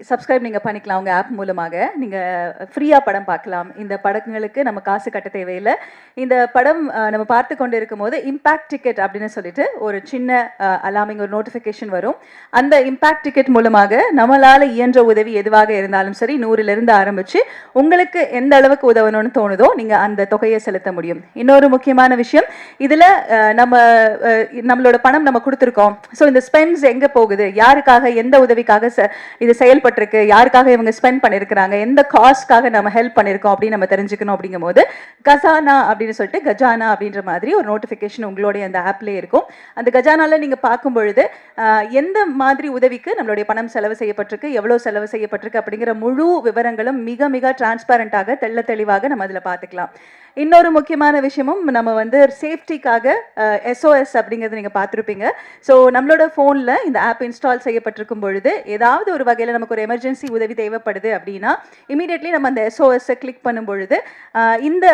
Subscribe நீங்கள் பண்ணிக்கலாம் உங்கள் ஆப் மூலமாக. நீங்கள் ஃப்ரீயாக படம் பார்க்கலாம். இந்த படங்களுக்கு நம்ம காசு கட்ட தேவையில்லை. இந்த படம் நம்ம பார்த்து கொண்டு இருக்கும்போது இம்பேக்ட் டிக்கெட் அப்படின்னு சொல்லிட்டு ஒரு சின்ன அலார்மிங், ஒரு நோட்டிஃபிகேஷன் வரும். அந்த இம்பேக்ட் டிக்கெட் மூலமாக நம்மளால் இயன்ற உதவி எதுவாக இருந்தாலும் சரி, 100லிருந்து ஆரம்பித்து உங்களுக்கு எந்த அளவுக்கு உதவணும்னு தோணுதோ நீங்கள் அந்த தொகையை செலுத்த முடியும். இன்னொரு முக்கியமான விஷயம், இதில் நம்மளோட பணம் நம்ம கொடுத்துருக்கோம். ஸோ இந்த ஸ்பெண்ட்ஸ் எங்கே போகுது, யாருக்காக, எந்த உதவிக்காக இது செயல்பட்டிருக்கு, யாருக்காக இவங்க ஸ்பெண்ட் பண்ணிருக்காங்க, எந்த காஸ்ட்காக நம்ம ஹெல்ப் பண்ணிருக்கோம் அப்படின்னு நம்ம தெரிஞ்சுக்கணும். அப்படிங்கும்போது கஜானா அப்படின்னு சொல்லிட்டு கஜானா அப்படின்ற மாதிரி ஒரு நோட்டிஃபிகேஷன் உங்களுடைய அந்த ஆப்லேயே இருக்கும். அந்த கஜானால நீங்க பார்க்கும் பொழுது எந்த மாதிரி உதவிக்கு நம்மளுடைய பணம் செலவு செய்யப்பட்டிருக்கு, எவ்வளவு செலவு செய்யப்பட்டிருக்கு அப்படிங்கிற முழு விவரங்களும் மிக மிக டிரான்ஸ்பரண்டாக தெள்ள தெளிவாக நம்ம அதில் பார்த்துக்கலாம். இன்னொரு முக்கியமான விஷயமும், நம்ம வந்து சேஃப்டிக்காக SOS அப்படிங்கிறது நீங்கள் பார்த்துருப்பீங்க. ஸோ நம்மளோட ஃபோனில் இந்த ஆப் இன்ஸ்டால் செய்யப்பட்டிருக்கும் பொழுது ஏதாவது ஒரு வகையில் நமக்கு ஒரு எமர்ஜென்சி உதவி தேவைப்படுது அப்படின்னா இமீடியட்லி நம்ம அந்த SOS கிளிக் பண்ணும் பொழுது இந்த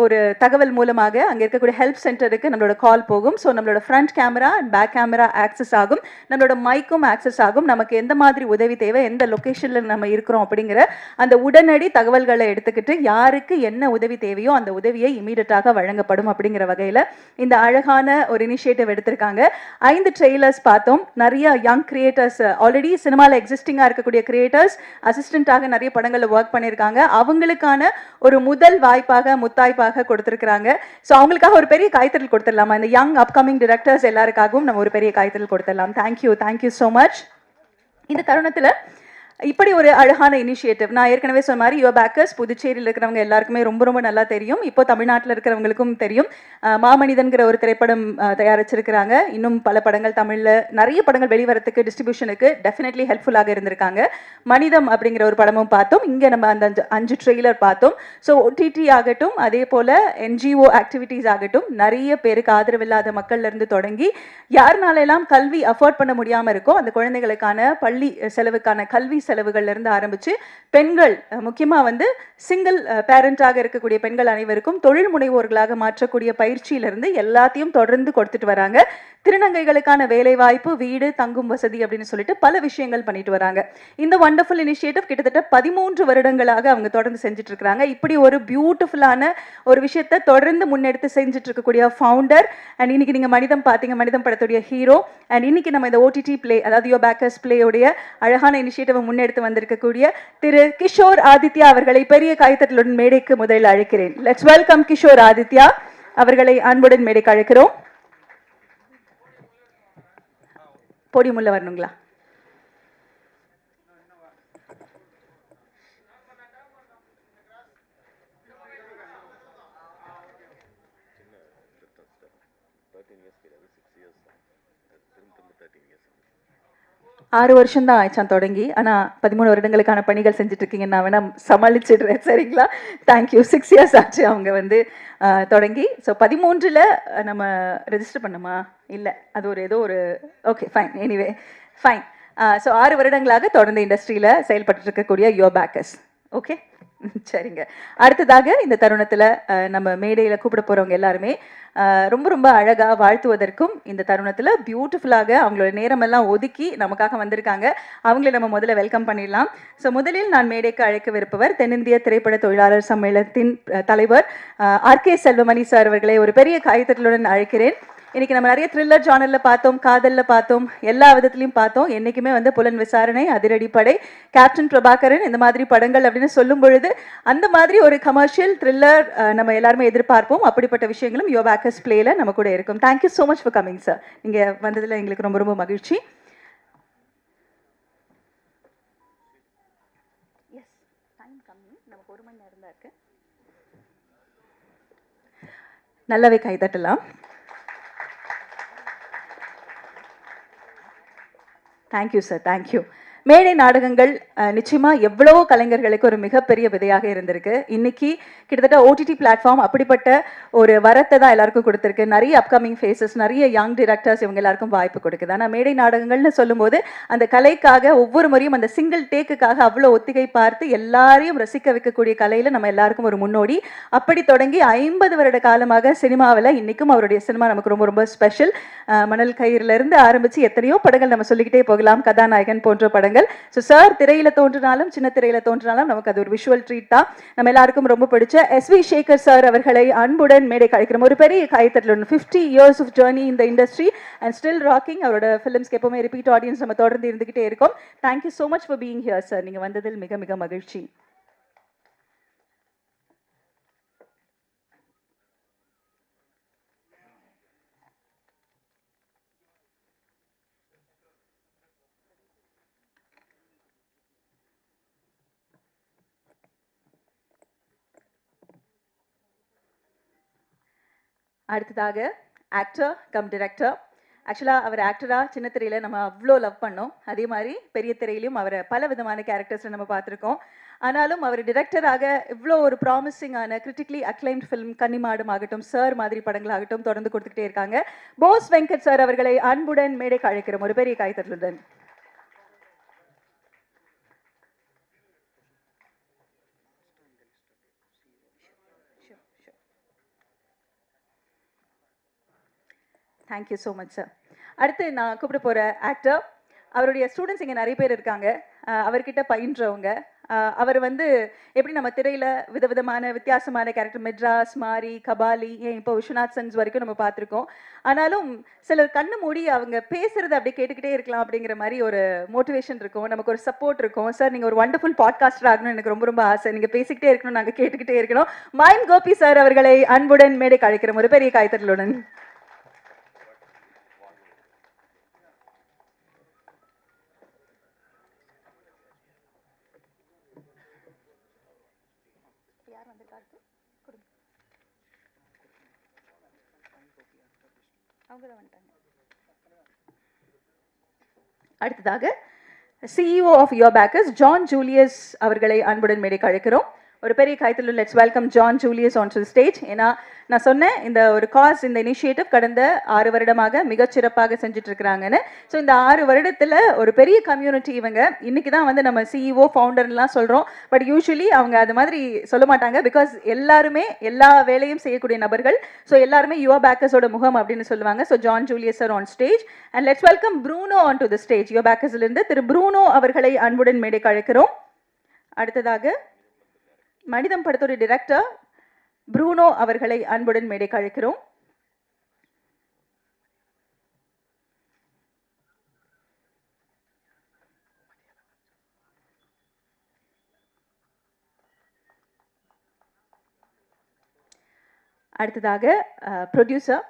ஒரு தகவல் மூலமாக அங்கே இருக்கக்கூடிய ஹெல்ப் சென்டருக்கு நம்மளோட கால் போகும். ஸோ நம்மளோட front camera and back camera access ஆகும், நம்மளோட மைக்கும் ஆக்சஸ் ஆகும். நமக்கு எந்த மாதிரி உதவி தேவை, எந்த லொக்கேஷனில் நம்ம இருக்கிறோம் அப்படிங்கிற அந்த உடனடி தகவல்களை எடுத்துக்கிட்டு யாருக்கு என்ன உதவி தேவையோ அந்த உதவியை இமீடியட்டாக வழங்கப்படும். அப்படிங்கிற வகையில் இந்த அழகான ஒரு இனிஷியேட்டிவ் எடுத்திருக்காங்க. 5 ட்ரெய்லர்ஸ் பார்த்தோம். நிறைய யங் கிரியேட்டர்ஸ், ஆல்ரெடி சினிமாவில் எக்ஸிஸ்டிங்காக இருக்கக்கூடிய கிரியேட்டர்ஸ் அசிஸ்டண்ட்டாக நிறைய படங்களில் ஒர்க் பண்ணியிருக்காங்க. அவங்களுக்கான ஒரு முதல் வாய்ப்பாக, முத்தாய்ப்பாக கொடுத்துருக்காங்க. ஸோ அவங்களுக்காக ஒரு பெரிய கைத்தறல் கொடுத்துடலாமா? இந்த யங் அப்கமிங் டிரெக்டர்ஸ் எல்லாருக்காகவும் நம்ம ஒரு பெரிய கைத்தறல் கொடுத்துடலாம். Thank you so much. இந்த தருணத்தில் இப்படி ஒரு அழகான இனிஷியேட்டிவ், நான் ஏற்கனவே சொன்ன மாதிரி யுவர் பேக்கர்ஸ் புதுச்சேரியில் இருக்கிறவங்க எல்லாருக்குமே ரொம்ப ரொம்ப நல்லா தெரியும். இப்போ தமிழ்நாட்டில் இருக்கிறவங்களுக்கும் தெரியும். மாமனிதன்கிற ஒரு திரைப்படம் தயாரிச்சிருக்கிறாங்க. இன்னும் பல படங்கள் தமிழில் நிறைய படங்கள் வெளிவரத்துக்கு, டிஸ்ட்ரிபியூஷனுக்கு டெஃபினெட்லி ஹெல்ப்ஃபுல்லாக இருந்திருக்காங்க. மனிதம் அப்படிங்கிற ஒரு படமும் பார்த்தோம். இங்கே நம்ம அந்த 5 ட்ரெய்லர் பார்த்தோம். ஸோ OTT ஆகட்டும், அதே போல் NGO ஆக்டிவிட்டீஸ் ஆகட்டும், நிறைய பேருக்கு ஆதரவில்லாத மக்கள்லேருந்து தொடங்கி யாருனாலெல்லாம் கல்வி அஃபோர்ட் பண்ண முடியாமல் இருக்கோ அந்த குழந்தைகளுக்கான பள்ளி செலவுக்கான கல்வி செலவுகள்ல இருந்து ஆரம்பிச்சு பெண்கள், முக்கியமா வந்து சிங்கிள் பேரண்டாக இருக்கக்கூடிய பெண்கள் அனைவருக்கும் தொழில் முனைவோர்களாக மாற்றக்கூடிய பயிற்சியிலிருந்து எல்லாத்தையும் தொடர்ந்து கொடுத்துட்டு வராங்க. திருநங்கைகளுக்கான வேலை வாய்ப்பு, வீடு, தங்கும் வசதி அப்படின்னு சொல்லிட்டு பல விஷயங்கள் பண்ணிட்டு வராங்க. இந்த வண்டர்ஃபுல் இனிஷியேட்டிவ் கிட்டத்தட்ட 13 வருடங்களாக அவங்க தொடர்ந்து செஞ்சுட்டு இருக்காங்க. இப்படி ஒரு பியூட்டிஃபுல்லான ஒரு விஷயத்தை தொடர்ந்து முன்னெடுத்து செஞ்சுட்டு இருக்கக்கூடிய ஃபவுண்டர் அண்ட் இன்னைக்கு நீங்க மனிதம் பார்த்தீங்க, மனிதம் படத்துடைய ஹீரோ. அண்ட் இன்னைக்கு நம்ம இந்த OTT பிளே, அதாவது யுவர் பேக்கர்ஸ் பிளேயுடைய அழகான இனிஷியேட்டிவ் முன்னெடுத்து வந்திருக்கக்கூடிய திரு கிஷோர் ஆதித்யா அவர்களை பெரிய கைத்தட்டலுடன் மேடைக்கு முதலில் அழைக்கிறேன். லெட்ஸ் வெல்கம் கிஷோர் ஆதித்யா அவர்களை அன்புடன் மேடைக்கு அழைக்கிறோம். போடியம் உள்ள வரணுங்களா? ஆறு வருஷம் தான் ஆயிடுச்சான் தொடங்கி. ஆனால் 13 வருடங்களுக்கான பணிகள் செஞ்சுட்டு இருக்கீங்க. நான் வேணா சமாளிச்சிடுறேன், சரிங்களா? தேங்க்யூ. 6 இயர்ஸ் ஆச்சு அவங்க வந்து தொடங்கி. ஸோ 13ல் நம்ம ரெஜிஸ்டர் பண்ணோமா? இல்லை, அது ஒரு ஏதோ ஒரு okay fine, anyway fine. So 6 வருடங்களாக தொடர்ந்து இண்டஸ்ட்ரியில் செயல்பட்டு இருக்கக்கூடிய யுவர் பேக்கர்ஸ். ஓகே, சரிங்க. அடுத்ததாக இந்த தருணத்தில் நம்ம மேடையில் கூப்பிட போகிறவங்க எல்லாருமே ரொம்ப ரொம்ப அழகாக வாழ்த்துவதற்கும் இந்த தருணத்தில் பியூட்டிஃபுல்லாக அவங்களோட நேரமெல்லாம் ஒதுக்கி நமக்காக வந்திருக்காங்க. அவங்களே நம்ம முதல்ல வெல்கம் பண்ணிடலாம். ஸோ முதலில் நான் மேடைக்கு அழைக்கவிருப்பவர் தென்னிந்திய திரைப்பட தொழிலாளர் சம்மேளனத்தின் தலைவர் RK செல்வமணி சார் அவர்களை ஒரு பெரிய கைத்தட்டலுடன் அழைக்கிறேன். இன்னைக்கு நம்ம நிறைய த்ரில்லர் ஜானரில் பார்த்தோம், காதலில் பார்த்தோம், எல்லா விதத்துலையும் பார்த்தோம். என்றைக்குமே வந்து புலன் விசாரணை, அதிரடிப்படை, கேப்டன் பிரபாகரன் இந்த மாதிரி படங்கள் அப்படின்னு சொல்லும் பொழுது அந்த மாதிரி ஒரு கமர்ஷியல் த்ரில்லர் நம்ம எல்லாருமே எதிர்பார்ப்போம். அப்படிப்பட்ட விஷயங்களும் யுவர் பேக்கர்ஸ் பிளேல நம்ம கூட இருக்கும். Thank you so much for coming sir. நீங்கள் வந்ததில் எங்களுக்கு ரொம்ப ரொம்ப மகிழ்ச்சி. எஸ், டைம் கம்மி, நமக்கு 1 மணி நேரம் தான் இருக்கு. நல்லாவே கைதட்டலாம். Thank you sir, thank you. மேடை நாடகங்கள் நிச்சயமாக எவ்வளோ கலைஞர்களுக்கு ஒரு மிகப்பெரிய விதையாக இருந்திருக்கு. இன்னைக்கு கிட்டத்தட்ட OTT பிளாட்ஃபார்ம் அப்படிப்பட்ட ஒரு வரத்தை தான் எல்லாருக்கும் கொடுத்துருக்கு. நிறைய அப்கமிங் ஃபேஸஸ், நிறைய யங் டிரெக்டர்ஸ் இவங்க எல்லாருக்கும் வாய்ப்பு கொடுக்குது. ஆனால் மேடை நாடகங்கள்னு சொல்லும்போது அந்த கலைக்காக ஒவ்வொரு முறையும் அந்த சிங்கிள் டேக்குக்காக அவ்வளோ ஒத்திகை பார்த்து எல்லாரையும் ரசிக்க வைக்கக்கூடிய கலையில் நம்ம எல்லாருக்கும் ஒரு முன்னோடி. அப்படி தொடங்கி 50 வருட காலமாக சினிமாவில் இன்னைக்கும் அவருடைய சினிமா நமக்கு ரொம்ப ரொம்ப ஸ்பெஷல். மணல் கயிறுலேருந்து ஆரம்பித்து எத்தனையோ படங்கள் நம்ம சொல்லிக்கிட்டே போகலாம். கதாநாயகன் போன்ற படங்கள் படங்கள். ஸோ சார் திரையில தோன்றினாலும் சின்ன திரையில தோன்றினாலும் நமக்கு அது ஒரு விஷுவல் ட்ரீட் தான். நம்ம எல்லாருக்கும் ரொம்ப பிடிச்ச SV சேகர் சார் அவர்களை அன்புடன் மேடை அழைக்கிறோம். ஒரு பெரிய கைத்தட்டல். 50 years of journey in the industry and still rocking. அவரோட ஃபிலிம்ஸ்க்கு எப்பவுமே ரிப்பீட் ஆடியன்ஸ் நம்ம தொடர்ந்து இருந்துகிட்டே இருக்கோம். Thank you so much for being here sir. நீங்க வந்ததில் மிக மிக மகிழ்ச்சி. அடுத்ததாக ஆக்டர் கம் டிரெக்டர். ஆக்சுவலாக அவர் ஆக்டராக சின்ன திரையில் நம்ம அவ்வளோ லவ் பண்ணோம். அதே மாதிரி பெரிய திரையிலையும் அவரை பல விதமான கேரக்டர்ஸை நம்ம பார்த்துருக்கோம். ஆனாலும் அவர் டிரெக்டராக இவ்வளோ ஒரு ப்ராமிசிங்கான கிரிட்டிக்கலி அக்ளைம்ட் ஃபிலிம் கன்னிமாடம் ஆகட்டும், சார் மாதிரி படங்களாகட்டும் தொடர்ந்து கொடுத்துக்கிட்டே இருக்காங்க. போஸ் வெங்கட் சார் அவர்களை அன்புடன் மேடைக்கு அழைக்கிறோம். ஒரு பெரிய கைத்தட்டலுடன். Thank you so much sir. அடுத்து நான் கூப்பிட போகிற ஆக்டர், அவருடைய ஸ்டூடெண்ட்ஸ் இங்கே நிறைய பேர் இருக்காங்க. அவர்கிட்ட பயின்றவங்க. அவர் வந்து எப்படி நம்ம திரையில் விதவிதமான வித்தியாசமான கேரக்டர், மெட்ராஸ், மாரி, கபாலி, ஏன் இப்போ விஸ்வநாத் சன்ஸ் வரைக்கும் நம்ம பார்த்துருக்கோம். ஆனாலும் சிலர் கண்ணு மூடி அவங்க பேசுறது அப்படியே கேட்டுக்கிட்டே இருக்கலாம் அப்படிங்கிற மாதிரி ஒரு மோட்டிவேஷன் இருக்கும், நமக்கு ஒரு சப்போர்ட் இருக்கும். சார் நீங்கள் ஒரு வண்டர்ஃபுல் பாட்காஸ்டர் ஆகணும்னு எனக்கு ரொம்ப ரொம்ப ஆசை. நீங்கள் பேசிக்கிட்டே இருக்கணும், நாங்கள் கேட்டுக்கிட்டே இருக்கணும். மைம் கோபி சார் அவர்களை அன்புடன் மேடைக்கு அழைக்கிறோம். ஒரு பெரிய கைத்தட்டலுடன். அடுத்ததாக CEO of your Packers John Julius அவர்களை அன்புடன் மேடைக்கு அழைக்கிறோம். ஒரு பெரிய கைத்தட்டல். Let's welcome John Julius on to the stage. ஏன்னா நான் சொன்னேன் இந்த ஒரு காஸ், இந்த இனிஷியேட்டிவ் கடந்த 6 வருடமாக மிகச்சிறப்பாக செஞ்சுட்டு இருக்கிறாங்கன்னு. ஸோ இந்த 6 வருடத்தில் ஒரு பெரிய கம்யூனிட்டி இவங்க. இன்னைக்கு தான் வந்து நம்ம CEO ஃபவுண்டர்லாம் சொல்கிறோம். பட் யூஸ்வலி அவங்க அது மாதிரி சொல்ல மாட்டாங்க. பிகாஸ் எல்லாருமே எல்லா வேலையும் செய்யக்கூடிய நபர்கள். ஸோ எல்லாருமே யுவர் பேக்கர்ஸோட முகம் அப்படின்னு சொல்லுவாங்க. So John Julius sir on stage. And let's welcome Bruno on to the stage. Your பேக்கர்ஸ்லேருந்து திரு ப்ரூனோ அவர்களை அன்புடன் மேடைக்கு அழைக்கிறோம். அடுத்ததாக மனிதம் படத்தோட டிரெக்டர் ப்ரூனோ அவர்களை அன்புடன் மேடைக்கு அழைக்கிறோம். அடுத்ததாக ப்ரொடியூசர்,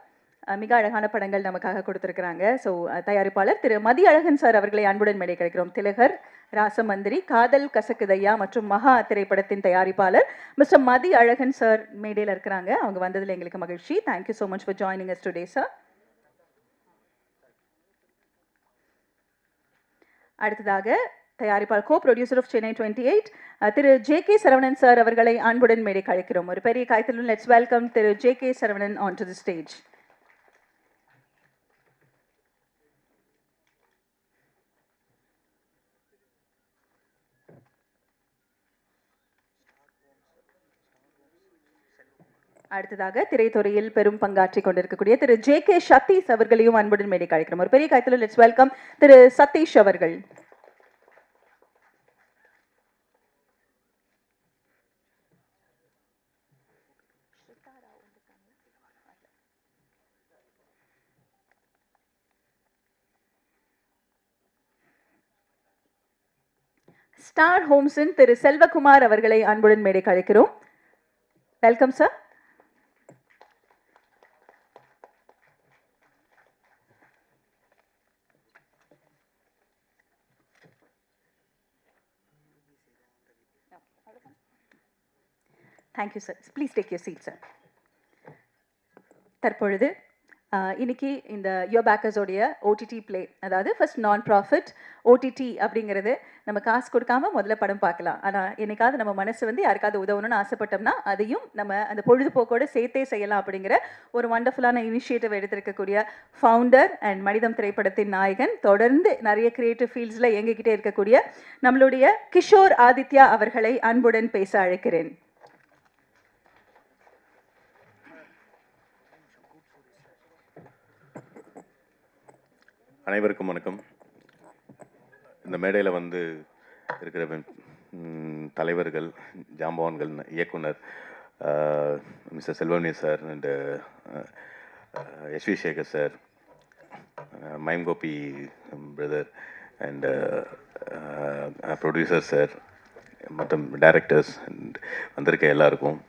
மிக அழகான படங்கள் நமக்காக கொடுத்துருக்கிறாங்க. ஸோ தயாரிப்பாளர் திரு மதியழகன் சார் அவர்களை அன்புடன் மேடை கிடைக்கிறோம். திலகர், ராசமந்திரி, காதல் கசக்குதையா மற்றும் மகா திரைப்படத்தின் தயாரிப்பாளர் மிஸ்டர் மதி அழகன் சார் மேடையில் இருக்கிறாங்க. அவங்க வந்ததில் எங்களுக்கு மகிழ்ச்சி. Thank you so much for joining us today sir. அடுத்ததாக தயாரிப்பாளர் கோ ப்ரொடியூசர் ஆஃப் சென்னை 28 திரு JK சரவணன் சார் அவர்களை அன்புடன் மேடைக்கு அழைக்கிறோம். ஒரு பெரிய கைத்தட்டல். லெட்ஸ் வெல்கம் திரு JK Saravanan on to the stage. அடுத்ததாக திரைத்துறையில் பெரும் பங்காற்றி கொண்டிருக்கக்கூடிய திரு JK சதீஷ் அவர்களையும் அன்புடன் மேடைக்கு அழைக்கிறோம். ஒரு பெரிய கைத்தட்டல். லெட்ஸ் வெல்கம் திரு சதீஷ் அவர்கள். ஸ்டார் ஹோம்ஸின் திரு செல்வகுமார் அவர்களை அன்புடன் மேடைக்கு அழைக்கிறோம். Welcome sir. Thank you sir. Please take your seat sir. தற்பொழுது இன்னைக்கு இந்த யுவர் பேக்கர்ஸோடைய OTT பிளே, அதாவது ஃபர்ஸ்ட் நான் ப்ராஃபிட் OTT அப்படிங்கிறது நம்ம காசு கொடுக்காம முதல்ல படம் பார்க்கலாம். ஆனால் என்னைக்காவது நம்ம மனசு வந்து யாருக்காவது உதவணும்னு ஆசைப்பட்டோம்னா அதையும் நம்ம அந்த பொழுதுபோக்கோடு சேர்த்தே செய்யலாம் அப்படிங்கிற ஒரு வண்டர்ஃபுல்லான இனிஷியேட்டிவ் எடுத்திருக்கக்கூடிய ஃபவுண்டர் அண்ட் மனிதம் திரைப்படத்தின் நாயகன், தொடர்ந்து நிறைய கிரியேட்டிவ் ஃபீல்ட்ஸில் இயங்கிக்கிட்டே இருக்கக்கூடிய நம்மளுடைய கிஷோர் ஆதித்யா அவர்களை அன்புடன் பேச அழைக்கிறேன். அனைவருக்கும் வணக்கம். இந்த மேடையில் வந்து இருக்கிற தலைவர்கள், ஜாம்பவான்கள், இயக்குனர் mister Selvamani sir and S V Sekar sir, mime Gopi brother and producer sir மற்றும் டைரக்டர்ஸ் அண்ட் வந்திருக்க எல்லாருக்கும்,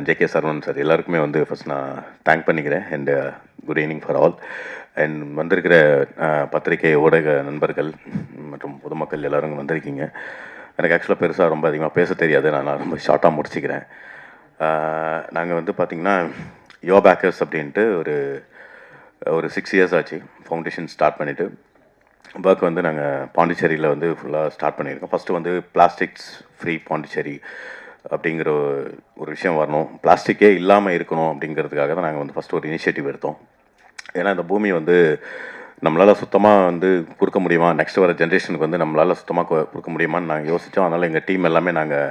ஜேகே சரவணன் சார் எல்லாருக்குமே வந்து ஃபஸ்ட் நான் தேங்க் பண்ணிக்கிறேன். And good evening for all. And வந்திருக்கிற பத்திரிகை ஊடக நண்பர்கள் மற்றும் பொதுமக்கள் எல்லோரும் வந்திருக்கீங்க. எனக்கு ஆக்சுவலாக பெருசாக ரொம்ப அதிகமாக பேச தெரியாது, நான் ரொம்ப ஷார்ட்டாக முடிச்சுக்கிறேன். நாங்கள் வந்து பார்த்திங்கன்னா யோபேக்கர்ஸ் அப்படின்ட்டு ஒரு 6 இயர்ஸ் ஆச்சு ஃபவுண்டேஷன் ஸ்டார்ட் பண்ணிவிட்டு. ஒர்க் வந்து நாங்கள் பாண்டிச்சேரியில் வந்து ஃபுல்லாக ஸ்டார்ட் பண்ணியிருக்கோம். ஃபஸ்ட்டு வந்து பிளாஸ்டிக்ஸ் ஃப்ரீ பாண்டிச்சேரி அப்படிங்கிற ஒரு விஷயம் வரணும், பிளாஸ்டிக்கே இல்லாமல் இருக்கணும் அப்படிங்கிறதுக்காக தான் நாங்கள் வந்து ஃபஸ்ட்டு ஒரு இனிஷியேட்டிவ் எடுத்தோம். ஏன்னா இந்த பூமி வந்து நம்மளால் சுத்தமாக வந்து கொடுக்க முடியுமா, நெக்ஸ்ட் வர ஜென்ரேஷனுக்கு வந்து நம்மளால் சுத்தமாக கொடுக்க முடியுமான்னு நாங்கள் யோசித்தோம். அதனால் எங்கள் டீம் எல்லாமே நாங்கள்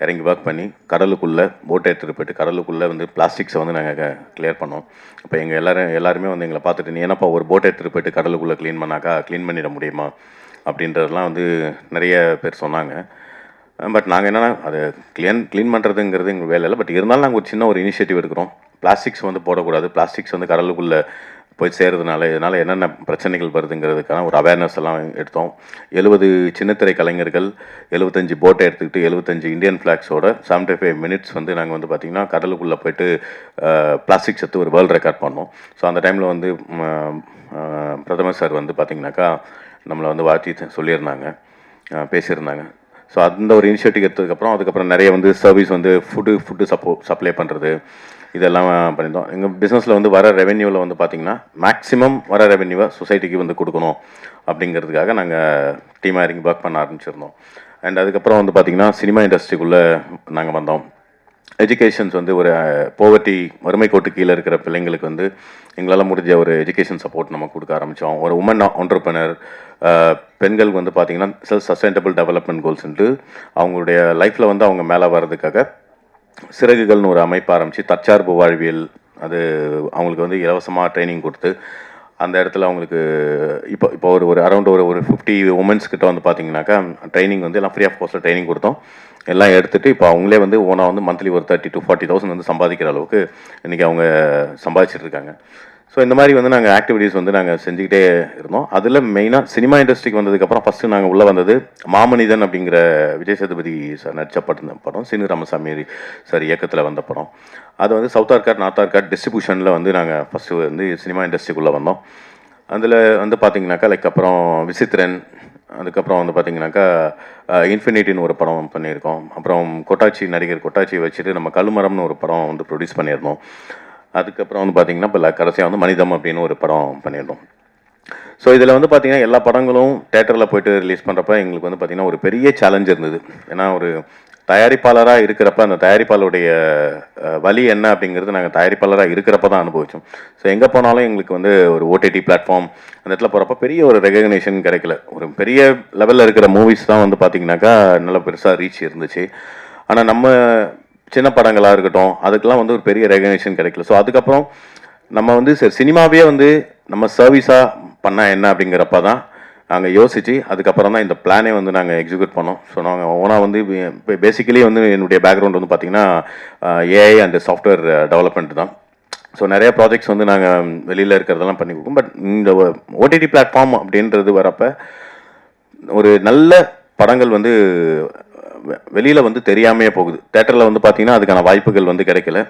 இறங்கி ஒர்க் பண்ணி கடலுக்குள்ளே போட்டை எடுத்துகிட்டு போய்ட்டு கடலுக்குள்ளே வந்து பிளாஸ்டிக்ஸை வந்து நாங்கள் கிளியர் பண்ணோம். இப்போ எங்கள் எல்லாருமே வந்து எங்களை பார்த்துட்டு, நீ என்னப்பா ஒரு போட்டை எடுத்துகிட்டு போய்ட்டு கடலுக்குள்ளே க்ளீன் பண்ணிட முடியுமா அப்படின்றதெல்லாம் வந்து நிறைய பேர் சொன்னாங்க. பட் நாங்கள் என்னென்னா அதை க்ளீன் பண்ணுறதுங்கிறது எங்கள் வேலை இல்லை. பட் இருந்தாலும் நாங்கள் ஒரு சின்ன ஒரு இனிஷியேட்டிவ் எடுக்கிறோம். பிளாஸ்டிக்ஸ் வந்து போடக்கூடாது, பிளாஸ்டிக்ஸ் வந்து கடலுக்குள்ளே போய் சேர்றதுனால இதனால் என்னென்ன பிரச்சனைகள் வருதுங்கிறதுக்கான ஒரு அவேர்னஸ் எல்லாம் எடுத்தோம். 70 சின்னத்திரை கலைஞர்கள் 75 போட்டை எடுத்துக்கிட்டு 75 இந்தியன் ஃப்ளாக்ஸோட 75 மினிட்ஸ் வந்து நாங்கள் வந்து பார்த்திங்கன்னா கடலுக்குள்ளே போய்ட்டு பிளாஸ்டிக்ஸ் எடுத்து ஒரு வேர்ல்டு ரெக்கார்ட் பண்ணோம். ஸோ அந்த டைமில் வந்து பிரதமர் சார் வந்து பார்த்திங்கனாக்கா நம்மளை வந்து வாழ்த்தி சொல்லியிருந்தாங்க, பேசியிருந்தாங்க. ஸோ அந்த ஒரு இனிஷியேட்டிவ் அதுக்கப்புறம் நிறைய வந்து சர்வீஸ் வந்து ஃபுட்டு சப்ளை பண்ணுறது இதெல்லாம் பண்ணியிருந்தோம். எங்கள் பிஸ்னஸில் வந்து வர ரெவென்யூவில் வந்து பார்த்திங்கன்னா மேக்ஸிமம் வர ரெவென்யூவை சொசைட்டிக்கு வந்து கொடுக்கணும் அப்படிங்கிறதுக்காக நாங்கள் டீமாக இறங்கி ஒர்க் பண்ண ஆரம்பிச்சிருந்தோம். அண்ட் அதுக்கப்புறம் வந்து பார்த்திங்கன்னா சினிமா இண்டஸ்ட்ரிக்குள்ளே நாங்கள் வந்தோம். எஜுகேஷன்ஸ் வந்து ஒரு போவர்ட்டி வறுமை கோட்டு கீழே இருக்கிற பிள்ளைங்களுக்கு வந்து எங்களால் முடிஞ்ச ஒரு எஜுகேஷன் சப்போர்ட் நம்ம கொடுக்க ஆரம்பித்தோம். ஒரு உமன் ஆண்டர்ப்ரனர் பெண்கள் வந்து பார்த்திங்கன்னா செல்ஃப் சஸ்டைனபிள் டெவலப்மெண்ட் கோல்ஸ்ன்ட்டு அவங்களுடைய லைஃப்பில் வந்து அவங்க மேலே வர்றதுக்காக சிறகுகள்னு ஒரு அமைப்பு ஆரம்பித்து தற்சார்பு வாழ்வியல் அது அவங்களுக்கு வந்து இலவசமாக ட்ரைனிங் கொடுத்து அந்த இடத்துல அவங்களுக்கு இப்போ ஒரு அரௌண்ட் ஒரு 50 உமன்ஸ் கிட்ட வந்து பார்த்தீங்கன்னாக்கா ட்ரைனிங் வந்து எல்லாம் ஃப்ரீ ஆஃப் காஸ்ட்டில் ட்ரைனிங் கொடுத்தோம். எல்லாம் எடுத்துகிட்டு இப்போ அவங்களே வந்து ஓனாக வந்து மந்த்லி ஒரு 30,000 to 40,000 வந்து சம்பாதிக்கிற அளவுக்கு இன்றைக்கி அவங்க சம்பாதிச்சிட்டு இருக்காங்க. ஸோ இந்த மாதிரி வந்து நாங்கள் ஆக்டிவிட்டீஸ் வந்து நாங்கள் செஞ்சுக்கிட்டே இருந்தோம். அதில் மெயினாக சினிமா இண்டஸ்ட்ரிக்கு வந்ததுக்கப்புறம் ஃபஸ்ட்டு நாங்கள் உள்ளே வந்தது மாமனிதன் அப்படிங்கிற விஜய் சேதுபதி சார் நடிச்சப்பட்ட படம், சீனு ராமசாமி சார் இயக்கத்தில் வந்த படம். அது வந்து சவுத் ஆர்காட் நார்த் ஆர்காட் டிஸ்ட்ரிபியூஷனில் வந்து நாங்கள் ஃபஸ்ட்டு வந்து சினிமா இண்டஸ்ட்ரிக்குள்ளே வந்தோம். அதில் வந்து பார்த்திங்கனாக்கா அப்புறம் விசித்திரன், அதுக்கப்புறம் வந்து பார்த்திங்கனாக்கா இன்ஃபினிட்டின்னு ஒரு படம் பண்ணியிருக்கோம். அப்புறம் நடிகர் கொட்டாச்சி வச்சுட்டு நம்ம கல்லுமரம்னு ஒரு படம் வந்து ப்ரொடியூஸ் பண்ணியிருந்தோம். அதுக்கப்புறம் வந்து பார்த்திங்கன்னா இப்போ கடைசியாக வந்து மனிதம் அப்படின்னு ஒரு படம் பண்ணியிருந்தோம். ஸோ இதில் வந்து பார்த்திங்கன்னா எல்லா படங்களும் தேட்டரில் போய்ட்டு ரிலீஸ் பண்ணுறப்ப எங்களுக்கு வந்து பார்த்திங்கன்னா ஒரு பெரிய சேலஞ்ச் இருந்தது. ஏன்னா ஒரு தயாரிப்பாளராக இருக்கிறப்ப அந்த தயாரிப்பாளருடைய வழி என்ன அப்படிங்கிறது நாங்கள் தயாரிப்பாளராக இருக்கிறப்ப தான் அனுபவித்தோம். ஸோ எங்கே போனாலும் எங்களுக்கு வந்து ஒரு ஓடிடி பிளாட்ஃபார்ம் அந்த இடத்துல போகிறப்ப பெரிய ஒரு ரெகக்னேஷன் கிடைக்கல. ஒரு பெரிய லெவலில் இருக்கிற மூவிஸ் தான் வந்து பார்த்திங்கனாக்கா நல்ல பெருசாக ரீச் இருந்துச்சு. ஆனால் நம்ம சின்ன படங்களாக இருக்கட்டும் அதுக்கெல்லாம் வந்து ஒரு பெரிய ரெகக்னேஷன் கிடைக்கல. ஸோ அதுக்கப்புறம் நம்ம வந்து சினிமாவே வந்து நம்ம சர்வீஸாக பண்ணால் என்ன அப்படிங்கிறப்ப தான் நாங்கள் யோசித்து அதுக்கப்புறம் தான் இந்த பிளானே வந்து நாங்கள் எக்ஸிக்யூட் பண்ணோம். ஸோ நாங்கள் ஓனாக வந்து இப்போ பேசிக்கலி வந்து என்னுடைய பேக்ரவுண்ட் வந்து பார்த்திங்கன்னா ஏஐ அண்ட் சாஃப்ட்வேர் டெவலப்மெண்ட் தான். ஸோ நிறைய ப்ராஜெக்ட்ஸ் வந்து நாங்கள் வெளியில் இருக்கிறதெல்லாம் பண்ணி கொடுப்போம். பட் இந்த ஓடிடி பிளாட்ஃபார்ம் அப்படின்றது வரப்போ ஒரு நல்ல படங்கள் வந்து வெளியில் வந்து தெரியாமையே போகுது. தேட்டரில் வந்து பார்த்திங்கன்னா அதுக்கான வாய்ப்புகள் வந்து கிடைக்கல.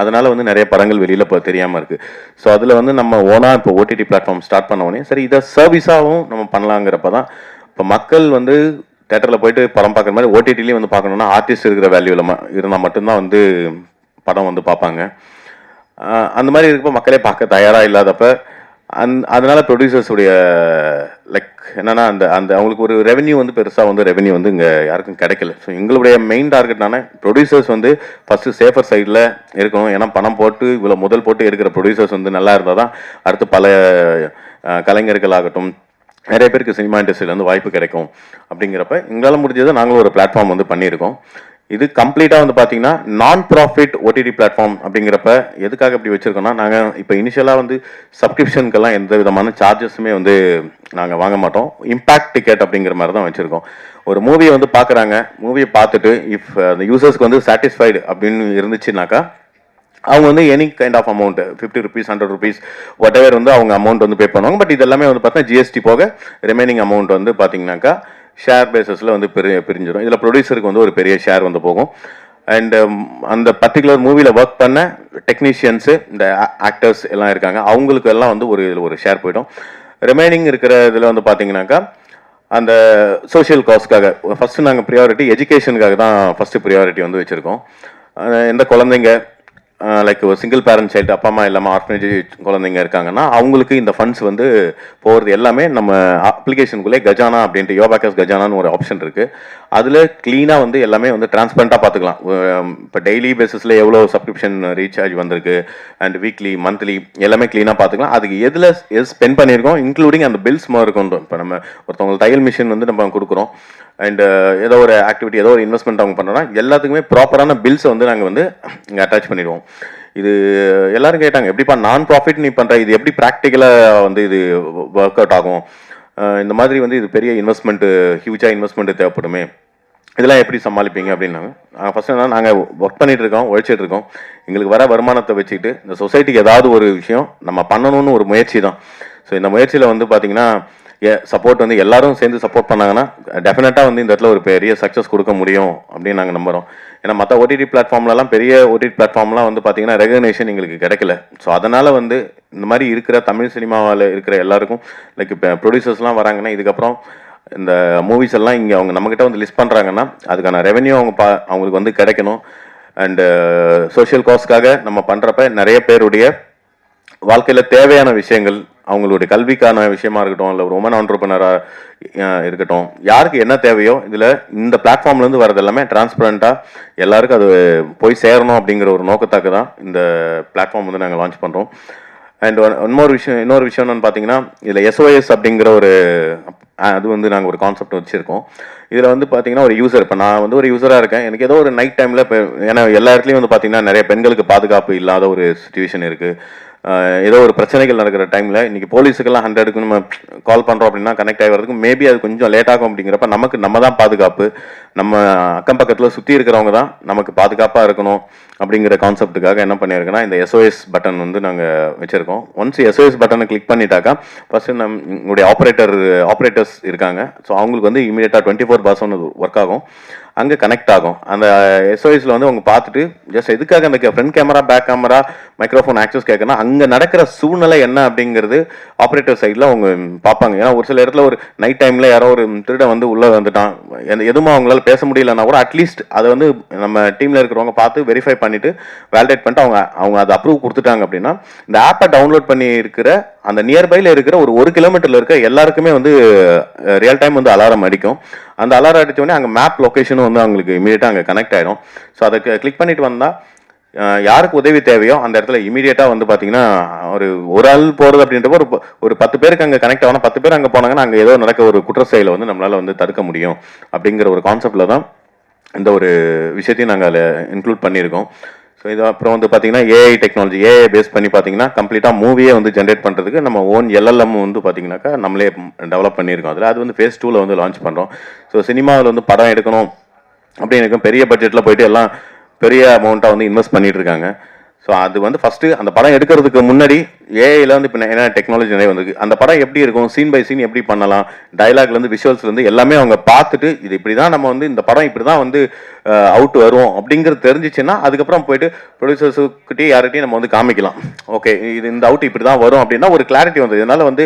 அதனால் வந்து நிறைய படங்கள் வெளியில் இப்போ தெரியாமல் இருக்குது. ஸோ அதில் வந்து நம்ம ஓனாக இப்போ ஓடிடி பிளாட்ஃபார்ம் ஸ்டார்ட் பண்ண உடனே சரி இதை சர்வீஸாகவும் நம்ம பண்ணலாங்கிறப்ப தான் இப்போ மக்கள் வந்து தேட்டரில் போயிட்டு படம் பார்க்குற மாதிரி ஓடிடிலையும் வந்து பார்க்கணுன்னா ஆர்டிஸ்ட் இருக்கிற வேல்யூவில் இருந்தால் மட்டும்தான் வந்து படம் வந்து பார்ப்பாங்க. அந்த மாதிரி இருக்கப்போ மக்களே பார்க்க தயாராக இல்லாதப்ப அதனால ப்ரொடியூசர்ஸுடைய என்னன்னா அந்த அவங்களுக்கு ஒரு ரெவென்யூ வந்து பெருசாக வந்து ரெவென்யூ வந்து இங்கே யாருக்கும் கிடைக்கல. ஸோ எங்களுடைய மெயின் டார்கெட்னால ப்ரொடியூசர்ஸ் வந்து ஃபஸ்ட்டு சேஃபர் சைடில் இருக்கணும். ஏன்னா பணம் போட்டு இவ்வளோ முதல் போட்டு இருக்கிற ப்ரொடியூசர்ஸ் வந்து நல்லா இருந்தால் தான் அடுத்து பல கலைஞர்கள் ஆகட்டும் நிறைய பேருக்கு சினிமா இண்டஸ்ட்ரியில் வந்து வாய்ப்பு கிடைக்கும். அப்படிங்கிறப்ப எங்களால் முடிஞ்சதை நாங்களும் ஒரு பிளாட்ஃபார்ம் வந்து பண்ணியிருக்கோம். இது கம்ப்ளீட்டாக வந்து பார்த்தீங்கன்னா நான் ப்ராஃபிட் ஓடிடி பிளாட்ஃபார்ம் அப்படிங்கிறப்ப எதுக்காக இப்படி வச்சுருக்கோம்னா, நாங்கள் இப்போ இனிஷியலாக வந்து சப்ஸ்கிரிப்ஷனுக்கெல்லாம் எந்த விதமான சார்ஜஸுமே வந்து நாங்கள் வாங்க மாட்டோம். இம்பேக்ட் டிக்கெட் அப்படிங்கிற மாதிரி தான் வச்சுருக்கோம். ஒரு மூவியை வந்து பார்க்குறாங்க, மூவியை பார்த்துட்டு இஃப் அந்த யூசர்ஸ்க்கு வந்து சாட்டிஸ்ஃபைடு அப்படின்னு இருந்துச்சுனாக்கா, அவங்க வந்து any kind of amount 50 rupees 100 rupees whatever வந்து அவங்க அமௌண்ட் வந்து பே பண்ணுவாங்க. பட் இது எல்லாமே வந்து பார்த்தீங்கன்னா ஜிஎஸ்டி போக ரிமைனிங் அமௌண்ட் வந்து பார்த்தீங்கன்னாக்கா ஷேர் பேசஸில் வந்து பிரிஞ்சிடும். இதில் ப்ரொடியூசருக்கு வந்து ஒரு பெரிய ஷேர் வந்து போகும். அண்ட் அந்த பர்டிகுலர் மூவியில் ஒர்க் பண்ண டெக்னீஷியன்ஸு, இந்த ஆக்டர்ஸ் எல்லாம் இருக்காங்க, அவங்களுக்கு எல்லாம் வந்து ஒரு ஷேர் போயிடும். ரிமைனிங் இருக்கிற இதில் வந்து பார்த்தீங்கன்னாக்கா அந்த சோஷியல் காஸ்ட்காக ஃபஸ்ட்டு நாங்கள் ப்ரியாரிட்டி எஜுகேஷனுக்காக தான் ஃபஸ்ட்டு ப்ரியாரிட்டி வந்து வச்சுருக்கோம். எந்த குழந்தைங்க லைக் ஒரு சிங்கிள் பேரண்ட் சைல்டு, அப்பா அம்மா இல்லாமல் ஆர்ஃபனேஜ் குழந்தைங்க இருக்காங்கன்னா அவங்களுக்கு இந்த ஃபண்ட்ஸ் வந்து போகிறது எல்லாமே நம்ம அப்ளிகேஷனுக்குள்ளே கஜானா அப்படின்ட்டு யோபாக்கஸ் கஜானான்னு ஒரு ஆப்ஷன் இருக்குது. அதில் க்ளீனாக வந்து எல்லாமே வந்து டிரான்ஸ்பரண்ட்டாக பார்த்துக்கலாம். இப்போ டெய்லி பேசிஸில் எவ்வளோ சப்ஸ்கிரிப்ஷன் ரீசார்ஜ் வந்திருக்கு அண்ட் வீக்லி மந்த்லி எல்லாமே க்ளீனாக பார்த்துக்கலாம். அதுக்கு எதில் ஸ்பெண்ட் பண்ணியிருக்கோம் இன்க்ளூடிங் அந்த பில்ஸ் மாதிரி இருக்கும். இப்போ நம்ம ஒருத்தவங்களுக்கு தையல் மிஷின் வந்து நம்ம கொடுக்குறோம் அண்ட் ஏதோ ஒரு ஆக்டிவிட்டி ஏதோ ஒரு இன்வெஸ்ட்மெண்ட் அவங்க பண்ணுறோன்னா எல்லாத்துக்குமே ப்ராப்பரான பில்ஸை வந்து நாங்கள் வந்து இங்கே அட்டாச் பண்ணிடுவோம். இது எல்லாரும் கேட்டாங்க, எப்படிப்பா நான் ப்ராஃபிட் நீ பண்ணுற, இது எப்படி ப்ராக்டிக்கலாக வந்து இது ஒர்க் அவுட் ஆகும், இந்த மாதிரி வந்து இது பெரிய இன்வெஸ்ட்மெண்ட்டு ஹியூஜாக இன்வெஸ்ட்மெண்ட்டு தேவைப்படுமே, இதெல்லாம் எப்படி சமாளிப்பீங்க அப்படின்னாங்க. ஃபஸ்ட்டு என்ன, நாங்கள் ஒர்க் பண்ணிகிட்டு இருக்கோம், உழைச்சிட்டு இருக்கோம். எங்களுக்கு வர வருமானத்தை வச்சுக்கிட்டு இந்த சொசைட்டிக்கு ஏதாவது ஒரு விஷயம் நம்ம பண்ணணும்னு ஒரு முயற்சி தான். ஸோ இந்த முயற்சியில் வந்து பார்த்திங்கன்னா சப்போர்ட் வந்து எல்லாரும் சேர்ந்து சப்போர்ட் பண்ணாங்கன்னா டெஃபினட்டாக வந்து இந்த இடத்துல ஒரு பெரிய சக்ஸஸ் கொடுக்க முடியும் அப்படின்னு நாங்கள் நம்புகிறோம். ஏன்னா மற்ற ஓடிடி பிளாட்ஃபார்ம்லலாம் பெரிய ஓடிடி பிளாட்ஃபார்ம்லாம் வந்து பார்த்தீங்கன்னா ரெகக்னேஷன் எங்களுக்கு கிடைக்கல. ஸோ அதனால் வந்து இந்த மாதிரி இருக்கிற தமிழ் சினிமாவில் இருக்கிற எல்லாருக்கும் லைக் இப்போ ப்ரொடியூசர்ஸ்லாம் வராங்கன்னா இதுக்கப்புறம் இந்த மூவிஸ் எல்லாம் இங்கே அவங்க நம்மக்கிட்ட வந்து லிஸ்ட் பண்ணுறாங்கன்னா அதுக்கான ரெவென்யூ அவங்களுக்கு வந்து கிடைக்கணும். அண்டு சோஷியல் காஸ்ட்காக நம்ம பண்ணுறப்ப நிறைய பேருடைய வாழ்க்கையில் தேவையான விஷயங்கள், அவங்களுடைய கல்விக்கான விஷயமா இருக்கட்டும், இல்லை ஒரு உமன் ஆண்டர்பிரினராக இருக்கட்டும், யாருக்கு என்ன தேவையோ இதில் இந்த பிளாட்ஃபார்ம்லேருந்து வரது எல்லாமே டிரான்ஸ்பரண்ட்டாக எல்லாருக்கும் அது போய் சேரணும் அப்படிங்கிற ஒரு நோக்கத்தாக்கு தான் இந்த பிளாட்ஃபார்ம் வந்து நாங்கள் லான்ச் பண்ணுறோம். அண்ட் இன்னொரு விஷயம் என்னன்னு பார்த்தீங்கன்னா, இதில் SOS அப்படிங்கிற ஒரு அது வந்து நாங்கள் ஒரு கான்செப்ட் வச்சுருக்கோம். இதில் வந்து பார்த்தீங்கன்னா ஒரு யூசர், இப்போ நான் வந்து ஒரு யூஸராக இருக்கேன், எனக்கு ஏதோ ஒரு நைட் டைமில் இப்போ ஏன்னா எல்லா இடத்துலையும் வந்து பார்த்தீங்கன்னா நிறைய பெண்களுக்கு பாதுகாப்பு இல்லாத ஒரு சுச்சுவேஷன் இருக்குது. ஏதோ ஒரு பிரச்சனைகள் நடக்கிற டைமில் இன்றைக்கி போலீஸுக்கெல்லாம் 100க்கு நம்ம கால் பண்ணுறோம் அப்படின்னா கனெக்ட் ஆகி வரதுக்கு மேபி அது கொஞ்சம் லேட் ஆகும். அப்படிங்கிறப்ப நம்ம தான் பாதுகாப்பு, நம்ம அக்கம் பக்கத்தில் சுற்றி இருக்கிறவங்க தான் நமக்கு பாதுகாப்பாக இருக்கணும் அப்படிங்கிற கான்செப்ட்டுக்காக என்ன பண்ணியிருக்கோன்னா இந்த SOS பட்டன் வந்து நாங்கள் வச்சுருக்கோம். ஒன்ஸ் SOS பட்டனை கிளிக் பண்ணிட்டாக்கா ஃபஸ்ட்டு நம்மளுடைய ஆப்ரேட்டர்ஸ் இருக்காங்க. ஸோ அவங்களுக்கு வந்து இமீடியட்டாக 24/7 ஒர்க் ஆகும், அங்கே கனெக்ட் ஆகும். அந்த SOSல வந்து அவங்க பார்த்துட்டு ஜஸ்ட் எதுக்காக அந்த front camera back camera microphone access கேட்கணும், அங்கே நடக்கிற சூழ்நிலை என்ன அப்படிங்கிறது ஆப்ரேட்டர் சைடில் அவங்க பார்ப்பாங்க. ஏன்னா ஒரு சில இடத்துல ஒரு நைட் டைமில் யாரோ ஒரு திருடன் வந்து உள்ளே வந்துட்டான், எதுவுமே அவங்களால பேச முடியலன்னா கூட அட்லீஸ்ட் அதை வந்து நம்ம டீமில் இருக்கிறவங்க பார்த்து வெரிஃபை பண்ணிவிட்டு வேலிடேட் பண்ணிட்டு அவங்க அதை அப்ரூவ் கொடுத்துட்டாங்க அப்படின்னா இந்த ஆப்பை டவுன்லோட் பண்ணி இருக்கிற அந்த நியர்பையில் இருக்கிற ஒரு கிலோமீட்டரில் இருக்க எல்லாருக்குமே வந்து ரியல் டைம் வந்து அலாரம் அடிக்கும். அந்த அலாரம் அடித்தோடனே அங்கே மேப் லொக்கேஷனும் வந்து அவங்களுக்கு இமீடியட்டாக அங்கே கனெக்ட் ஆகிடும். ஸோ அதை கிளிக் பண்ணிட்டு வந்தால் யாருக்கு உதவி தேவையோ அந்த இடத்துல இமீடியட்டாக வந்து பார்த்தீங்கன்னா ஒரு ஆள் போகிறது அப்படின்றப்ப ஒரு 10 பேருக்கு அங்கே கனெக்ட் ஆகணும். 10 பேர் அங்கே போனாங்கன்னா அங்கே ஏதோ நடக்க ஒரு குற்ற செயலை வந்து நம்மளால் வந்து தடுக்க முடியும் அப்படிங்கிற ஒரு கான்செப்டில் தான் இந்த ஒரு விஷயத்தையும் நாங்கள் அதில் இன்க்ளூட் பண்ணியிருக்கோம். ஸோ இது அப்புறம் வந்து பார்த்தீங்கன்னா ஏஐ டெக்னாலஜி, ஏஐ பேஸ் பண்ணி பார்த்தீங்கன்னா கம்ப்ளீட்டாக மூவியே வந்து ஜென்ரேட் பண்ணுறதுக்கு நம்ம ஓன் LLM வந்து பார்த்தீங்கன்னாக்கா நம்மளே டெவலப் பண்ணியிருக்கோம். அதில் அது வந்து phase 2ல் வந்து லான்ச் பண்ணுறோம். ஸோ சினிமாவில் வந்து படம் எடுக்கணும் அப்படின்னு பெரிய பட்ஜெட்டில் போயிட்டு எல்லாம் பெரிய அமௌண்ட்டாக வந்து இன்வெஸ்ட் பண்ணிட்டு இருக்காங்க. ஸோ அது வந்து ஃபஸ்ட்டு அந்த படம் எடுக்கிறதுக்கு முன்னாடி ஏஐயில் வந்து இப்போ என்ன டெக்னாலஜி நிறைய வந்திருக்கு, அந்த படம் எப்படி இருக்கும், சீன் பை சீன் எப்படி பண்ணலாம், டைலாக்லேருந்து விஷுவல்ஸ்லேருந்து எல்லாமே அவங்க பார்த்துட்டு இது இப்படி தான் நம்ம வந்து இந்த படம் இப்படி தான் வந்து அவுட் வரும் அப்படிங்கிறது தெரிஞ்சிச்சுன்னா அதுக்கப்புறம் போயிட்டு ப்ரொடியூசர்ஸுக்கிட்டே யார்கிட்டையும் நம்ம வந்து காமிக்கலாம். ஓகே இது இந்த அவுட் இப்படி தான் வரும் அப்படின்னா ஒரு கிளாரிட்டி வந்து இதனால் வந்து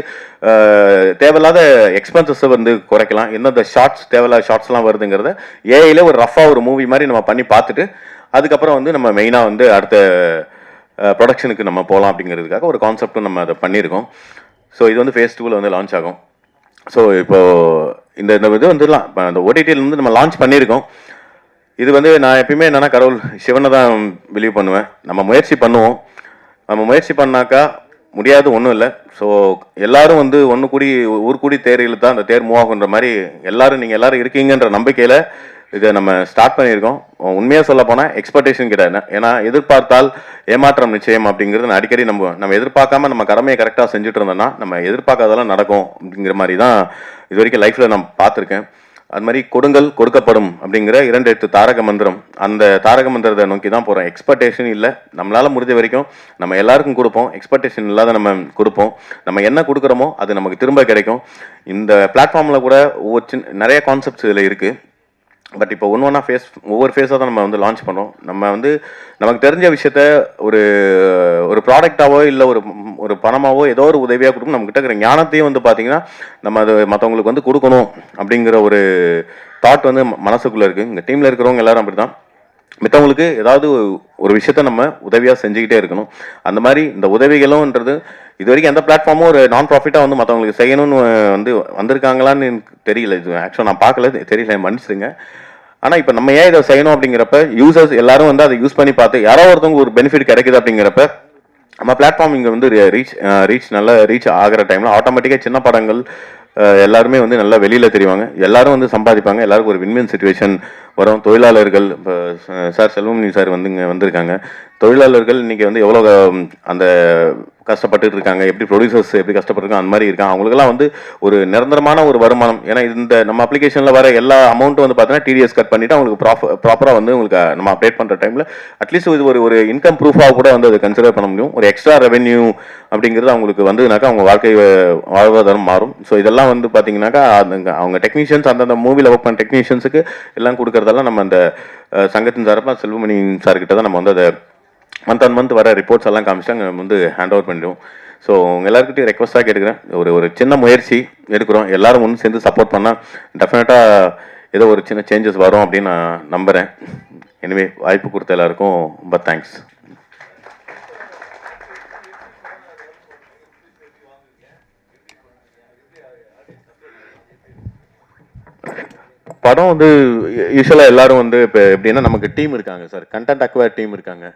தேவையில்லாத எக்ஸ்பென்சஸை வந்து குறைக்கலாம். எந்தெந்த ஷார்ட்ஸ் தேவையில்லாத ஷார்ட்ஸ்லாம் வருதுங்கிறத ஏஐயில் ஒரு ரஃபாக ஒரு மூவி மாதிரி நம்ம பண்ணி பார்த்துட்டு அதுக்கப்புறம் வந்து நம்ம மெயினாக வந்து அடுத்த ப்ரொடக்ஷனுக்கு நம்ம போகலாம் அப்படிங்கிறதுக்காக ஒரு கான்செப்டும் நம்ம அதை பண்ணியிருக்கோம். ஸோ இது வந்து phase 2ல் வந்து லான்ச் ஆகும். ஸோ இப்போது இந்த இது வந்துடலாம் இப்போ அந்த OTTயில் வந்து நம்ம லான்ச் பண்ணியிருக்கோம். இது வந்து நான் எப்பயுமே என்னென்னா கடவுள் சிவனை தான் பிலீவ் பண்ணுவேன். நம்ம முயற்சி பண்ணுவோம், நம்ம முயற்சி பண்ணாக்கா முடியாது ஒன்றும் இல்லை. ஸோ எல்லாரும் வந்து ஒன்று கூடி ஊர் கூடி தேர் இழுத்தா அந்த தேர் மூவ் ஆகுன்ற மாதிரி நீங்கள் எல்லாரும் இருக்கீங்கன்ற நம்பிக்கையில் இதை நம்ம ஸ்டார்ட் பண்ணியிருக்கோம். உண்மையாக சொல்ல போனால் எக்ஸ்பெக்டேஷன் கிடையாது. ஏன்னா எதிர்பார்த்தால் ஏமாற்றம் நிச்சயம் அப்படிங்கிறது நான் அடிக்கடி நம்ம எதிர்பார்க்காம நம்ம கடமையை கரெக்டாக செஞ்சுட்டு இருந்தோம்னா நம்ம எதிர்பார்க்காதெல்லாம் நடக்கும் அப்படிங்கிற மாதிரி தான் இது வரைக்கும் லைஃப்பில் நான் பார்த்துருக்கேன். அது மாதிரி கொடுங்கள் கொடுக்கப்படும் அப்படிங்கிற 2 எழுத்து தாரக மந்திரம், அந்த தாரக மந்திரத்தை நோக்கி தான் போகிறோம். எக்ஸ்பெக்டேஷன் இல்லை, நம்மளால் முடிஞ்ச வரைக்கும் நம்ம எல்லாருக்கும் கொடுப்போம். எக்ஸ்பெக்டேஷன் இல்லாத நம்ம கொடுப்போம். நம்ம என்ன கொடுக்குறோமோ அது நமக்கு திரும்ப கிடைக்கும். இந்த பிளாட்ஃபார்மில் கூட நிறைய கான்செப்ட்ஸ் இதில் இருக்குது. பட் இப்போ ஒவ்வொன்றா ஒவ்வொரு ஃபேஸாக தான் நம்ம வந்து லான்ச் பண்ணுறோம். நம்ம வந்து நமக்கு தெரிஞ்ச விஷயத்த ஒரு ப்ராடக்டாவோ இல்லை ஒரு பணமாவோ ஏதோ ஒரு உதவியாக கொடுக்கும். நம்மக்கிட்ட இருக்கிற ஞானத்தையும் வந்து பார்த்தீங்கன்னா நம்ம அது மற்றவங்களுக்கு வந்து கொடுக்கணும் அப்படிங்கிற ஒரு தாட் வந்து மனசுக்குள்ளே இருக்குது. இந்த டீமில் இருக்கிறவங்க எல்லாரும் அப்படி தான். மற்றவங்களுக்கு ஏதாவது ஒரு விஷயத்த நம்ம உதவியாக செஞ்சுக்கிட்டே இருக்கணும். அந்த மாதிரி இந்த உதவிகளும்ன்றது இது வரைக்கும் எந்த பிளாட்ஃபார்மும் ஒரு நான் ப்ராஃபிட்டாக வந்து மற்றவங்களுக்கு செய்யணும்னு வந்து வந்திருக்காங்களான்னு எனக்கு தெரியல. இது ஆக்சுவலாக நான் பார்க்கல, தெரியல, மன்னிச்சிடுங்க. ஆனால் இப்போ நம்ம ஏன் இதை செய்யணும் அப்படிங்கிறப்ப யூசர்ஸ் எல்லாரும் வந்து அதை யூஸ் பண்ணி பார்த்து யாரோ ஒருத்தவங்க ஒரு பெனிஃபிட் கிடைக்குது அப்படிங்கிறப்ப நம்ம பிளாட்ஃபார்ம் இங்கே வந்து ரீச் நல்ல ரீச் ஆகிற டைமில் ஆட்டோமேட்டிக்காக சின்ன படங்கள் எல்லாருமே வந்து நல்லா வெளியில் தெரிவாங்க. எல்லாரும் வந்து சம்பாதிப்பாங்க. எல்லாருக்கும் ஒரு வின்வின் சுச்சுவேஷன் வரும். தொழிலாளர்கள் இப்போ சார் செல்வமணி சார் வந்து இங்கே வந்திருக்காங்க. தொழிலாளர்கள் இன்றைக்கி வந்து எவ்வளோ அந்த கஷ்டப்பட்டு இருக்காங்க, எப்படி ப்ரொடியூசர்ஸ் எப்படி கஷ்டப்பட்டுருக்காங்க, அந்த மாதிரி இருக்காங்க. அவங்களுக்கெல்லாம் வந்து ஒரு நிரந்தரமான ஒரு வருமானம். ஏன்னா இந்த நம்ம அப்ளிகேஷனில் வர எல்லா அமௌண்ட்டும் வந்து பார்த்தீங்கன்னா டிடிஎஸ் கட் பண்ணிவிட்டு அவங்களுக்கு ப்ராப்பராக வந்து உங்களுக்கு நம்ம அப்டேட் பண்ணுற டைமில் அட்லீஸ்ட் இது ஒரு இன்கம் ப்ரூஃபாக கூட வந்து அதை கன்சிடர் பண்ண முடியும். ஒரு எக்ஸ்ட்ரா ரெவென்யூ அப்படிங்கிறது அவங்களுக்கு வந்ததுனாக்கா அவங்க வாழ்க்கை வாழ்வாதாரம் மாறும். ஸோ இதெல்லாம் வந்து பார்த்தீங்கன்னாக்கா அவங்க டெக்னீஷியன்ஸ் அந்தந்த மூவியில் ஒர்க் பண்ண டெக்னீஷியன்ஸுக்கு எல்லாம் கொடுக்குறதெல்லாம் நம்ம அந்த சங்கத்தின் சார்பாக செல்வமணி சார்கிட்ட தான் நம்ம வந்து அதை மந்த் வர ரிப்போர்ட்ஸ் எல்லாம் காமிச்சிட்டு அங்கே வந்து ஹேண்ட் ஓவர் பண்ணிடுவோம். ஸோ உங்கள் எல்லாருக்கிட்டையும் ரெக்வஸ்ட்டாக கேட்டுக்கிறேன், ஒரு சின்ன முயற்சி எடுக்கிறோம். எல்லாரும் ஒன்று சேர்ந்து சப்போர்ட் பண்ணால் டெஃபினட்டாக ஏதோ ஒரு சின்ன சேஞ்சஸ் வரும் அப்படின்னு நான் நம்புகிறேன். எனவே வாய்ப்பு கொடுத்த எல்லாருக்கும் ரொம்ப தேங்க்ஸ். படம் வந்து யூஸ்வலாக எல்லாரும் வந்து இப்போ எப்படின்னா நமக்கு டீம் இருக்காங்க சார், கண்டென்ட் அக்வயர் டீம் இருக்காங்க.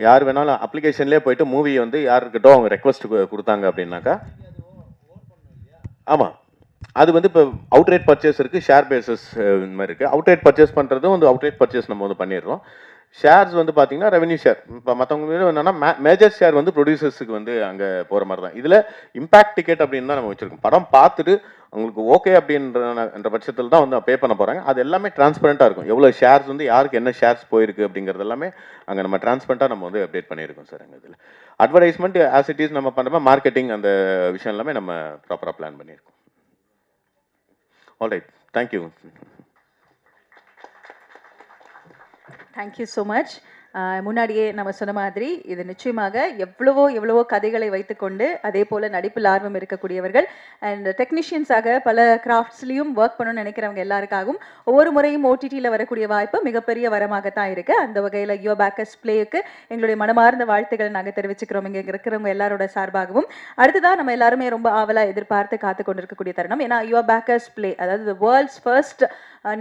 யார் வேணாலும் அப்ளிகேஷன்லேயே போயிட்டு மூவியை வந்து யாருக்கிட்டோ அவங்க ரெக்வஸ்ட் கொடுத்தாங்க அப்படின்னாக்கா, ஆமாம், அது வந்து இப்போ அவுட் ரேட் பர்ச்சேஸ் இருக்குது, ஷேர் பேசஸ் இந்த மாதிரி இருக்குது. அவுட் ரேட் பர்ச்சேஸ் பண்ணுறதும் வந்து அவுட் ரேட் பர்ச்சேஸ் நம்ம வந்து பண்ணிடுறோம். ஷேர்ஸ் வந்து பார்த்தீங்கன்னா ரெவன்யூ ஷேர். இப்போ மற்றவங்க என்னன்னா மேஜர் ஷேர் வந்து ப்ரொடியூசர்ஸுக்கு வந்து அங்கே போகிற மாதிரி தான். இதில் இம்பாக்ட் டிக்கெட் அப்படின்னு தான் நம்ம வச்சுருக்கோம். படம் பார்த்துட்டு உங்களுக்கு ஓகே அப்படின்ற பட்சத்தில் தான் வந்து பே பண்ண போகிறாங்க. அது எல்லாமே டிரான்ஸ்பரண்ட்டாக இருக்கும். எவ்வளோ ஷேர்ஸ் வந்து யாருக்கு என்ன ஷேர்ஸ் போயிருக்கு அப்படிங்கிறது எல்லாமே அங்கே நம்ம டிரான்ஸ்பரண்ட்டாக நம்ம வந்து அப்டேட் பண்ணியிருக்கோம் சார். அங்கே இதில் அட்வர்டைஸ்மெண்ட் ஆஸ் இட் இஸ் நம்ம பண்ணுற மார்க்கெட்டிங் அந்த விஷயம் எல்லாமே நம்ம ப்ராப்பராக பிளான் பண்ணியிருக்கோம். Alright, thank you. Thank you so much. முன்னாடியே நம்ம சொன்ன மாதிரி இது நிச்சயமாக எவ்வளவோ கதைகளை வைத்துக்கொண்டு அதே போல் நடிப்பில் ஆர்வம் இருக்கக்கூடியவர்கள் அண்ட் டெக்னீஷியன்ஸாக பல கிராஃப்ட்ஸ்லையும் ஒர்க் பண்ணணும்னு நினைக்கிறவங்க எல்லாருக்காகவும் ஒவ்வொரு முறையும் ஓடிடியில் வரக்கூடிய வாய்ப்பு மிகப்பெரிய வரமாகத்தான் இருக்குது. அந்த வகையில் யுவர் பேக்கர்ஸ் பிளேக்கு எங்களுடைய மனமார்ந்த வாழ்த்துக்களை நாங்கள் தெரிவிச்சுக்கிறோம் இங்கே இருக்கிறவங்க எல்லாரோட சார்பாகவும். அடுத்ததான் நம்ம எல்லாருமே ரொம்ப ஆவலாக எதிர்பார்த்து காத்து கொண்டிருக்கக்கூடிய தருணம். ஏன்னா யுவர் பேக்கர்ஸ் பிளே, அதாவது வேர்ல்ட்ஸ் ஃபர்ஸ்ட்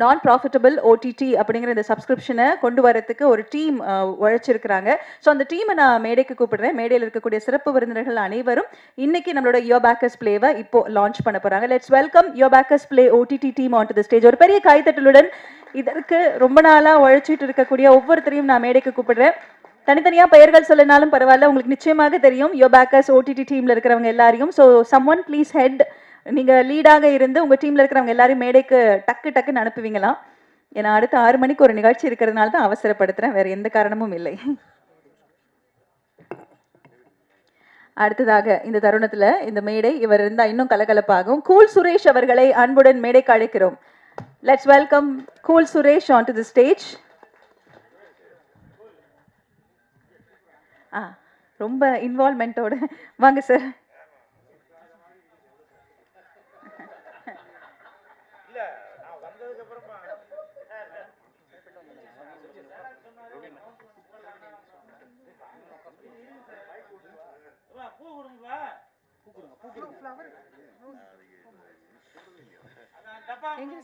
நான் ப்ராஃபிட்டபிள் ஓடிடி அப்படிங்கிற இந்த சப்ஸ்கிரிப்ஷனை கொண்டு வரதுக்கு ஒரு டீம் உழைச்சிருக்கிறாங்க. ஸோ அந்த டீமை நான் மேடைக்கு கூப்பிடுறேன். மேடையில் இருக்கக்கூடிய சிறப்பு விருந்தினர்கள் அனைவரும் இன்னைக்கு நம்மளோட யுவர் பேக்கர்ஸ் பிளேவை இப்போ லான்ச் பண்ண போறாங்க. Let's welcome your Packers play OTT team on to the stage. ஒரு பெரிய கைத்தட்டலுடன் இதற்கு ரொம்ப நாளாக உழைச்சிட்டு இருக்கக்கூடிய ஒவ்வொருத்தரையும் நான் மேடைக்கு கூப்பிடுறேன். தனித்தனியாக பெயர்கள் சொல்லனாலும் பரவாயில்ல, உங்களுக்கு நிச்சயமாக தெரியும் யுவர் பேக்கர்ஸ் ஓடிடி டீமில் இருக்கிறவங்க எல்லாரையும். ஸோ சம்ஒன் ப்ளீஸ் ஹெட், நீங்கள் லீடாக இருந்து உங்கள் டீமில் இருக்கிறவங்க எல்லாரும் மேடைக்கு டக்குன்னு அனுப்புவீங்களாம். ஏன்னா அடுத்த 6 மணிக்கு ஒரு நிகழ்ச்சி இருக்கிறதுனால தான் அவசரப்படுத்துகிறேன், வேறு எந்த காரணமும் இல்லை. அடுத்ததாக இந்த தருணத்தில் இந்த மேடை இவர் இருந்தால் இன்னும் கலகலப்பாகும். கூல் சுரேஷ் அவர்களை அன்புடன் மேடைக்கு அழைக்கிறோம். Let's welcome cool Suresh on to the stage. ரொம்ப இன்வால்மெண்ட்டோட வாங்க சார்.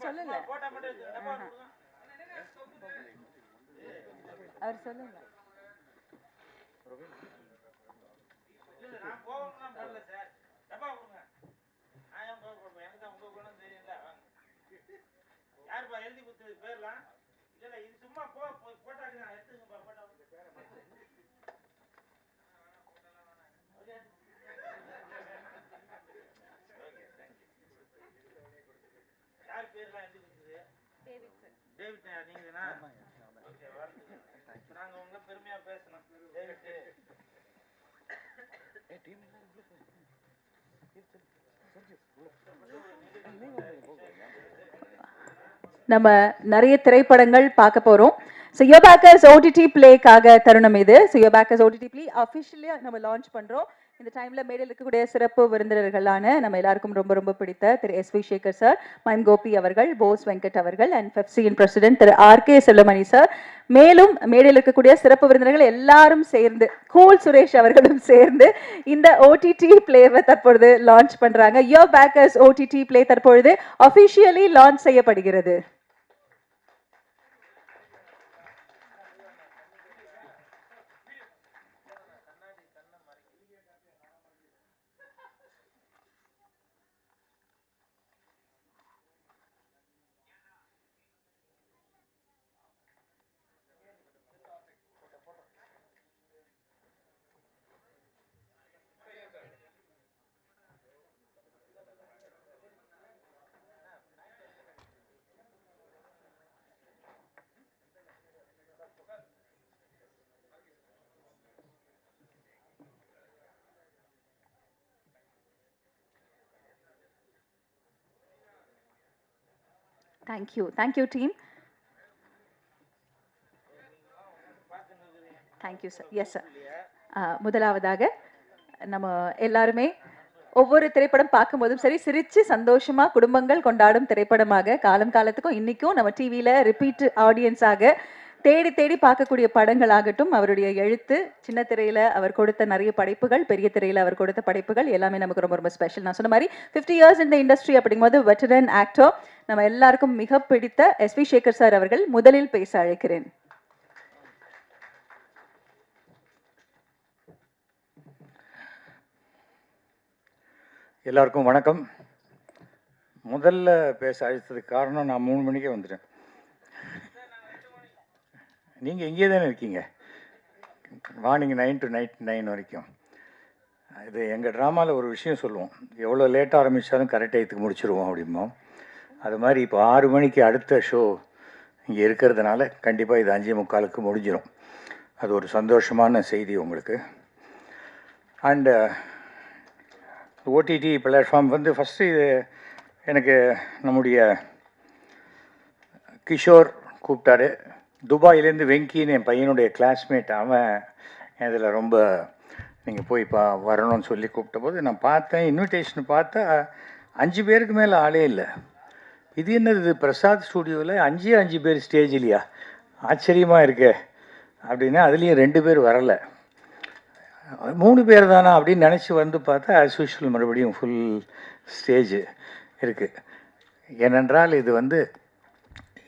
சொல்லல அவர் சொல்லுங்க. யாருப்பா எழுதி கொடுத்தது பேர்லாம்? இல்லை இது சும்மா போட்டாங்க எடுத்துங்கப்பா போட்டா. யார் பேர்லாம் எழுதி கொடுத்தது? டேவிட் நீங்க தானா? ஓகே, வாழ்த்துக்கள். நாங்க உங்களை பெருமையா பேசணும். டேவிட் நம்ம நிறைய திரைப்படங்கள் பார்க்க போறோம். ஸோ யோ பேக்கர்ஸ் ஓடிடி பிளேக்காக தருணம் இது. ஸோ யோ பேக்கர்ஸ் ஓடிடி பிளே அஃபிஷியலியாக நம்ம லான்ச் பண்ணுறோம். இந்த டைமில் மேடையில் இருக்கக்கூடிய சிறப்பு விருந்தினர்களான நம்ம எல்லாருக்கும் ரொம்ப ரொம்ப பிடித்த திரு S V. Sekhar sir, mime Gopi அவர்கள், போஸ் வெங்கட் அவர்கள் அண்ட் பெப்சியின் பிரசிடென்ட் திரு ஆர்.கே. செல்வமணி சார், மேலும் மேடையில் இருக்கக்கூடிய சிறப்பு விருந்தினர்கள் எல்லாரும் சேர்ந்து, கூல் சுரேஷ் அவர்களும் சேர்ந்து இந்த ஓடிடி பிளேவை தற்பொழுது லான்ச் பண்றாங்க. யோ பேக்கர்ஸ் ஓடிடி பிளே தற்பொழுது அஃபிஷியலி லான்ச் செய்யப்படுகிறது. Thank you team. Thank you sir. Yes sir. முதலாவதாக நம்ம எல்லாருமே ஒவ்வொரு திரைப்படம் பார்க்கும்போதும் சரி, சிரிச்சு சந்தோஷமா குடும்பங்கள் கொண்டாடும் திரைப்படமாக காலம் காலத்துக்கும் இன்னைக்கும் நம்ம டிவியில ரிப்பீட் ஆடியன்ஸாக தேடி தேடி பார்க்கக்கூடிய படங்களாகட்டும், அவருடைய எழுத்து, சின்ன திரையில அவர் கொடுத்த நிறைய படைப்புகள், பெரிய திரையில அவர் கொடுத்த படைப்புகள் எல்லாமே நமக்கு ரொம்ப ரொம்ப ஸ்பெஷல். நான் சொன்ன மாதிரி 50 இயர்ஸ் இந்த இண்டஸ்ட்ரி அப்படிங்கும்போது வெட்டரன் ஆக்டர் நம்ம எல்லாருக்கும் மிக பிடித்த எஸ்.வி. சேகர் சார் அவர்கள் முதலில் பேச அழைக்கிறேன். எல்லாருக்கும் வணக்கம். முதல்ல பேச அழைத்ததுக்கு காரணம் நான் 3 மணிக்கே வந்துட்டேன். நீங்கள் இங்கே தானே இருக்கீங்க, மார்னிங் 9 to நைட் 9 வரைக்கும். இது எங்கள் ட்ராமாவில் ஒரு விஷயம் சொல்லுவோம், எவ்வளோ லேட்டாக ஆரம்பித்தாலும் கரெக்ட் டயத்துக்கு முடிச்சிருவோம் அப்படிம்போம். அது மாதிரி இப்போ 6 மணிக்கு அடுத்த ஷோ இங்கே இருக்கிறதுனால கண்டிப்பாக இது 5:45 முடிஞ்சிடும். அது ஒரு சந்தோஷமான செய்தி உங்களுக்கு. அண்டு ஓடிடி பிளாட்ஃபார்ம் வந்து ஃபஸ்ட்டு இது எனக்கு நம்முடைய கிஷோர் கூப்பிட்டாரு. துபாயிலேருந்து வெங்கின்னு என் பையனுடைய கிளாஸ்மேட், அவன் இதில் ரொம்ப நீங்கள் போய் வரணும்னு சொல்லி கூப்பிட்ட போது நான் பார்த்தேன், இன்விடேஷன் பார்த்தா 5 பேருக்கு மேலே ஆளே இல்லை. இது என்னது பிரசாத் ஸ்டூடியோவில் 5 பேர் ஸ்டேஜ் இல்லையா, ஆச்சரியமாக இருக்கே அப்படின்னா அதுலேயும் 2 பேர் வரலை, 3 பேர் தானா அப்படின்னு நினச்சி வந்து பார்த்தா ஆஸ் யூஷுவல் மறுபடியும் ஃபுல் ஸ்டேஜ் இருக்குது. ஏனென்றால் இது வந்து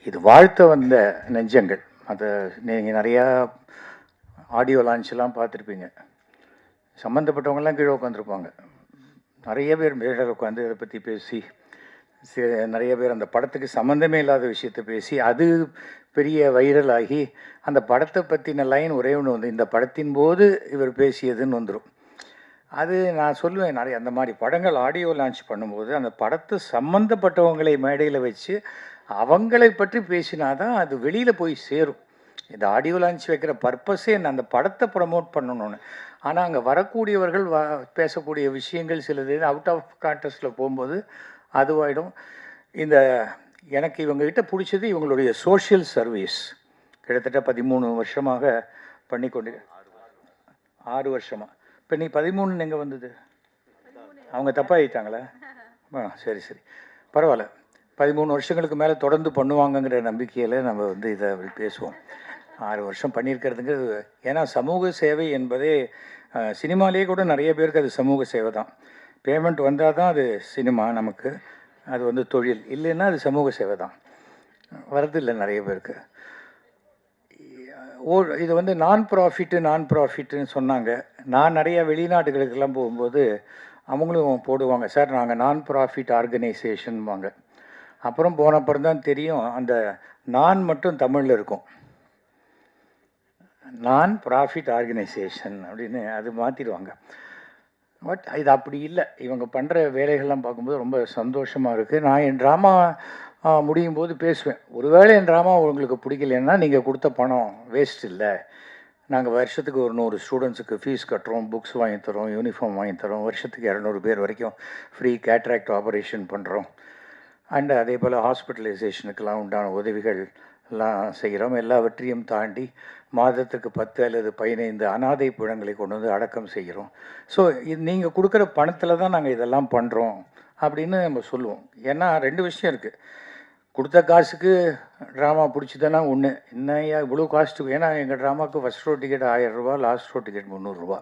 இது வாழ்த்த வந்த நெஞ்சங்கள். அதை நீங்கள் நிறையா ஆடியோ லான்ச்லாம் பார்த்துருப்பீங்க. சம்மந்தப்பட்டவங்கெல்லாம் கீழே உட்காந்துருப்பாங்க, நிறைய பேர் மேடையில் உட்காந்து இதை பற்றி பேசி, நிறைய பேர் அந்த படத்துக்கு சம்மந்தமே இல்லாத விஷயத்தை பேசி அது பெரிய வைரல் ஆகி அந்த படத்தை பற்றின லைன் ஒரே ஒன்று வந்து இந்த படத்தின் போது இவர் பேசியதுன்னு வந்துடும். அது நான் சொல்லுவேன், நிறைய அந்த மாதிரி படங்கள் ஆடியோ லான்ச் பண்ணும்போது அந்த படத்தை சம்மந்தப்பட்டவங்களை மேடையில் வச்சு அவங்களை பற்றி பேசினா தான் அது வெளியில் போய் சேரும். இந்த ஆடியோ லான்ச் வைக்கிற பர்பஸே அந்த படத்தை ப்ரமோட் பண்ணணும்னு. ஆனால் அங்கே வரக்கூடியவர்கள் பேசக்கூடிய விஷயங்கள் சிலது அவுட் ஆஃப் கான்டெக்ஸ்டில் போகும்போது அதுவாயிடும். இந்த எனக்கு இவங்ககிட்ட பிடிச்சது இவங்களுடைய சோஷியல் சர்வீஸ். கிட்டத்தட்ட 13 வருஷமாக பண்ணி கொண்டு 6 வருஷமாக. இப்போ நீ 13 எங்கே வந்தது? அவங்க தப்பாகிட்டாங்களா? சரி சரி பரவாயில்ல. 13 வருஷங்களுக்கு மேலே தொடர்ந்து பண்ணுவாங்கங்கிற நம்பிக்கையில் நம்ம வந்து இதை பேசுவோம். 6 வருஷம் பண்ணியிருக்கிறதுங்கிறது, ஏன்னா சமூக சேவை என்பதே சினிமாலேயே கூட நிறைய பேருக்கு அது சமூக சேவை தான். பேமெண்ட் வந்தால் தான் அது சினிமா, நமக்கு அது வந்து தொழில், இல்லைன்னா அது சமூக சேவை தான். வரதில்லை நிறைய பேருக்கு. இது வந்து நான் ப்ராஃபிட்டுன்னு சொன்னாங்க. நான் நிறைய வெளிநாட்டுகளுக்கெல்லாம் போகும்போது அவங்களும் போடுவாங்க, சார் நாங்கள் நான் ப்ராஃபிட் ஆர்கனைசேஷன்வாங்க. அப்புறம் போனப்புறம் தான் தெரியும் அந்த நான் மட்டும் தமிழில் இருக்கும். நான் ப்ராஃபிட் ஆர்கனைசேஷன் அப்படின்னு அது மாற்றிடுவாங்க. பட் இது அப்படி இல்லை. இவங்க பண்ணுற வேலைகள்லாம் பார்க்கும்போது ரொம்ப சந்தோஷமாக இருக்குது. நான் என் ட்ராமா முடியும் போது பேசுவேன், ஒருவேளை என் ட்ராமா உங்களுக்கு பிடிக்கலன்னா நீங்கள் கொடுத்த பணம் வேஸ்ட் இல்லை. நாங்கள் வருஷத்துக்கு ஒரு 100 ஸ்டூடெண்ட்ஸுக்கு ஃபீஸ் கட்டுறோம், புக்ஸ் வாங்கி தரோம், யூனிஃபார்ம் வாங்கி தரோம், வருஷத்துக்கு 200 பேர் வரைக்கும் ஃப்ரீ கேட்ராக்ட் ஆப்ரேஷன் பண்ணுறோம். அண்டு அதே போல் ஹாஸ்பிட்டலைசேஷனுக்கெல்லாம் உண்டான உதவிகள் எல்லாம் செய்கிறோம். எல்லாவற்றையும் தாண்டி மாதத்துக்கு 10 அல்லது 15 அனாதை பிணங்களை கொண்டு வந்து அடக்கம் செய்கிறோம். ஸோ இது நீங்கள் கொடுக்குற பணத்தில் தான் நாங்கள் இதெல்லாம் பண்ணுறோம் அப்படின்னு நம்ம சொல்லுவோம். ஏன்னா 2 விஷயம் இருக்குது. கொடுத்த காசுக்கு ட்ராமா பிடிச்சிதானா ஒன்று, என்னையா இவ்வளோ காஸ்ட்டு. ஏன்னா எங்கள் ட்ராமாவுக்கு ஃபஸ்ட் ஷோ டிக்கெட் 1000 ரூபா, லாஸ்ட் ஷோ டிக்கெட் 300 ரூபா,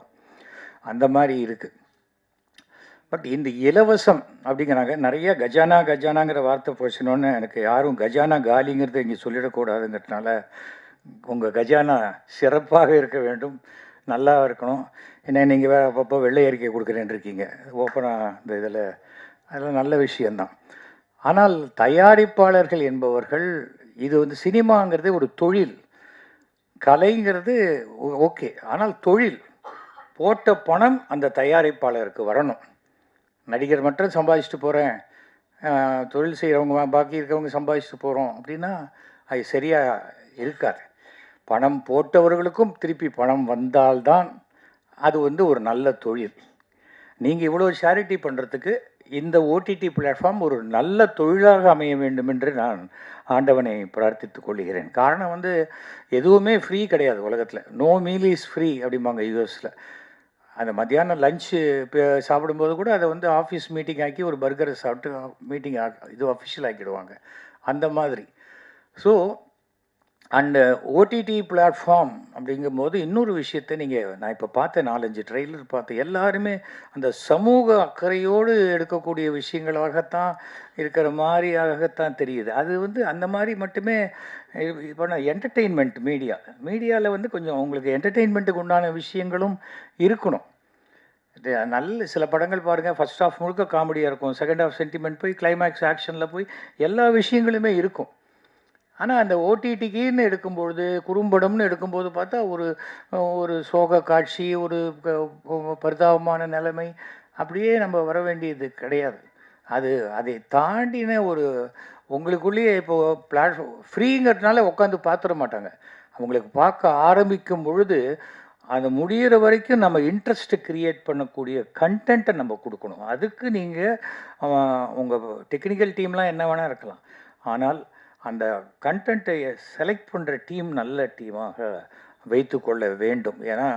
அந்த மாதிரி இருக்குது. பட் இந்த இலவசம் அப்படிங்கிறாங்க. நிறைய கஜானாங்கிற வார்த்தை போச்சுனோன்னு எனக்கு யாரும் கஜானா காலிங்கிறத இங்கே சொல்லிடக்கூடாதுங்கிறதுனால உங்கள் கஜானா சிறப்பாக இருக்க வேண்டும், நல்லா இருக்கணும். ஏன்னா நீங்கள் வேறு அப்பப்போ வெள்ளை அறிக்கை கொடுக்குறேன்னு இருக்கீங்க ஓப்பனாக இந்த இதில், அதெல்லாம் நல்ல விஷயந்தான். ஆனால் தயாரிப்பாளர்கள் என்பவர்கள், இது வந்து சினிமாங்கிறது ஒரு தொழில், கலைங்கிறது ஓகே, ஆனால் தொழில். போட்ட பணம் அந்த தயாரிப்பாளருக்கு வரணும். நடிகர் மட்டும் சம்பாதிச்சுட்டு போகிறேன், தொழில் செய்கிறவங்க பாக்கி இருக்கிறவங்க சம்பாதிச்சுட்டு போகிறோம் அப்படின்னா அது சரியாக இருக்காது. பணம் போட்டவர்களுக்கும் திருப்பி பணம் வந்தால்தான் அது வந்து ஒரு நல்ல தொழில். நீங்கள் இவ்வளோ சேரிட்டி பண்ணுறதுக்கு இந்த ஓடிடி பிளாட்ஃபார்ம் ஒரு நல்ல தொழிலாக அமைய வேண்டும் என்று நான் ஆண்டவனை பிரார்த்தித்துக் கொள்கிறேன். காரணம் வந்து எதுவுமே ஃப்ரீ கிடையாது உலகத்தில். நோ மீல் இஸ் ஃப்ரீ அப்படிம்பாங்க யூஎஸில். அந்த மத்தியானம் லஞ்சு சாப்பிடும்போது கூட அதை வந்து ஆஃபீஸ் மீட்டிங் ஆக்கி ஒரு பர்கரை சாப்பிட்டு மீட்டிங் இது அஃபிஷியல் ஆக்கிடுவாங்க, அந்த மாதிரி. ஸோ அண்டு ஓடிடி பிளாட்ஃபார்ம் அப்படிங்கும்போது இன்னொரு விஷயத்தை நான் இப்போ பார்த்தேன், 4-5 ட்ரெய்லர் பார்த்தேன். எல்லாருமே அந்த சமூக அக்கறையோடு எடுக்கக்கூடிய விஷயங்களாகத்தான் இருக்கிற மாதிரியாகத்தான் தெரியுது. அது வந்து அந்த மாதிரி மட்டுமே. இப்போ நான் என்டர்டெயின்மெண்ட் மீடியாவில் வந்து கொஞ்சம் உங்களுக்கு என்டர்டெயின்மெண்ட்டுக்கு உண்டான விஷயங்களும் இருக்கணும். நல்ல சில படங்கள் பாருங்கள், ஃபர்ஸ்ட் ஹாஃப் முழுக்க காமெடியாக இருக்கும், செகண்ட் ஹாஃப் சென்டிமெண்ட் போய் கிளைமேக்ஸ் ஆக்ஷனில் போய் எல்லா விஷயங்களுமே இருக்கும். ஆனால் அந்த ஓடிடிக்குன்னு எடுக்கும்பொழுது, குறும்படம்னு எடுக்கும்போது பார்த்தா ஒரு சோக காட்சி, ஒரு பரிதாபமான நிலைமை, அப்படியே நம்ம வர வேண்டியது கிடையாது. அதை தாண்டின ஒரு உங்களுக்குள்ளேயே இப்போது பிளாட்ஃபார்ம் ஃப்ரீங்கிறதுனால உட்காந்து பார்த்துட மாட்டாங்க. அவங்களுக்கு பார்க்க ஆரம்பிக்கும் பொழுது அது முடிகிற வரைக்கும் நம்ம இன்ட்ரெஸ்ட்டு க்ரியேட் பண்ணக்கூடிய கண்டென்ட்டை நம்ம கொடுக்கணும். அதுக்கு நீங்கள் உங்கள் டெக்னிக்கல் டீம்லாம் என்ன வேணால் இருக்கலாம், ஆனால் அந்த கண்டென்ட்டை செலக்ட் பண்ணுற டீம் நல்ல டீமாக வைத்து கொள்ள வேண்டும். ஏன்னா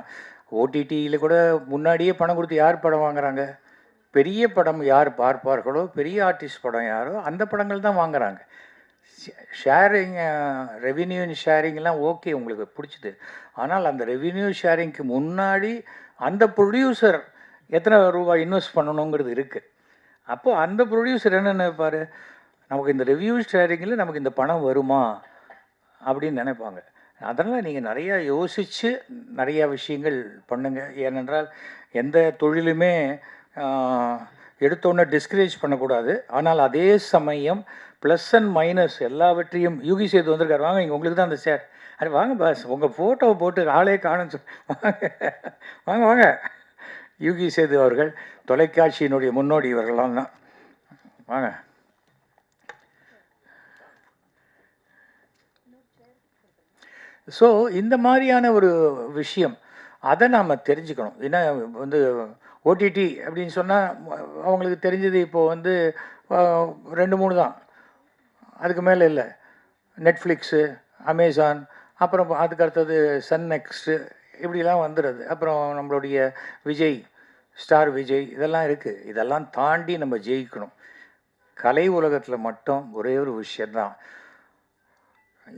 ஓடிடியில் கூட முன்னாடியே பணம் கொடுத்து யார் படம் வாங்குறாங்க? பெரிய படம் யார் பார்ப்பார்களோ, பெரிய ஆர்டிஸ்ட் படம் யாரோ அந்த படங்கள் தான் வாங்குறாங்க. ஷேரிங், ரெவின்யூ ஷேரிங்லாம் ஓகே உங்களுக்கு பிடிச்சிது. ஆனால் அந்த ரெவின்யூ ஷேரிங்க்கு முன்னாடி அந்த ப்ரொடியூசர் எத்தனை ரூபாய் இன்வெஸ்ட் பண்ணணுங்கிறது இருக்குது. அப்போது அந்த ப்ரொடியூசர் என்ன நினைப்பார், நமக்கு இந்த ரெவ்யூ ஷேரிங்கில் நமக்கு இந்த பணம் வருமா அப்படின்னு நினைப்பாங்க. அதனால் நீங்கள் நிறையா யோசித்து நிறையா விஷயங்கள் பண்ணுங்கள். ஏனென்றால் எந்த தொழிலுமே எடுத்தோன்னே டிஸ்கரேஜ் பண்ணக்கூடாது. ஆனால் அதே சமயம் ப்ளஸ் அண்ட் மைனஸ் எல்லாவற்றையும். யூகி சேது வந்திருக்காரு, வாங்க இங்கே உங்களுக்கு தான் அந்த சேர். அது வாங்க பாஸ், உங்கள் ஃபோட்டோவை போட்டு ஆளே காணுன்னு வாங்க வாங்க. யூகி சேது அவர்கள் தொலைக்காட்சியினுடைய முன்னோடி இவர்களாம் தான். வாங்க. ஸோ இந்த மாதிரியான ஒரு விஷயம் அதை நாம் தெரிஞ்சுக்கணும். ஏன்னா வந்து ஓடிடி அப்படின்னு சொன்னால் அவங்களுக்கு தெரிஞ்சது இப்போது வந்து 2-3 தான், அதுக்கு மேலே இல்லை. நெட்ஃப்ளிக்ஸு, அமேசான், அப்புறம் அதுக்கு அடுத்தது சன் நெக்ஸ்ட்டு, இப்படிலாம் வந்துடுது. அப்புறம் நம்மளுடைய விஜய், ஸ்டார் விஜய், இதெல்லாம் இருக்குது. இதெல்லாம் தாண்டி நம்ம ஜெயிக்கணும். கலை உலகத்தில் மட்டும் ஒரே ஒரு விஷயந்தான்,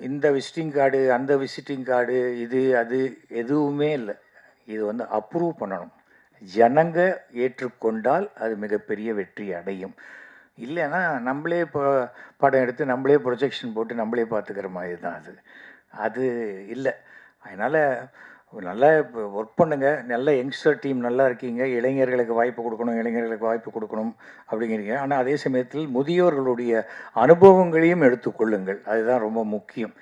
இந்த விசிட்டிங் கார்டு, அந்த விசிட்டிங் கார்டு, இது அது எதுவுமே இல்லை. இது வந்து அப்ரூவ் பண்ணணும். ஜனங்க ஏற்றுக்கொண்டால் அது மிகப்பெரிய வெற்றி அடையும். இல்லைன்னா நம்மளே இப்போ படம் எடுத்து நம்மளே ப்ரொஜெக்ஷன் போட்டு நம்மளே பார்த்துக்கிற மாதிரி தான் அது இல்லை. அதனால் நல்லா ஒர்க் பண்ணுங்கள், நல்ல யங்ஸ்டர் டீம் நல்லா இருக்கீங்க, இளைஞர்களுக்கு வாய்ப்பு கொடுக்கணும், இளைஞர்களுக்கு வாய்ப்பு கொடுக்கணும் அப்படிங்கிறீங்க. ஆனால் அதே சமயத்தில் முதியோர்களுடைய அனுபவங்களையும் எடுத்துக்கொள்ளுங்கள், அதுதான் ரொம்ப முக்கியம்.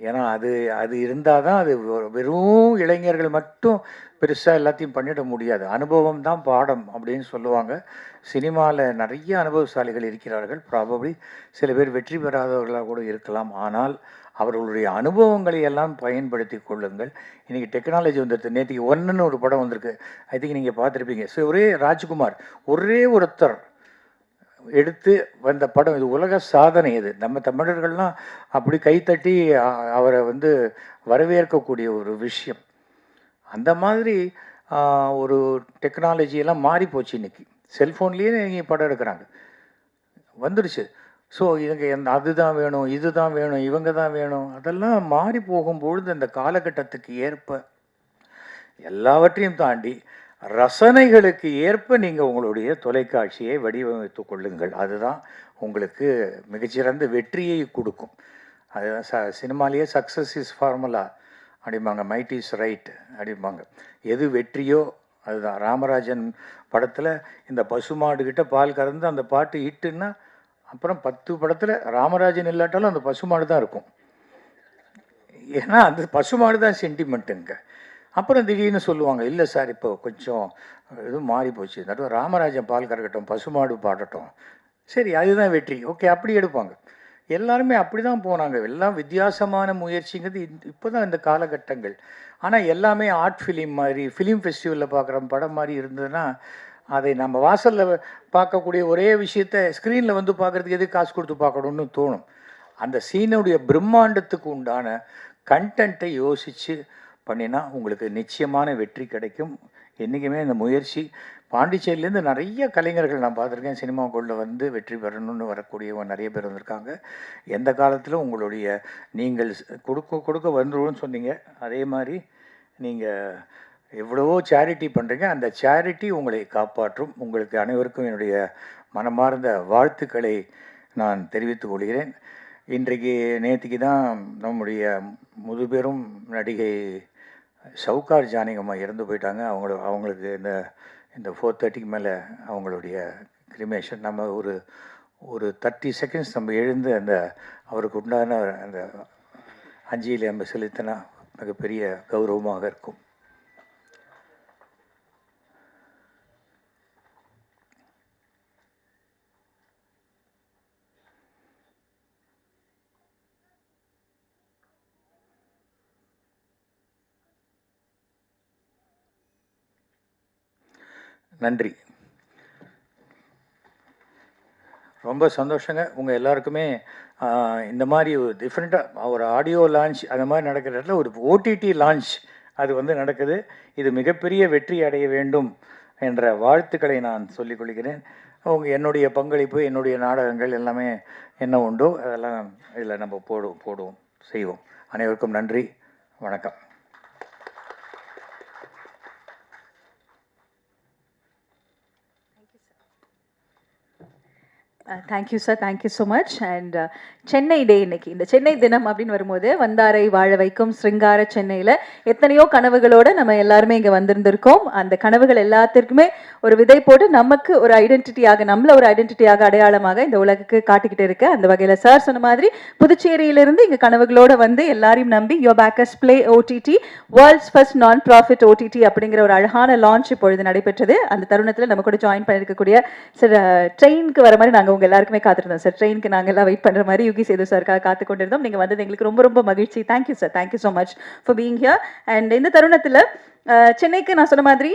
ஏன்னா அது அது இருந்தால் தான் அது வெறும் இளைஞர்கள் மட்டும் பெருசாக எல்லாத்தையும் பண்ணிட முடியாது. அனுபவம் தான் பாடம் அப்படின்னு சொல்லுவாங்க. சினிமாவில் நிறைய அனுபவசாலிகள் இருக்கிறார்கள். ப்ராபப்ளி சில பேர் வெற்றி பெறாதவர்களாக கூட இருக்கலாம். ஆனால் அவர்களுடைய அனுபவங்களை எல்லாம் பயன்படுத்தி கொள்ளுங்கள். இன்றைக்கி டெக்னாலஜி வந்துடுது. நேற்றுக்கு ஒன்றுன்னு ஒரு படம் வந்திருக்கு, ஐ திங்க் நீங்கள் பார்த்துருப்பீங்க. ஸோ ஒரே ராஜ்குமார் ஒரே ஒருத்தர் எடுத்து வந்த படம். இது உலக சாதனை. இது நம்ம தமிழர்கள்லாம் அப்படி கைத்தட்டி அவரை வந்து வரவேற்கக்கூடிய ஒரு விஷயம். அந்த மாதிரி ஒரு டெக்னாலஜியெல்லாம் மாறி போச்சு. இன்றைக்கி செல்ஃபோன்லேயே நீங்கள் படம் எடுக்கிறாங்க, வந்துடுச்சு. ஸோ இதுங்க அதுதான் வேணும், இதுதான் வேணும், இவங்க தான் வேணும், அதெல்லாம் மாறி போகும்பொழுது அந்த காலகட்டத்துக்கு ஏற்ப எல்லாவற்றையும் தாண்டி ரசனைகளுக்கு ஏற்ப நீங்கள் உங்களுடைய தொலைக்காட்சியை வடிவமைத்து கொள்ளுங்கள். அதுதான் உங்களுக்கு மிகச்சிறந்த வெற்றியை கொடுக்கும். அதுதான் சினிமாலேயே சக்ஸஸ் இஸ் ஃபார்முலா அப்படிம்பாங்க, மைட் இஸ் ரைட் அப்படிம்பாங்க. எது வெற்றியோ அதுதான். ராமராஜன் படத்தில் இந்த பசுமாடுகிட்ட பால் கறந்து அந்த பாட்டு ஹிட்டுன்னா அப்புறம் 10 படத்தில் ராமராஜன் இல்லாட்டாலும் அந்த பசுமாடு தான் இருக்கும். ஏன்னா அந்த பசுமாடு தான் சென்டிமெண்ட்டுங்க. அப்புறம் திடீர்னு சொல்லுவாங்க, இல்லை சார் இப்போ கொஞ்சம் எதுவும் மாறி போச்சு, நடுவில் ராமராஜன் பால் கறக்கட்டும், பசுமாடு பாடட்டும், சரி அதுதான் வெற்றி, ஓகே அப்படி எடுப்பாங்க. எல்லாருமே அப்படி தான் போனாங்க. எல்லாம் வித்தியாசமான முயற்சிங்கிறது இப்போ தான் இந்த காலகட்டங்கள். ஆனால் எல்லாமே ஆர்ட் ஃபிலிம் மாதிரி, ஃபிலிம் ஃபெஸ்டிவலில் பார்க்குற படம் மாதிரி இருந்ததுன்னா அதை நம்ம வாசலில் பார்க்கக்கூடிய ஒரே விஷயத்த ஸ்க்ரீனில் வந்து பார்க்குறதுக்கு எதுக்கு காசு கொடுத்து பார்க்கணுன்னு தோணும். அந்த சீனுடைய பிரம்மாண்டத்துக்கு உண்டான கண்டென்ட்டை யோசித்து பண்ணினா உங்களுக்கு நிச்சயமான வெற்றி கிடைக்கும். என்றைக்குமே இந்த முயற்சி பாண்டிச்சேரியிலேருந்து நிறைய கலைஞர்கள் நான் பார்த்துருக்கேன், சினிமாக்குள்ளே வந்து வெற்றி பெறணும்னு வரக்கூடியவங்க நிறைய பேர் வந்திருக்காங்க. எந்த காலத்திலும் உங்களுடைய நீங்கள் கொடுக்க வந்துருவோன்னு சொன்னீங்க, அதே மாதிரி நீங்கள் எவ்வளவோ சேரிட்டி பண்ணுறீங்க, அந்த சேரிட்டி உங்களை காப்பாற்றும். உங்களுக்கு அனைவருக்கும் என்னுடைய மனமார்ந்த வாழ்த்துக்களை நான் தெரிவித்துக் கொள்கிறேன். இன்றைக்கு நேற்றுக்கு தான் நம்முடைய முதுபெரும் நடிகை சவுகார் ஜானகியம்மா இறந்து போயிட்டாங்க. அவங்களுக்கு இந்த 4:30க்கு மேலே அவங்களுடைய கிரிமேஷன். நம்ம ஒரு 30 செகண்ட்ஸ் நம்ம எழுந்து அந்த அவருக்கு உண்டான அந்த அஞ்சலி நம்ம செலுத்தினா மிகப்பெரிய கௌரவமாக இருக்கும். நன்றி. ரொம்ப சந்தோஷங்க. உங்கள் எல்லாருக்குமே இந்த மாதிரி ஒரு டிஃப்ரெண்ட்டாக ஒரு ஆடியோ லான்ச் அந்த மாதிரி நடக்கிற இடத்துல ஒரு ஓடிடி லான்ச் அது வந்து நடக்குது. இது மிகப்பெரிய வெற்றி அடைய வேண்டும் என்ற வாழ்த்துக்களை நான் சொல்லிக்கொள்கிறேன். என்னுடைய பங்களிப்பு, என்னுடைய நாடகங்கள் எல்லாமே என்ன உண்டோ அதெல்லாம் இதில் நம்ம போடுவோம் செய்வோம். அனைவருக்கும் நன்றி, வணக்கம். Thank you sir, thank you so much. And Chennai day இன்னைக்கு, இந்த சென்னை தினம் அப்படின்னு வரும்போது வந்தாரை வாழ வைக்கும் ஸ்ருங்கார சென்னையில் எத்தனையோ கனவுகளோடு நம்ம எல்லாருமே இங்கே வந்திருந்திருக்கோம். அந்த கனவுகள் எல்லாத்திற்குமே ஒரு விதை போட்டு நமக்கு ஒரு ஐடென்டிட்டியாக, நம்மள ஒரு ஐடென்டிட்டியாக, அடையாளமாக இந்த உலகுக்கு காட்டிக்கிட்டு இருக்கு. அந்த வகையில் சார் சொன்ன மாதிரி புதுச்சேரியிலிருந்து இங்கே கனவுகளோடு வந்து எல்லாரையும் நம்பி yo bakers play OTT, world's first non profit OTT அப்படிங்கிற ஒரு அழகான லான்ச் இப்பொழுது நடைபெற்றது. அந்த தருணத்தில் நம்ம கூட ஜாயின் பண்ணியிருக்கக்கூடிய சார், ட்ரெயினுக்கு வர மாதிரி நாங்கள் உங்கள் எல்லாருக்குமே காத்திருந்தோம் சார். ட்ரெயினுக்கு நாங்கள் எல்லாம் வெயிட் பண்ணுற மாதிரி யுகி சேது சாருக்காக காத்து கொண்டிருந்தோம். நீங்கள் வந்தது எங்களுக்கு ரொம்ப ரொம்ப மகிழ்ச்சி. Thank you sir, thank you so much for being here. And இந்த தருணத்தில் சென்னைக்கு நான் சொன்ன மாதிரி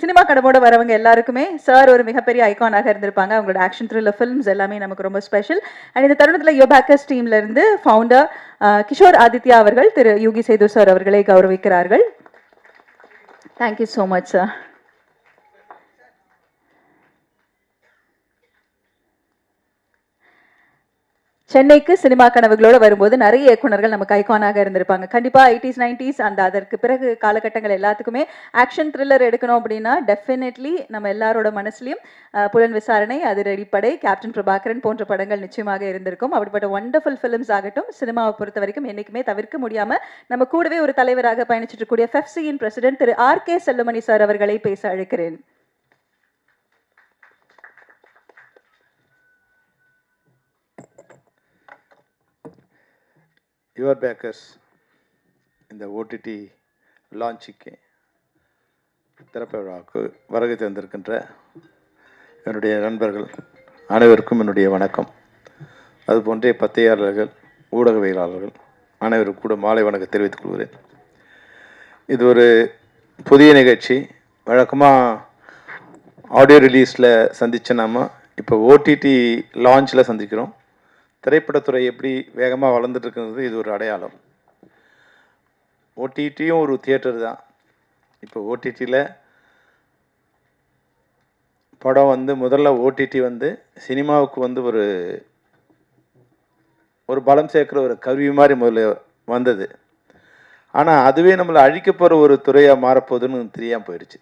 சினிமா கடமோட வரவங்க எல்லாருக்குமே சார் ஒரு மிகப்பெரிய ஐகானாக இருந்திருப்பாங்க. அவங்களோட ஆக்ஷன் த்ரில்லர் ஃபிலிம்ஸ் எல்லாமே நமக்கு ரொம்ப ஸ்பெஷல். அண்ட் இந்த தருணத்தில் யோ பேக்கர்ஸ் டீம்லேருந்து ஃபவுண்டர் கிஷோர் ஆதித்யா அவர்கள் திரு யுகி சேது சார் அவர்களை கௌரவிக்கிறார்கள். Thank you so much sir. சென்னைக்கு சினிமா கனவுகளோட வரும்போது நிறைய இயக்குனர்கள் நமக்கு ஐகானாக இருந்திருப்பாங்க. கண்டிப்பா 80s 90s அந்த அதற்கு பிறகு காலகட்டங்கள் எல்லாத்துக்குமே ஆக்ஷன் த்ரில்லர் எடுக்கணும் அப்படின்னா டெஃபினெட்லி நம்ம எல்லாரோட மனசுலயும் புலன் விசாரணை, அதிரடிப்படை, கேப்டன் பிரபாகரன் போன்ற படங்கள் நிச்சயமாக இருந்திருக்கும். அப்படிப்பட்ட வண்டர்ஃபுல் ஃபிலிம்ஸ் ஆகட்டும், சினிமாவை பொறுத்த வரைக்கும் என்னைக்குமே தவிர்க்க முடியாம நம்ம கூடவே ஒரு தலைவராக பயணிச்சுட்டு இருக்கக்கூடிய FEFCயின் பிரசிடென்ட் திரு R.K. செல்லுமணி சார் அவர்களை பேச அழைக்கிறேன். யுவர் பேக்கர்ஸ் இந்த ஓடிடி லான்ச்சுக்கு திறப்பு விழாவுக்கு வருகை தந்திருக்கின்ற என்னுடைய நண்பர்கள் அனைவருக்கும் என்னுடைய வணக்கம். அதுபோன்றே பத்திரிகையாளர்கள், ஊடகவியலாளர்கள் அனைவருக்கும் கூட மாலை வணக்கம் தெரிவித்துக் கொள்கிறேன். இது ஒரு புதிய நிகழ்ச்சி. வழக்கமாக ஆடியோ ரிலீஸில் சந்தித்த நாம இப்போ ஓடிடி லான்ச்சில் சந்திக்கிறோம். திரைப்படத்துறை எப்படி வேகமாக வளர்ந்துட்டு இருக்கிறது இது ஒரு அடையாளம். ஓடிடியும் ஒரு தியேட்டர் தான். இப்போ ஓடிடியில் படம் வந்து முதல்ல ஓடிடி வந்து சினிமாவுக்கு வந்து ஒரு பலம் சேர்க்குற ஒரு கருவி மாதிரி முதல்ல வந்தது. ஆனால் அதுவே நம்மளை அழிக்க போகிற ஒரு துறையாக மாறப்போகுதுன்னு தெரியாமல் போயிடுச்சு.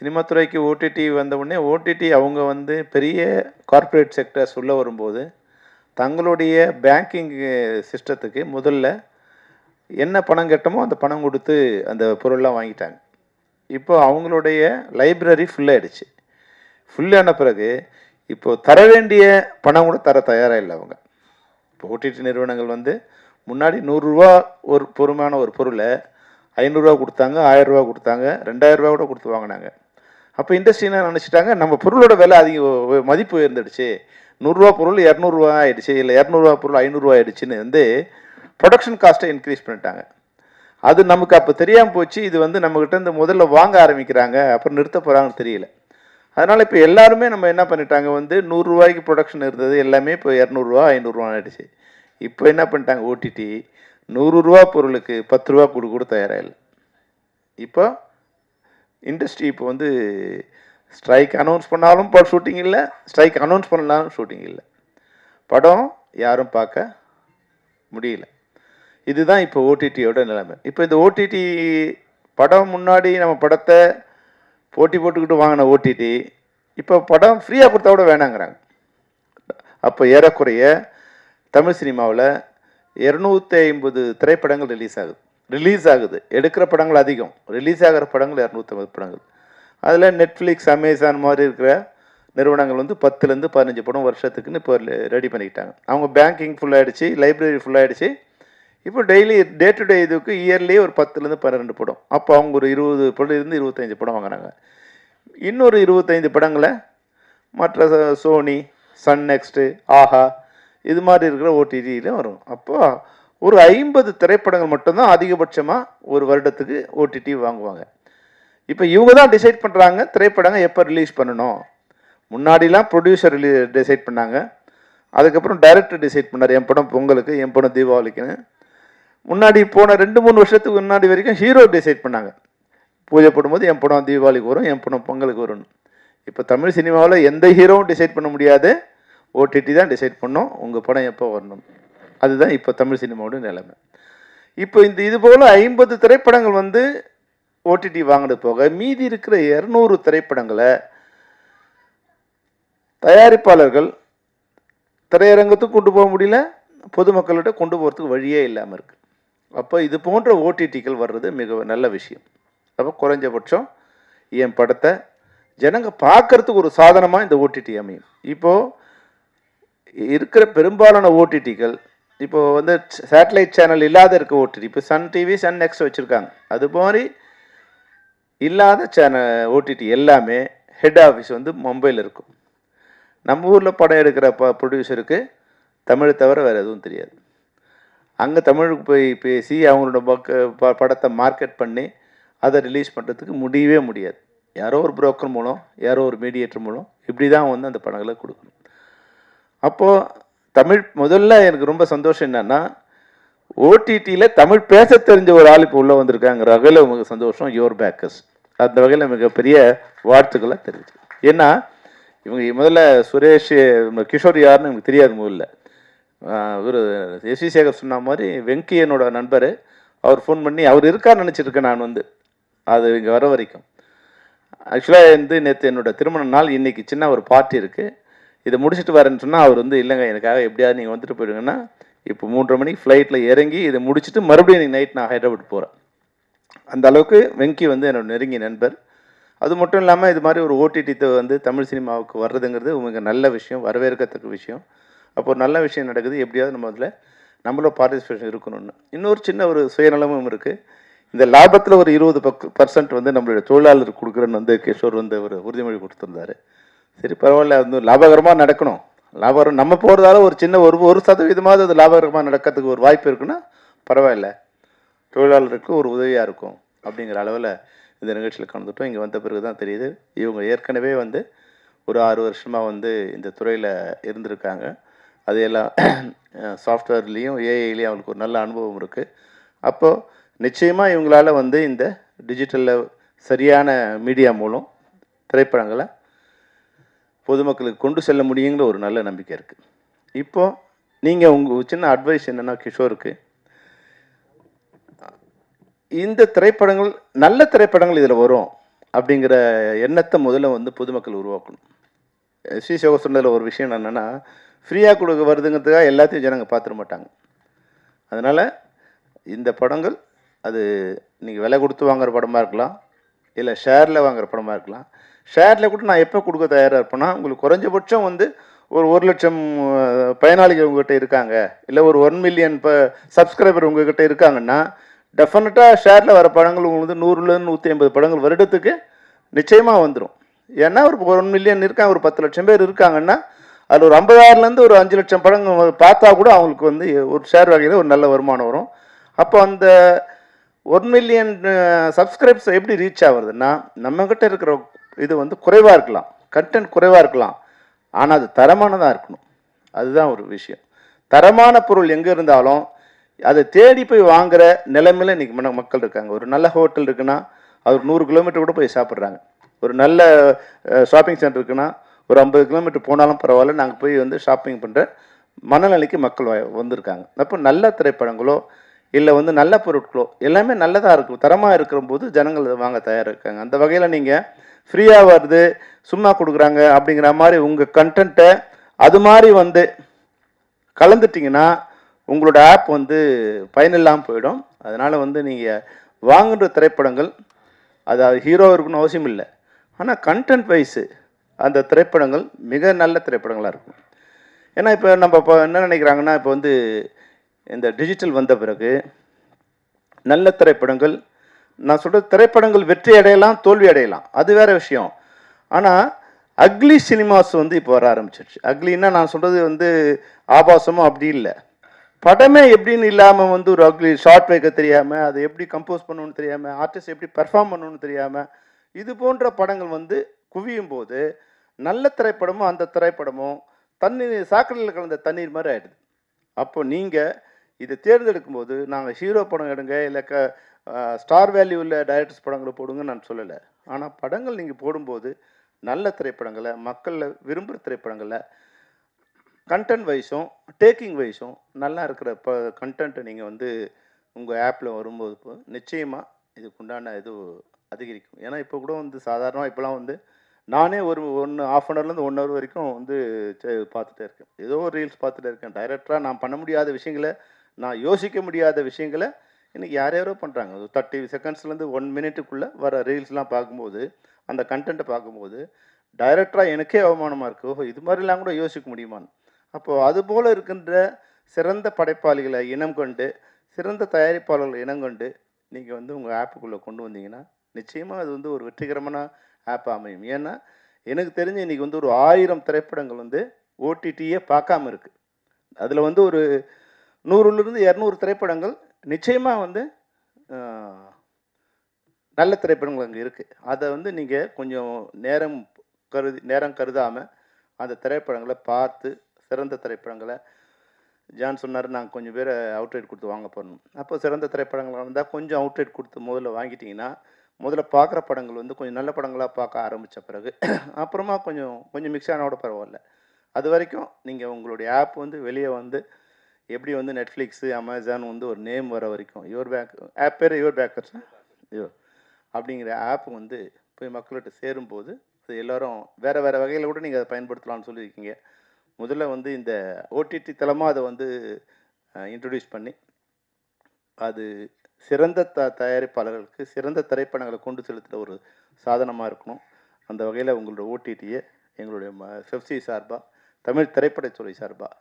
சினிமா துறைக்கு ஓடிடி வந்த உடனே ஓடிடி அவங்க வந்து பெரிய கார்ப்பரேட் செக்டர்ஸ் உள்ளே வரும்போது தங்களுடைய பேங்கிங் சிஸ்டத்துக்கு முதல்ல என்ன பணம் கட்டமோ அந்த பணம் கொடுத்து அந்த பொருள்லாம் வாங்கிட்டாங்க. இப்போ அவங்களுடைய லைப்ரரி ஃபுல்லாகிடுச்சு. ஃபுல்லான பிறகு இப்போது தர வேண்டிய பணம் கூட தர தயாராக இல்லை அவங்க. இப்போ ஓடிடி நிறுவனங்கள் வந்து முன்னாடி 100 ரூபா ஒரு பொறுமையான ஒரு பொருளை 500 ரூபா கொடுத்தாங்க, 1000 ரூபா கொடுத்தாங்க, 2000 ரூபா கூட கொடுத்து வாங்கினாங்க. அப்போ இண்டஸ்ட்ரினா நினச்சிட்டாங்க நம்ம பொருளோட விலை மதிப்பு உயர்ந்துடுச்சு, 100 ரூபா பொருள் 200 ரூபா ஆயிடுச்சு, இல்லை 200 ரூபா பொருள் 500 ரூபா ஆயிடுச்சுன்னு வந்து ப்ரொடக்ஷன் காஸ்ட்டை இன்க்ரீஸ் பண்ணிட்டாங்க. அது நமக்கு அப்போ தெரியாமல் போச்சு. இது வந்து நம்மக்கிட்ட இருந்து முதல்ல வாங்க ஆரம்பிக்கிறாங்க, அப்புறம் நிறுத்த போகிறாங்கன்னு தெரியல. அதனால் இப்போ எல்லாருமே நம்ம என்ன பண்ணிட்டாங்க வந்து 100 ரூபாய்க்கு ப்ரொடக்ஷன் இருந்தது எல்லாமே இப்போ 200 ரூபா 500 ரூபா ஆயிடுச்சு. இப்போ என்ன பண்ணிட்டாங்க ஓடிடி 100 ரூபா பொருளுக்கு 10 ரூபா கூட தயாராக இல்லை. இப்போ இண்டஸ்ட்ரி இப்போ வந்து ஸ்ட்ரைக் அனௌன்ஸ் பண்ணாலும் இப்போ ஷூட்டிங் இல்லை, ஸ்ட்ரைக் அனௌன்ஸ் பண்ணாலும் ஷூட்டிங் இல்லை, படம் யாரும் பார்க்க முடியல. இதுதான் இப்போ ஓடிடியோட நிலைமை. இப்போ இந்த ஓடிடி படம் முன்னாடி நம்ம படத்தை போட்டி போட்டுக்கிட்டு வாங்கின ஓடிடி இப்போ படம் ஃப்ரீயாக கொடுத்தா கூட வேணாங்கிறாங்க. அப்போ ஏறக்குறைய தமிழ் சினிமாவில் 250 திரைப்படங்கள் ரிலீஸ் ஆகுது. எடுக்கிற படங்கள் அதிகம், ரிலீஸ் ஆகிற படங்கள் 250 படங்கள். அதில் நெட்ஃப்ளிக்ஸ், அமேசான் மாதிரி இருக்கிற நிறுவனங்கள் வந்து 10லேருந்து 15 படம் வருஷத்துக்குன்னு இப்போ ரெடி பண்ணிக்கிட்டாங்க. அவங்க பேங்கிங் ஃபுல்லாகிடுச்சு, லைப்ரரி ஃபுல்லாகிடுச்சு. இப்போ டெய்லி டே டு டே இதுக்கு இயர்லி ஒரு 10லேருந்து 12 படம். அப்போ அவங்க ஒரு 20 படம்லேருந்து 25 படம் வாங்கினாங்க. இன்னொரு 25 படங்களை மற்ற சோனி, சன் நெக்ஸ்ட்டு, ஆஹா இது மாதிரி இருக்கிற ஓடிடியில் வரும். அப்போ ஒரு 50 திரைப்படங்கள் மட்டும்தான் அதிகபட்சமாக ஒரு வருடத்துக்கு ஓடிடி வாங்குவாங்க. இப்போ இவங்க தான் டிசைட் பண்ணுறாங்க திரைப்படங்கள் எப்போ ரிலீஸ் பண்ணணும். முன்னாடிலாம் ப்ரொடியூசர் டிசைட் பண்ணாங்க, அதுக்கப்புறம் டைரக்டர் டிசைட் பண்ணார் என் படம் பொங்கலுக்கு, என் படம் தீபாவளிக்குன்னு. முன்னாடி போன 2-3 வருஷத்துக்கு முன்னாடி வரைக்கும் ஹீரோ டிசைட் பண்ணாங்க, பூஜை போடும்போது என் படம் தீபாவளிக்கு வரும், என் படம் பொங்கலுக்கு வரும்னு. இப்போ தமிழ் சினிமாவில் எந்த ஹீரோவும் டிசைட் பண்ண முடியாது, ஓடிடி தான் டிசைட் பண்ணோம் உங்கள் படம் எப்போ வரணும். அதுதான் இப்போ தமிழ் சினிமாவோட நிலைமை. இப்போ இது போல் 50 திரைப்படங்கள் வந்து ஓடிடி வாங்கினது போக மீதி இருக்கிற 200 திரைப்படங்களை தயாரிப்பாளர்கள் திரையரங்கத்துக்கு கொண்டு போக முடியல, பொதுமக்கள்கிட்ட கொண்டு போகிறதுக்கு வழியே இல்லாமல் இருக்குது. அப்போ இது போன்ற ஓடிடிகள் வர்றது மிக நல்ல விஷயம். அப்போ குறைஞ்சபட்சம் என் படத்தை ஜனங்க பார்க்கறதுக்கு ஒரு சாதனமாக இந்த ஓடிடி அமையும். இப்போது இருக்கிற பெரும்பாலான ஓடிடிகள் இப்போது வந்து சேட்டலைட் சேனல் இல்லாத இருக்க ஓடிடி, இப்போ சன் டிவி, சன் நெக்ஸ்ட் வச்சுருக்காங்க. அது மாதிரி இல்லாத சேனல் ஓடிடி எல்லாமே ஹெட் ஆஃபீஸ் வந்து மும்பையில் இருக்கும். நம்ம ஊரில் படம் எடுக்கிற ப்ரொடியூசருக்கு தமிழை தவிர வேறு எதுவும் தெரியாது. அங்கே தமிழுக்கு போய் பேசி அவங்களோட படத்தை மார்க்கெட் பண்ணி அதை ரிலீஸ் பண்ணுறதுக்கு முடியவே முடியாது. யாரோ ஒரு புரோக்கர் மூலம், யாரோ ஒரு மீடியேட்டர் மூலம் இப்படி தான் வந்து அந்த படங்களை கொடுக்கணும். அப்போது தமிழ் முதல்ல எனக்கு ரொம்ப சந்தோஷம் என்னன்னா, ஓடிடியில் தமிழ் பேச தெரிஞ்ச ஒரு ஆள் இப்போ உள்ளே வந்திருக்காங்கிற வகையில் உங்களுக்கு சந்தோஷம். யுவர் பேக்கர்ஸ் அந்த வகையில் மிகப்பெரிய வாழ்த்துக்களை தெரிஞ்சு. ஏன்னா இவங்க முதல்ல சுரேஷ் கிஷோர் யாருன்னு எனக்கு தெரியாது முதல்ல. இவர் எஸ்வி சேகர் சொன்ன மாதிரி வெங்கி என்னோட நண்பர். அவர் ஃபோன் பண்ணி அவர் இருக்கான்னு நினச்சிருக்கேன் நான் வந்து அது இங்கே வர வரைக்கும். ஆக்சுவலாக வந்து நேற்று என்னோட திருமண நாள், இன்றைக்கி சின்ன ஒரு பார்ட்டி இருக்குது, இதை முடிச்சுட்டு வரேன்னு சொன்னால் அவர் வந்து இல்லைங்க எனக்காக எப்படியாவது நீங்கள் வந்துட்டு போயிடுங்கன்னா இப்போ 3:30 மணிக்கு ஃப்ளைட்டில் இறங்கி இதை முடிச்சுட்டு மறுபடியும் இன்றைக்கி நைட் நான் ஹைதராபாத் போகிறேன். அந்த அளவுக்கு வெங்கி வந்து என்னோட நெருங்கிய நண்பர். அது மட்டும் இல்லாமல் இது மாதிரி ஒரு ஓடிடி வந்து தமிழ் சினிமாவுக்கு வர்றதுங்கிறது மிக நல்ல விஷயம், வரவேற்கத்தக்க விஷயம். அப்போ ஒரு நல்ல விஷயம் நடக்குது, எப்படியாவது நம்ம அதில் நம்மளோட பார்ட்டிசிபேஷன் இருக்கணும்னு. இன்னொரு சின்ன ஒரு சுயநலமும் இருக்குது. இந்த லாபத்தில் ஒரு 20% வந்து நம்மளுடைய தொழிலாளருக்கு கொடுக்குறேன்னு வந்து கிஷோர் வந்து ஒரு உறுதிமொழி கொடுத்துருந்தாரு. சரி பரவாயில்ல, அது லாபகரமாக நடக்கணும். லாபகரம் நம்ம போகிறதால ஒரு சின்ன ஒரு சதவீதமாவது அது லாபகரமாக நடக்கிறதுக்கு ஒரு வாய்ப்பு இருக்குன்னா பரவாயில்ல, தொழிலாளருக்கு ஒரு உதவியாக இருக்கும் அப்படிங்கிற அளவில் இந்த நிகழ்ச்சியில் கலந்துட்டோம். இங்கே வந்த பிறகு தான் தெரியுது இவங்க ஏற்கனவே வந்து ஒரு 6 வருஷமாக வந்து இந்த துறையில் இருந்திருக்காங்க. அது எல்லாம் சாஃப்ட்வேர்லேயும் ஏஐலேயும் அவங்களுக்கு ஒரு நல்ல அனுபவம் இருக்குது. அப்போது நிச்சயமாக இவங்களால் வந்து இந்த டிஜிட்டலில் சரியான மீடியா மூலம் திரைப்படங்களை பொதுமக்களுக்கு கொண்டு செல்ல முடியுங்கிற ஒரு நல்ல நம்பிக்கை இருக்குது. இப்போது நீங்கள் உங்கள் சின்ன அட்வைஸ் என்னென்னா கிஷோருக்கு, இந்த திரைப்படங்கள் நல்ல திரைப்படங்கள் இதில் வரும் அப்படிங்கிற எண்ணத்தை முதல்ல வந்து பொதுமக்கள் உருவாக்கணும். ஸ்ரீ சிவ சொன்னதில் ஒரு விஷயம் என்னென்னா, ஃப்ரீயாக கொடுக்க வருதுங்கிறதுக்காக எல்லாத்தையும் ஜனங்க பார்த்துட மாட்டாங்க. அதனால் இந்த படங்கள் அது நீங்கள் விலை கொடுத்து வாங்குகிற படமாக இருக்கலாம், இல்லை ஷேரில் வாங்குகிற படமாக இருக்கலாம். ஷேரில் கூட நான் எப்போ கொடுக்க தயாராக இருப்பேன்னா, உங்களுக்கு குறைஞ்சபட்சம் வந்து ஒரு 1,00,000 பயனாளிகள் உங்கள்கிட்ட இருக்காங்க, இல்லை ஒரு 1 மில்லியன் சப்ஸ்கிரைபர் உங்கள்கிட்ட இருக்காங்கன்னா டெஃபினட்டாக ஷேரில் வர படங்கள் உங்களுக்கு 100லேருந்து 150 படங்கள் வருடத்துக்கு நிச்சயமாக வந்துடும். ஏன்னா ஒரு 1 மில்லியன் இருக்காங்க, ஒரு 10 லட்சம் பேர் இருக்காங்கன்னா அதில் ஒரு 50,000லேருந்து ஒரு 5 லட்சம் படங்கள் பார்த்தா கூட அவங்களுக்கு வந்து ஒரு ஷேர் வகையில் ஒரு நல்ல வருமானம் வரும். அப்போ அந்த 1 மில்லியன் சப்ஸ்கிரைப்ஸ் எப்படி ரீச் ஆகுறதுன்னா, நம்மக்கிட்ட இருக்கிற இது வந்து குறைவாக இருக்கலாம், கண்டென்ட் குறைவாக இருக்கலாம், ஆனால் அது தரமானதாக இருக்கணும். அதுதான் ஒரு விஷயம். தரமான பொருள் எங்கே இருந்தாலும் அதை தேடி போய் வாங்குகிற நிலைமையில் இன்றைக்கி மக்கள் இருக்காங்க. ஒரு நல்ல ஹோட்டல் இருக்குன்னா அவர் 100 கிலோமீட்டர் கூட போய் சாப்பிட்றாங்க. ஒரு நல்ல ஷாப்பிங் சென்டர் இருக்குன்னா ஒரு 50 கிலோமீட்டர் போனாலும் பரவாயில்ல, நாங்கள் போய் வந்து ஷாப்பிங் பண்ணுற மனநிலைக்கு மக்கள் வந்திருக்காங்க. அப்போ நல்ல திரைப்படங்களோ இல்லை வந்து நல்ல பொருட்களோ எல்லாமே நல்லதாக இருக்கும், தரமாக இருக்கிற போது ஜனங்கள் வாங்க தயாராக இருக்காங்க. அந்த வகையில் நீங்கள் ஃப்ரீயாக வருது சும்மா கொடுக்குறாங்க அப்படிங்கிற மாதிரி உங்கள் கண்டென்ட்டை அது மாதிரி வந்து கலந்துட்டிங்கன்னா உங்களோட ஆப் வந்து பயனில்லாமல் போயிடும். அதனால் வந்து நீங்கள் வாங்குகிற திரைப்படங்கள் அதாவது ஹீரோ இருக்குன்னு அவசியம் இல்லை, ஆனால் கண்டென்ட் வைஸு அந்த திரைப்படங்கள் மிக நல்ல திரைப்படங்களாக இருக்கும். ஏன்னா இப்போ நம்ம இப்போ என்ன நினைக்கிறாங்கன்னா, இப்போ வந்து இந்த டிஜிட்டல் வந்த பிறகு நல்ல திரைப்படங்கள், நான் சொல்கிறது திரைப்படங்கள் வெற்றி அடையலாம் தோல்வி அடையலாம், அது வேறு விஷயம். ஆனால் அக்லி சினிமாஸ் வந்து இப்போ வர ஆரம்பிச்சிருச்சு. அக்லின்னா நான் சொல்கிறது வந்து ஆபாசமும் அப்படி இல்லை, படமே எப்படின்னு இல்லாமல் வந்து ஒரு அக்லி ஷார்ட் வைக்க தெரியாமல், அதை எப்படி கம்போஸ் பண்ணணும்னு தெரியாமல், ஆர்டிஸ்ட் எப்படி பெர்ஃபார்ம் பண்ணணும்னு தெரியாமல், இது போன்ற படங்கள் வந்து குவியும் போது நல்ல திரைப்படமும் அந்த திரைப்படமும் தண்ணீர் சாக்கடையில் கலந்த தண்ணீர் மாதிரி ஆகிடுது. அப்போ நீங்கள் இதை தேர்ந்தெடுக்கும் போது நாங்கள் ஹீரோ படம் எடுங்க இல்லை ஸ்டார் வேல்யூ உள்ள டைரக்டர்ஸ் படங்களை போடுங்கன்னு நான் சொல்லலை. ஆனால் படங்கள் நீங்கள் போடும்போது நல்ல திரைப்படங்களை, மக்களில் விரும்புகிற திரைப்படங்களை கண்டென்ட் வைஸும் டேக்கிங் வைஸும் நல்லா இருக்கிற கண்டென்ட்டை நீங்கள் வந்து உங்கள் ஆப்பில் வரும்போது நிச்சயமாக இதுக்குண்டான இது அதிகரிக்கும். ஏன்னா இப்போ கூட வந்து சாதாரணமாக இப்போலாம் வந்து நானே ஒரு ½ அன் ஹவர்லேருந்து 1 ஹவர் வரைக்கும் வந்து பார்த்துட்டே இருக்கேன், ஏதோ ஒரு ரீல்ஸ் பார்த்துட்டே இருக்கேன். டைரக்டராக நான் பண்ண முடியாத விஷயங்களை, நான் யோசிக்க முடியாத விஷயங்களை இன்றைக்கி யாரோ பண்ணுறாங்க. 30 செகண்ட்ஸ்லேருந்து 1 மினிட்டுக்குள்ளே வர ரீல்ஸ்லாம் பார்க்கும்போது, அந்த கண்டென்ட்டை பார்க்கும்போது டைரக்டராக எனக்கே அவமானமாக இருக்குது, ஓஹோ இது மாதிரிலாம் கூட யோசிக்க முடியுமான்னு. அப்போது அதுபோல் இருக்கின்ற சிறந்த படைப்பாளிகளை இனம் கொண்டு, சிறந்த தயாரிப்பாளர்களை இனம் கொண்டு நீங்கள் வந்து உங்கள் ஆப்புக்குள்ளே கொண்டு வந்தீங்கன்னா நிச்சயமாக அது வந்து ஒரு வெற்றிகரமான ஆப் அமையும். ஏன்னா எனக்கு தெரிஞ்சு இன்றைக்கி வந்து ஒரு 1000 திரைப்படங்கள் வந்து ஓடிடியே பார்க்காம இருக்குது. அதில் வந்து ஒரு 100லேருந்து 200 திரைப்படங்கள் நிச்சயமாக வந்து நல்ல திரைப்படங்கள் அங்கே இருக்குது. அதை வந்து நீங்கள் கொஞ்சம் நேரம் கருதாமல் அந்த திரைப்படங்களை பார்த்து, சிறந்த திரைப்படங்களை ஜான் சொன்னார் நாங்கள் கொஞ்சம் பேரை அவுட்ரேட் கொடுத்து வாங்க போடணும். அப்போ சிறந்த திரைப்படங்கள் வந்தால் கொஞ்சம் அவுட்ரேட் கொடுத்து முதல்ல வாங்கிட்டிங்கன்னா முதல்ல பார்க்குற படங்கள் வந்து கொஞ்சம் நல்ல படங்களாக பார்க்க ஆரம்பித்த பிறகு அப்புறமா கொஞ்சம் கொஞ்சம் மிக்ஸ் ஆனோட பரவாயில்ல. அது வரைக்கும் நீங்கள் உங்களுடைய ஆப் வந்து வெளியே வந்து எப்படி வந்து நெட்ஃப்ளிக்ஸு, அமேசான் வந்து ஒரு நேம் வர வரைக்கும் ஆப் பேர் யுவர் பேக்கர்ஸ் அப்படிங்கிற ஆப் வந்து போய் மக்கள்கிட்ட சேரும்போது அது எல்லோரும் வேறு வேறு வகையில் கூட நீங்கள் அதை பயன்படுத்தலாம்னு சொல்லியிருக்கீங்க. முதல்ல வந்து இந்த ஓடிடி தளமாக அதை வந்து இன்ட்ரடியூஸ் பண்ணி அது சிறந்த தயாரிப்பாளர்களுக்கு சிறந்த திரைப்படங்களை கொண்டு செலுத்துகிற ஒரு சாதனமாக இருக்கணும். அந்த வகையில் உங்களோட ஓடிடியை எங்களுடைய FFC சார்பாக, தமிழ் திரைப்படத்துறை சார்பாக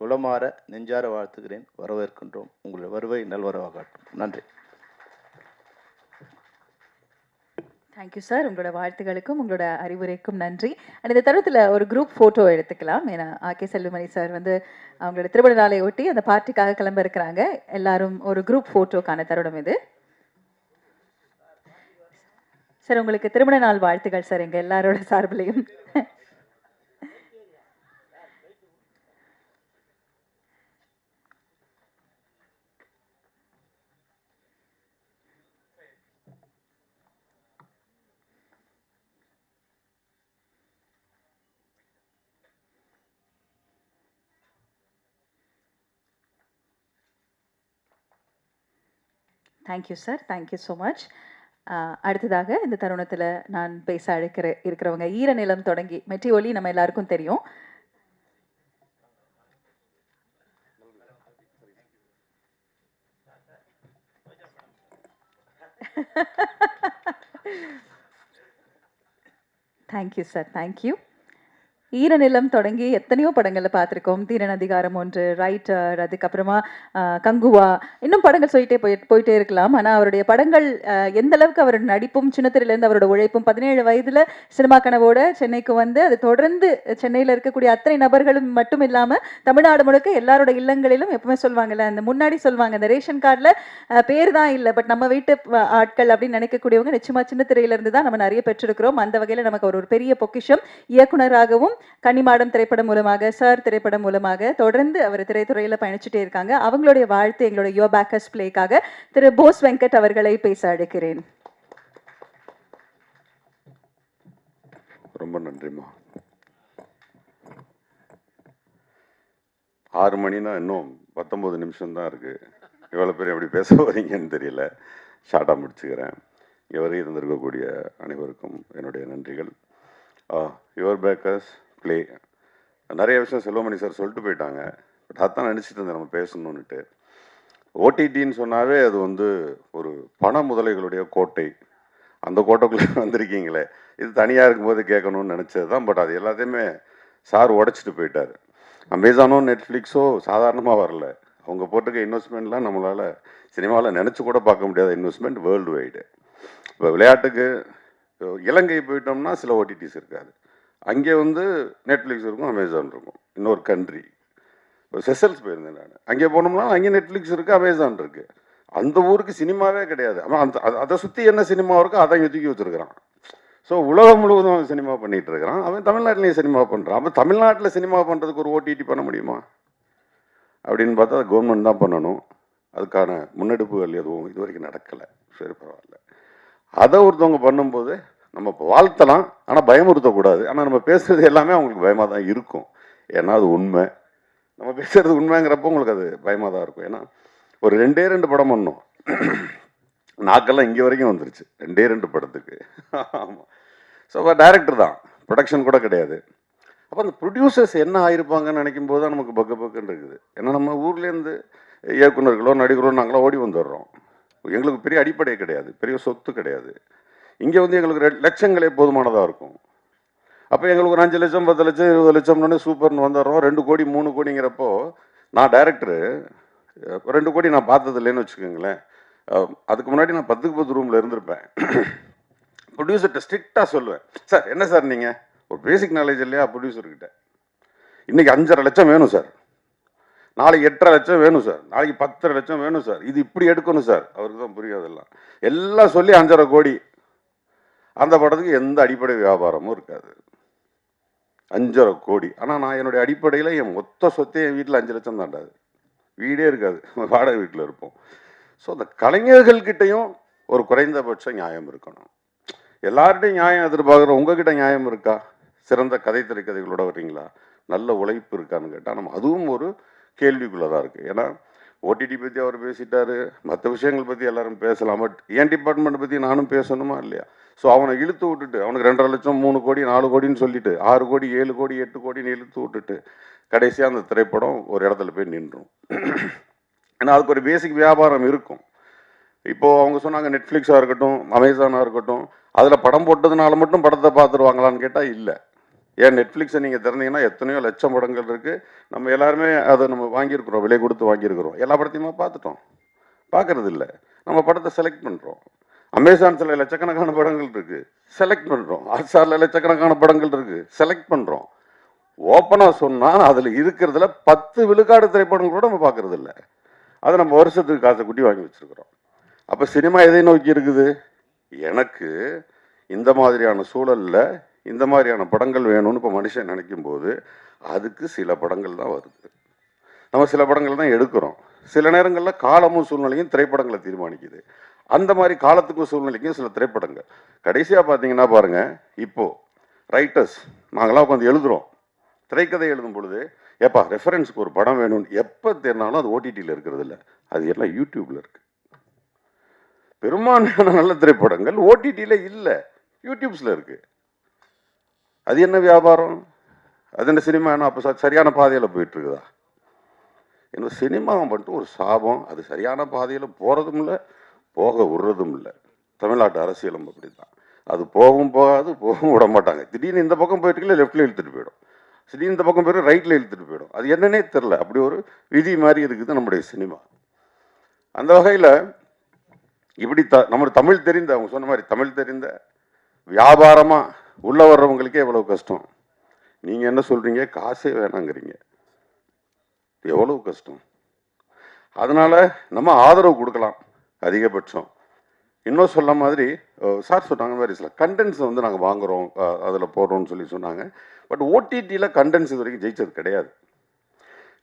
உளமாற நெஞ்சார வாழ்த்துகிறேன். வரவேற்கின்றோம். உங்களுடைய வருகை நல்வரவாகட்டும். நன்றி. Thank you sir. உங்களோட வாழ்த்துகளுக்கும் உங்களோட அறிவுரைக்கும் நன்றி. அண்ட் இந்த தருணத்தில் ஒரு குரூப் ஃபோட்டோ எடுத்துக்கலாம். ஏன்னா ஆர்கே செல்வமணி சார் வந்து அவங்களோட திருமண நாளை ஒட்டி அந்த பார்ட்டிக்காக கிளம்ப இருக்கிறாங்க. எல்லாரும் ஒரு குரூப் ஃபோட்டோக்கான தருணம் இது. சார் உங்களுக்கு திருமண நாள் வாழ்த்துக்கள் சார் எங்கள் எல்லாரோட சார்பிலையும். Thank you sir. Thank you so much. அடுத்ததாக இந்த தருணத்தில் நான் பேச இருக்கிறவங்க ஈரநிலம் தொடங்கி மெட்டி ஒலி நம்ம எல்லாருக்கும் தெரியும். Thank you sir. தேங்க்யூ. ஈரநிலம் தொடங்கி எத்தனையோ படங்களில் பார்த்துருக்கோம். தீரன் அதிகாரம் 1, ரைட்டர், அதுக்கப்புறமா கங்குவா, இன்னும் படங்கள் சொல்லிட்டே போயிட்டே இருக்கலாம். ஆனால் அவருடைய படங்கள் எந்த அளவுக்கு அவரோட நடிப்பும் சின்னத்திரையிலேருந்து அவரோட உழைப்பும் 17 வயதில் சினிமா கனவோட சென்னைக்கு வந்து அது தொடர்ந்து சென்னையில் இருக்கக்கூடிய அத்தனை நபர்களும் மட்டும் இல்லாமல் தமிழ்நாடு முழுக்க எல்லாரோட இல்லங்களிலும் எப்பவுமே சொல்லுவாங்கல்ல, அந்த முன்னாடி சொல்லுவாங்க அந்த ரேஷன் கார்டில் பேர் தான் இல்லை பட் நம்ம வீட்டு ஆட்கள் அப்படின்னு நினைக்கக்கூடியவங்க நிச்சயமா சின்னத்திரையிலேருந்து தான் நம்ம நிறைய பெற்றிருக்கிறோம். அந்த வகையில் நமக்கு ஒரு பெரிய பொக்கிஷம். இயக்குனராகவும் கன்னிமாடம் திரைப்படம் மூலமாக, சார் திரைப்படம் மூலமாக தொடர்ந்து அவர் திரைத்துறையில் பயணிச்சுட்டே இருக்காங்க. அவங்களுடைய வாழ்த்து எங்களுடைய யுவர் பேக்கர்ஸ் பிளேக்காக திரு போஸ் வெங்கட் அவர்களை பேச அழைக்கிறேன். ரொம்ப நன்றிம்மா. 6 மணினா இன்னும் 19 நிமிஷம் தான் இருக்குது. இவ்வளோ பேர் எப்படி பேச போகிறீங்கன்னு தெரியல. ஷார்ட்டாக முடிச்சுக்கிறேன். இங்கே வரை இருந்திருக்கக்கூடிய அனைவருக்கும் என்னுடைய நன்றிகள். யுவர் பேக்கர்ஸ் ப்ளே நிறைய விஷயம் செல்வமணி சார் சொல்லிட்டு போயிட்டாங்க. பட் அதான் நினச்சிட்டு இருந்தேன் நம்ம பேசணுன்னுட்டு. ஓடிடின்னு சொன்னாவே அது வந்து ஒரு பண முதலைகளுடைய கோட்டை. அந்த கோட்டைக்குள்ளே வந்திருக்கீங்களே, இது தனியாக இருக்கும்போது கேட்கணும்னு நினச்சது தான். பட் அது எல்லாத்தையுமே சார் உடச்சிட்டு போயிட்டார். அமேசானோ நெட்ஃப்ளிக்ஸோ சாதாரணமாக வரல. அவங்க போட்டிருக்க இன்வெஸ்ட்மெண்ட்லாம் நம்மளால் சினிமாவில் நினச்சி கூட பார்க்க முடியாத இன்வெஸ்ட்மெண்ட் வேர்ல்டு வைடு. இப்போ விளையாட்டுக்கு இலங்கை போயிட்டோம்னா சில ஓடிடிஸ் இருக்காது. அங்கே வந்து நெட்ஃப்ளிக்ஸ் இருக்கும், அமேசான் இருக்கும். இன்னொரு கண்ட்ரி இப்போ செசல்ஸ் போயிருந்தேன் நான். அங்கே போனோம்னா அங்கே நெட்ஃப்ளிக்ஸ் இருக்குது, அமேசான் இருக்குது. அந்த ஊருக்கு சினிமாவே கிடையாது. அவன் அதை சுற்றி என்ன சினிமா இருக்கோ அதை இங்கே தூக்கி வச்சுருக்கிறான். ஸோ உலகம் முழுவதும் அவன் சினிமா பண்ணிகிட்டு இருக்கிறான். அவன் தமிழ்நாட்டிலையும் சினிமா பண்ணுறான். அவன் தமிழ்நாட்டில் சினிமா பண்ணுறதுக்கு ஒரு ஓடிடி பண்ண முடியுமா அப்படின்னு பார்த்தா அது கவர்மெண்ட் தான் பண்ணணும். அதுக்கான முன்னெடுப்புகள் எதுவும் இது வரைக்கும் நடக்கலை. சரி, பரவாயில்ல. அதை ஒருத்தவங்க பண்ணும்போது நம்ம இப்போ வாழ்த்தலாம், ஆனால் பயமுறுத்தக்கூடாது. ஆனால் நம்ம பேசுகிறது எல்லாமே அவங்களுக்கு பயமாக தான் இருக்கும். ஏன்னா அது உண்மை. நம்ம பேசுகிறது உண்மைங்கிறப்போ உங்களுக்கு அது பயமாக தான் இருக்கும். ஏன்னா ஒரு 2 படம் பண்ணோம். நாக்கெல்லாம் இங்கே வரைக்கும் வந்துருச்சு 2 படத்துக்கு. ஆமாம். ஸோ அப்போ டைரக்டர் தான், ப்ரொடக்ஷன் கூட கிடையாது. அப்போ அந்த ப்ரொடியூசர்ஸ் என்ன ஆயிருப்பாங்கன்னு நினைக்கும் போது தான் நமக்கு பக்குன்னு இருக்குது. ஏன்னா நம்ம ஊர்லேருந்து இயக்குநர்களோ நடிகரோ நாங்களோ ஓடி வந்துடுறோம். எங்களுக்கு பெரிய அடிப்படை கிடையாது, பெரிய சொத்து கிடையாது. இங்கே வந்து எங்களுக்கு லட்சங்களே போதுமானதாக இருக்கும். அப்போ எங்களுக்கு ஒரு 5 லட்சம் 10 லட்சம் 20 லட்சம்னு சூப்பர்னு வந்துடுறோம். 2 கோடி 3 கோடிங்கிறப்போ நான் டைரக்டரு 2 கோடி நான் பார்த்தது இல்லைன்னு வச்சுக்கோங்களேன். அதுக்கு முன்னாடி நான் 10க்கு 10 ரூமில் இருந்திருப்பேன். ப்ரொடியூசர்கிட்ட ஸ்ட்ரிக்டாக சொல்லுவேன், சார் என்ன சார் நீங்கள் ஒரு பேசிக் நாலேஜ் இல்லையா ப்ரொடியூசர்கிட்ட, இன்றைக்கி 5.5 லட்சம் வேணும் சார், நாளைக்கு 8.5 லட்சம் வேணும் சார், நாளைக்கு 10 லட்சம் வேணும் சார், இது இப்படி எடுக்கணும் சார். அவருக்கு தான் புரியாதெல்லாம் எல்லாம் சொல்லி 5.5 கோடி. அந்த படத்துக்கு எந்த அடிப்படை வியாபாரமும் இருக்காது. 5.5 கோடி. ஆனால் நான் என்னுடைய அடிப்படையில் என் மொத்த சொத்தே என் வீட்டில் 5 லட்சம் தாண்டாது. வீடே இருக்காது, வாடகை வீட்டில் இருப்போம். ஸோ அந்த கலைஞர்கள்கிட்டையும் ஒரு குறைந்தபட்ச நியாயம் இருக்கணும். எல்லார்ட்டையும் நியாயம் எதிர்பார்க்குறோம், உங்ககிட்ட நியாயம் இருக்கா? சிறந்த கதை திரைக்கதைகளோட வர்றீங்களா? நல்ல உழைப்பு இருக்கான்னு கேட்டால் நம்ம அதுவும் ஒரு கேள்விக்குள்ளே தான் இருக்குது. ஏன்னா ஓடிடி பற்றி அவர் பேசிட்டாரு, மற்ற விஷயங்கள் பற்றி எல்லாரும் பேசலாம், பட் என் டிபார்ட்மெண்ட் பற்றி நானும் பேசணுமா இல்லையா? ஸோ அவனை இழுத்து விட்டுட்டு அவனுக்கு 2.5 லட்சம் 3 கோடி 4 கோடின்னு சொல்லிட்டு 6 கோடி 7 கோடி 8 கோடின்னு இழுத்து விட்டுட்டு கடைசியாக அந்த திரைப்படம் ஒரு இடத்துல போய் நின்றும். ஏன்னா அதுக்கு ஒரு பேசிக் வியாபாரம் இருக்கும். இப்போது அவங்க சொன்னாங்க நெட்ஃப்ளிக்ஸாக இருக்கட்டும், அமேசானாக இருக்கட்டும், அதில் படம் போட்டதுனால மட்டும் படத்தை பார்த்துருவாங்களான்னு கேட்டால் இல்லை. ஏன் நெட்ஃப்ளிக்ஸை நீங்கள் திறந்தீங்கன்னா எத்தனையோ லட்சம் படங்கள் இருக்குது. நம்ம எல்லாருமே அதை நம்ம வாங்கியிருக்கிறோம், விலை கொடுத்து வாங்கியிருக்கிறோம். எல்லா படத்தையுமா பார்த்துட்டோம்? பார்க்கறது இல்லை. நம்ம படத்தை செலக்ட் பண்ணுறோம். அமேசான் சில லட்சக்கணக்கான படங்கள் இருக்குது, செலக்ட் பண்ணுறோம். ஹாட்ஸ்டாரில் லட்சக்கணக்கான படங்கள் இருக்குது, செலக்ட் பண்ணுறோம். ஓப்பனாக சொன்னால் அதில் இருக்கிறதுல 10 விழுக்காடு திரைப்படங்கள் கூட நம்ம பார்க்கறது இல்லை. அதை நம்ம வருஷத்துக்கு காசை குட்டி வாங்கி வச்சுருக்கிறோம். அப்போ சினிமா எதை நோக்கி இருக்குது? எனக்கு இந்த மாதிரியான சூழலில் இந்த மாதிரியான படங்கள் வேணும்னு இப்போ மனுஷன் நினைக்கும் போது அதுக்கு சில படங்கள் தான் வருது. நம்ம சில படங்கள் தான் எடுக்கிறோம். சில நேரங்களில் காலமும் சூழ்நிலையும் திரைப்படங்களை தீர்மானிக்குது. அந்த மாதிரி காலத்துக்கும் சூழ்நிலைக்கும் சில திரைப்படங்கள் கடைசியாக பார்த்தீங்கன்னா பாருங்கள், இப்போது ரைட்டர்ஸ் நாங்களாம் உட்காந்து எழுதுகிறோம். திரைக்கதை எழுதும் பொழுது ஏப்பா ரெஃபரன்ஸுக்கு ஒரு படம் வேணும்னு எப்போ தேர்னாலும் அது ஓடிடியில் இருக்கிறது இல்லை, அது எல்லாம் யூடியூப்பில் இருக்குது. பெரும்பான்மையான நல்ல திரைப்படங்கள் ஓடிடியில் இல்லை, யூடியூப்ஸில் இருக்குது. அது என்ன வியாபாரம்? அது என்ன சினிமா? என்ன அப்போ சரியான பாதையில் போயிட்டுருக்குதா? ஏன்னா சினிமாவை மட்டும் ஒரு சாபம். அது சரியான பாதையில் போகிறதும் இல்லை, போக விடுறதும் இல்லை. தமிழ்நாட்டு அரசியலும் அப்படி தான். அது போகவும் போகாது, போகவும் விட மாட்டாங்க. திடீர்னு இந்த பக்கம் போயிட்டுக்கல லெஃப்டில் இழுத்துட்டு போயிடும், திடீர்னு இந்த பக்கம் போயிட்டு ரைட்டில் இழுத்துட்டு போயிடும். அது என்னன்னே தெரில. அப்படி ஒரு விதி மாதிரி இருக்குது நம்முடைய சினிமா. அந்த வகையில் இப்படி நம்ம தமிழ் தெரிந்த, அவங்க சொன்ன மாதிரி தமிழ் தெரிந்த வியாபாரமாக உள்ளே வர்றவங்களுக்கே எவ்வளோ கஷ்டம். நீங்கள் என்ன சொல்கிறீங்க? காசே வேணாங்கிறீங்க. எவ்வளவு கஷ்டம். அதனால் நம்ம ஆதரவு கொடுக்கலாம் அதிகபட்சம். இன்னும் சொல்ல மாதிரி சார் சொன்னாங்க மாதிரி சில கண்டென்ட்ஸ் வந்து நாங்கள் வாங்குகிறோம், அதில் போடுறோம்னு சொல்லி சொன்னாங்க. பட் ஓடிடியில் கண்டென்ட்ஸ் இது வரைக்கும் ஜெயிச்சது கிடையாது.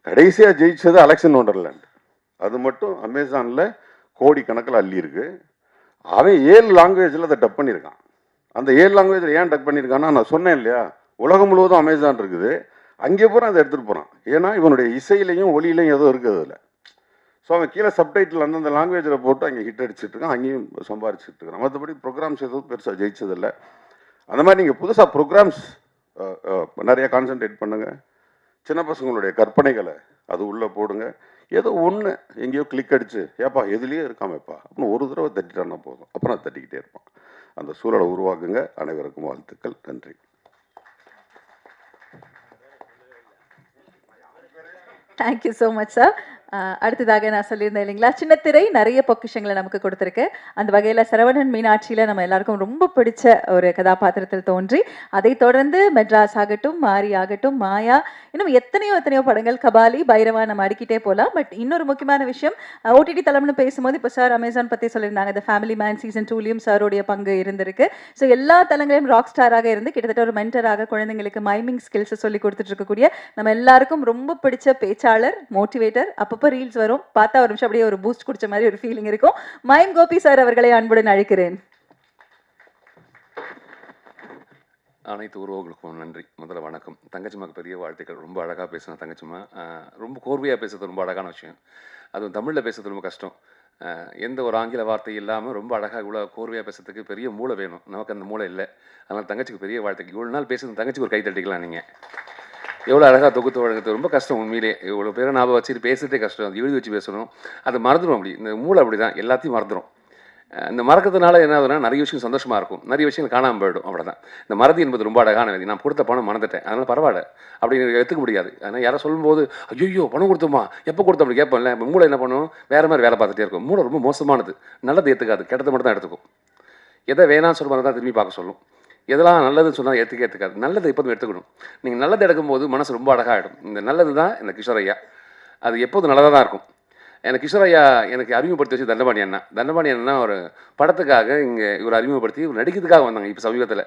கடைசியாக ஜெயிச்சது அலெக்சன் ஒண்டர்லேண்ட். அது மட்டும் அமேசானில் கோடிக்கணக்கில் அள்ளி இருக்கு. அவன் 7 லாங்குவேஜில் அதை டப் பண்ணியிருக்கான். அந்த 7 லாங்குவேஜில் ஏன் டப் பண்ணியிருக்கான்னா, நான் சொன்னேன் இல்லையா, உலகம் முழுவதும் அமேசான் இருக்குது, அங்கே பூரா அதை எடுத்துகிட்டு போகிறான். ஏன்னா இவனுடைய இசையிலையும் ஒளியிலையும் ஏதோ இருக்குது அதில். ஸோ அவன் கீழே சப்டைட்டில் அந்தந்த லாங்குவேஜில் போட்டு அங்கே ஹிட் அடிச்சுட்டு இருக்கான், அங்கேயும் சம்பாரிச்சுட்டு இருக்கான். மற்றபடி ப்ரோக்ராம்ஸ் எதுவும் பெருசாக ஜெயிச்சதில்லை. அந்த மாதிரி நீங்கள் புதுசாக ப்ரோக்ராம்ஸ் நிறையா கான்சன்ட்ரேட் பண்ணுங்கள். சின்ன பசங்களுடைய கற்பனைகளை அது உள்ளே போடுங்க. ஏதோ ஒன்று எங்கேயோ கிளிக் அடிச்சு ஏப்பா எதுலேயே இருக்காமப்பா அப்படின்னு ஒரு தடவை தட்டிட்டான்னா போதும், அப்புறம் தட்டிக்கிட்டே இருப்பான். அந்த சூழலை உருவாக்குங்க. அனைவருக்கும் வாழ்த்துக்கள். நன்றி. Thank you so much sir. அடுத்ததாக நான் சொல்லியிருந்தேன் இல்லைங்களா, சின்னத்திரை நிறைய பொக்கிஷங்களை நமக்கு கொடுத்துருக்கு. அந்த வகையில் சரவணன் மீனாட்சியில் நம்ம எல்லாருக்கும் ரொம்ப பிடிச்ச ஒரு கதாபாத்திரத்தில் தோன்றி, அதை தொடர்ந்து மெட்ராஸ் ஆகட்டும், மாரி ஆகட்டும், மாயா, இன்னும் எத்தனையோ படங்கள், கபாலி, பைரவா, நம்ம அடிக்கிட்டே போகலாம். பட் இன்னொரு முக்கியமான விஷயம், ஓடிடி தளம்னு பேசும்போது இப்போ சார் அமேசான் பற்றி சொல்லியிருந்தாங்க. இந்த ஃபேமிலி மேன் சீசன் 2லையும் சாரோடைய பங்கு இருந்திருக்கு. ஸோ எல்லா தளங்களையும் ராக் ஸ்டாராக இருந்து கிட்டத்தட்ட ஒரு மென்டராக குழந்தைங்களுக்கு மைமிங் ஸ்கில்ஸை சொல்லி கொடுத்துட்டு இருக்கக்கூடிய நம்ம எல்லாருக்கும் ரொம்ப பிடிச்ச பேச்சாளர், மோட்டிவேட்டர். அப்போ ரீல்ஸ் வரும், பார்த்தா ஒரு நிமிஷம் அப்படியே ஒரு பூஸ்ட் குடிச்ச மாதிரி ஒரு ஃபீலிங் இருக்கும். மைம் கோபி சார் அவர்களை அன்புடன் அழைக்கிறேன். அனைத்து உறவுகளுக்கும் நன்றி. முதல்ல வணக்கம். தங்கச்சிமாக்கு பெரிய வாழ்த்துக்கள். ரொம்ப அழகாக பேசினா தங்கச்சிமா. ரொம்ப கோர்வையாக பேசுறது ரொம்ப அழகான விஷயம். அதுவும் தமிழில் பேசுறது ரொம்ப கஷ்டம். எந்த ஒரு ஆங்கில வார்த்தை இல்லாமல் ரொம்ப அழகாக இவ்வளோ கோர்வையாக பேசுறதுக்கு பெரிய மூளை வேணும். நமக்கு அந்த மூளை இல்லை. அதனால் தங்கச்சிக்கு பெரிய வாழ்த்துக்கள். இவ்வளோ நாள் பேசுறது தங்கச்சிக்கு ஒரு கை தட்டிக்கலாம். நீங்கள் எவ்வளோ அழகாக தொகுத்து வழங்குறது ரொம்ப கஷ்டம். உண்மையிலே இவ்வளோ பேரை ஞாபகம் வச்சுட்டு பேசுகிறதே கஷ்டம். அது எழுதி வச்சு பேசணும், அதை மறந்துடும். அப்படி இந்த மூளை அப்படி தான், எல்லாத்தையும் மறந்துடும். இந்த மறக்கிறதுனால என்ன ஆகுதுன்னா, நிறைய விஷயம் சந்தோஷமாக இருக்கும், நிறைய விஷயங்கள் காணாமல் போயிடும். அப்படி தான் இந்த மறதி என்பது ரொம்ப அழகான விதி. நான் கொடுத்த பணம் மறந்துட்டேன், அதனால் பரவாயில்ல அப்படின்னு எடுத்துக்க முடியாது. ஆனால் யாரும் சொல்லும்போது ஐயோ பணம் கொடுத்தோமா, எப்போ கொடுத்தோம் அப்படி கேட்போம்ல. இப்போ மூளை என்ன பண்ணும், வேறு மாதிரி வேலை பார்த்துட்டே இருக்கும். மூளை ரொம்ப மோசமானது. நல்லது ஏற்றுக்காது, கெட்டதை மட்டும் தான் எடுத்துக்கும். எதை வேணாம்னு சொல்லும்போது தான் திரும்பி பார்க்க சொல்லும். எதெல்லாம் நல்லதுன்னு சொன்னால் ஏற்றுக்காது. நல்லதை எப்போதும் எடுத்துக்கணும். நீங்கள் நல்லது எடுக்கும்போது மனசு ரொம்ப அழகாகிடும். இந்த நல்லது தான் இந்த கிஷோர் ஐயா, அது எப்போதும் நல்லதாக தான் இருக்கும். எனக்கு கிஷோர் ஐயா எனக்கு அறிமுகப்படுத்தி வச்சு தண்டபாணி அண்ணா ஒரு படத்துக்காக இங்கே இவர் அறிமுகப்படுத்தி இவர் நடிக்கிறதுக்காக வந்தாங்க. இப்போ சமீபத்தில்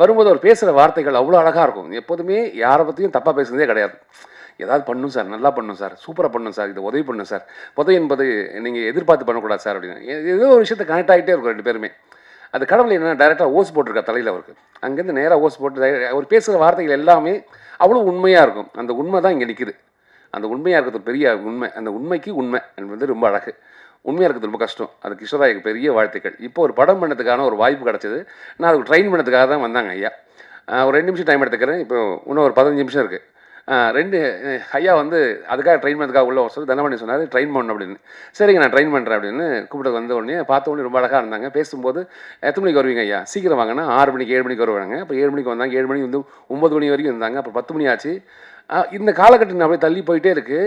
வரும்போது அவர் பேசுகிற வார்த்தைகள் அவ்வளோ அழகாக இருக்கும். எப்போதுமே யாரை பற்றியும் தப்பாக பேசுகிறதே கிடையாது. ஏதாவது பண்ணணும் சார், நல்லா பண்ணணும் சார், சூப்பராக பண்ணணும் சார், இதை உதவி பண்ணணும் சார். உதவி என்பது நீங்கள் எதிர்பார்த்து பண்ணக்கூடாது சார் அப்படின்னு ஏதோ ஒரு விஷயத்தை கனெக்ட் ஆகிட்டே இருக்கும் ரெண்டு பேருமே. அது கடவுள் என்ன டேரெக்டாக ஓஸ் போட்டிருக்கா தலையில் அவருக்கு. அங்கேருந்து நேராக ஓஸ் போட்டு அவர் பேசுகிற வார்த்தைகள் எல்லாமே அவ்வளோ உண்மையாக இருக்கும். அந்த உண்மை தான் இங்கே நிற்குது. அந்த உண்மையாக இருக்கிறது பெரிய உண்மை. அந்த உண்மைக்கு உண்மை என்பது ரொம்ப அழகு. உண்மையாக இருக்கிறது ரொம்ப கஷ்டம். அது கிஷோராய்க்கு பெரிய வாழ்த்துக்கள். இப்போ ஒரு படம் பண்ணதுக்கான ஒரு வாய்ப்பு கிடச்சிது. நான் அதுக்கு ட்ரெயின் பண்ணதுக்காக தான் வந்தாங்க ஐயா. ஒரு 2 நிமிஷம் டைம் எடுத்துக்கிறேன். இப்போ இன்னும் ஒரு 15 நிமிஷம் இருக்குது. ஐயா வந்து அதுக்காக ட்ரெயின் பண்ணதுக்காக உள்ள சொல்லி தண்டபாணி சொன்னார் ட்ரெயின் பண்ணணும் அப்படின்னு. சரிங்க நான் ட்ரெயின் பண்ணுறேன் அப்படின்னு கூப்பிட்டு வந்த உடனே பார்த்த உடனே ரொம்ப அழகாக இருந்தாங்க. பேசும்போது எத்தனை மணிக்கு வருவீங்க ஐயா? சீக்கிரம் வாங்கன்னா 6 மணிக்கு 7 மணிக்கு வருவாங்க. அப்போ 7 மணிக்கு வந்தாங்க. 7 மணிக்கு வந்து 9 மணி வரைக்கும் இருந்தாங்க. அப்புறம் 10 மணி ஆச்சு. இந்த காலகட்டம் அப்படியே தள்ளி போயிட்டே இருக்குது.